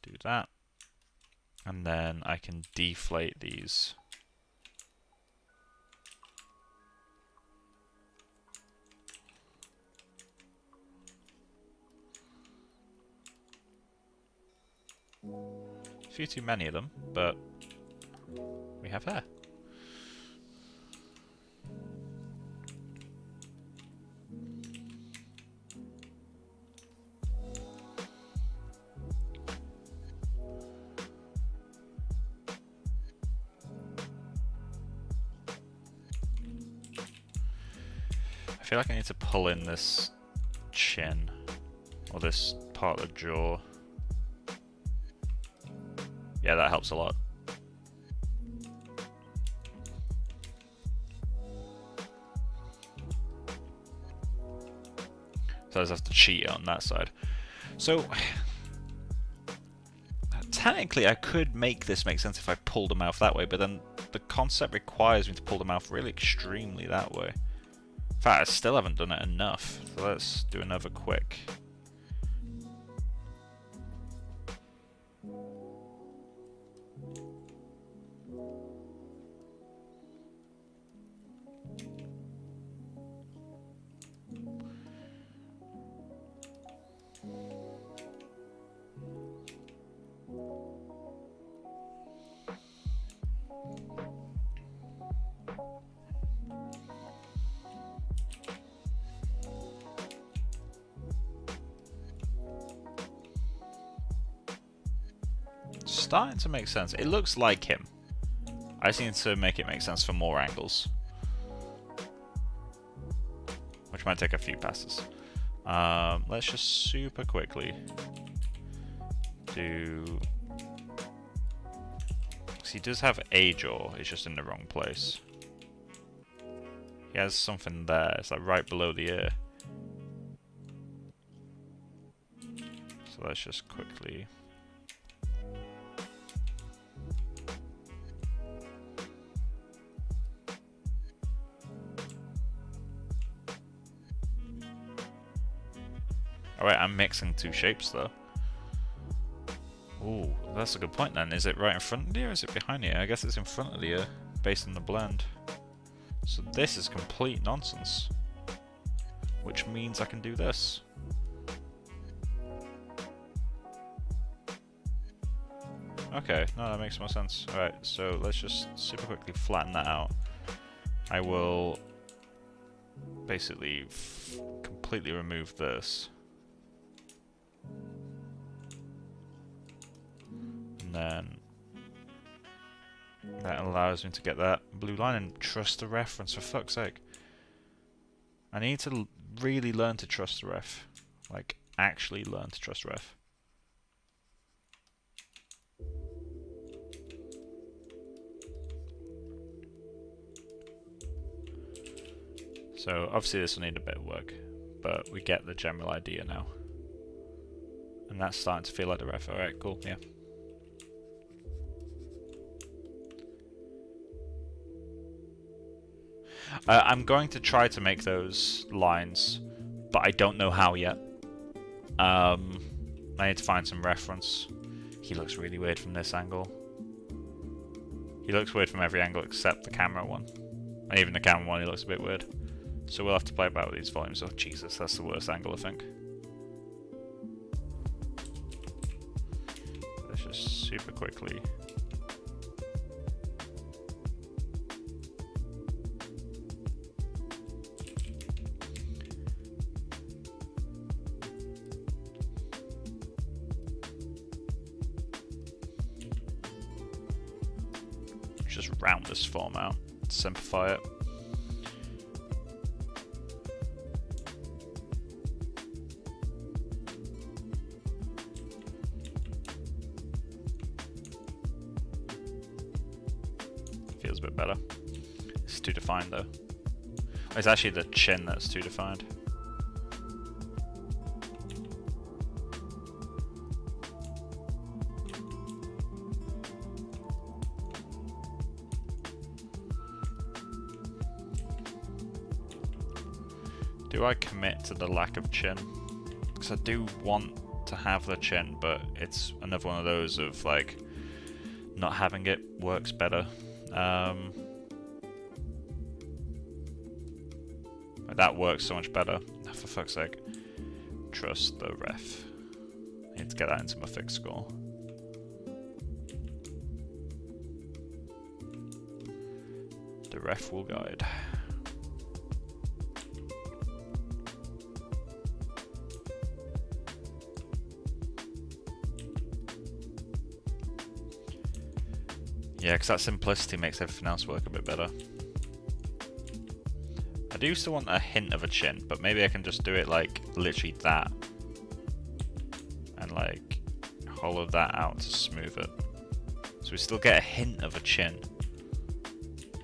Speaker 1: do that, and then I can deflate these. A few too many of them, but we have hair. feel like I need to pull in this chin, or this part of the jaw. Yeah, that helps a lot. So I just have to cheat on that side. So technically I could make this make sense if I pulled the mouth that way, but then the concept requires me to pull the mouth really extremely that way. In fact, I still haven't done it enough. So let's do another quick. Starting to make sense. It looks like him. I just need to make it make sense for more angles, which might take a few passes. Let's just super quickly do. Because he does have a jaw, it's just in the wrong place. He has something there. It's like right below the ear. So let's just quickly. Alright, I'm mixing two shapes though. Ooh, that's a good point then. Is it right in front of the ear or is it behind the ear? I guess it's in front of the ear, based on the blend. So this is complete nonsense. Which means I can do this. Okay, no, that makes more sense. Alright, so let's just super quickly flatten that out. I will basically completely remove this. And then that allows me to get that blue line and trust the reference, for fuck's sake. I need to really learn to trust the ref. Like, actually learn to trust ref. So obviously this will need a bit of work, but we get the general idea now. And that's starting to feel like the ref. Alright, cool, yeah. I'm going to try to make those lines, but I don't know how yet. I need to find some reference. He looks really weird from this angle. He looks weird from every angle except the camera one. And even the camera one, he looks a bit weird. So we'll have to play about with these volumes. Oh Jesus, that's the worst angle, I think. Let's just super quickly. Just round this form out, simplify it. Feels a bit better. It's too defined though. It's actually the chin that's too defined. Do I commit to the lack of chin? Because I do want to have the chin, but it's another one of those of like not having it works better. That works so much better. Oh, for fuck's sake. Trust the ref. I need to get that into my fixed score. The ref will guide. Yeah, because that simplicity makes everything else work a bit better. I do still want a hint of a chin, but maybe I can just do it like literally that. And like hollow that out to smooth it. So we still get a hint of a chin.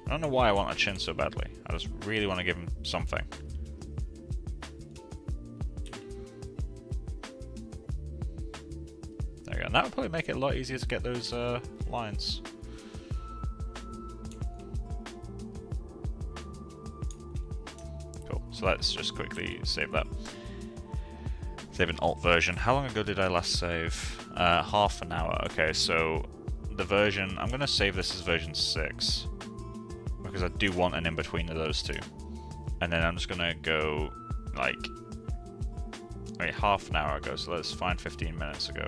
Speaker 1: I don't know why I want a chin so badly. I just really want to give him something. There we go. And that would probably make it a lot easier to get those lines. Cool. So let's just quickly save that. Save an alt version. How long ago did I last save? Half an hour. Okay, so the version... I'm going to save this as version 6. Because I do want an in-between of those two. And then I'm just going to go, like... Wait, half an hour ago, so let's find 15 minutes ago.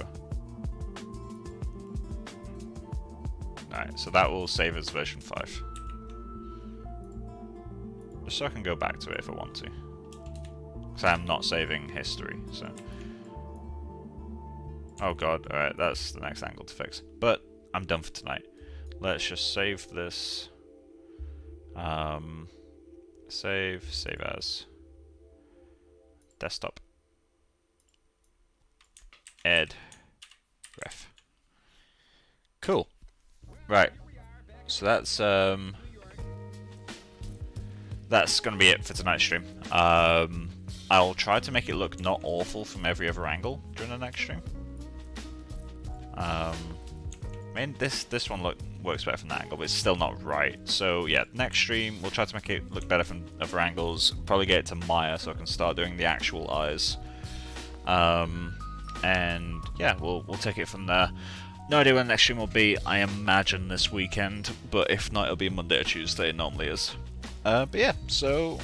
Speaker 1: Alright, so that will save as version 5. Just so I can go back to it if I want to. Because I'm not saving history, so... Oh god, alright, that's the next angle to fix. But, I'm done for tonight. Let's just save this. Save as. Desktop. Ed. Ref. Cool. Right. So that's gonna be it for tonight's stream. I'll try to make it look not awful from every other angle during the next stream. I mean, this one works better from that angle, but it's still not right. So yeah, next stream we'll try to make it look better from other angles. Probably get it to Maya so I can start doing the actual eyes. And yeah, we'll take it from there. No idea when the next stream will be. I imagine this weekend, but if not, it'll be Monday or Tuesday. It normally is. But yeah, so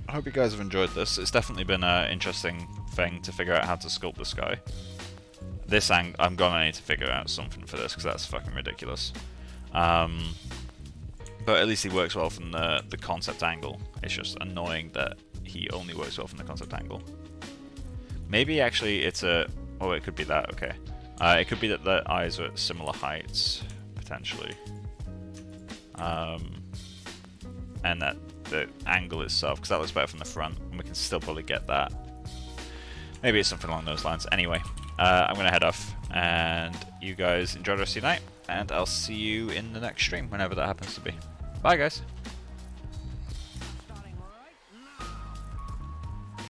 Speaker 1: I hope you guys have enjoyed this. It's definitely been an interesting thing to figure out how to sculpt this guy. This I'm gonna need to figure out something for this because that's fucking ridiculous. But at least he works well from the concept angle. It's just annoying that he only works well from the concept angle. Maybe actually it's a... Oh, it could be that, okay. It could be that the eyes are at similar heights, potentially. And that the angle itself, because that looks better from the front, and we can still probably get that. Maybe it's something along those lines. Anyway, I'm going to head off, and you guys enjoy the rest of your night, and I'll see you in the next stream, whenever that happens to be. Bye, guys!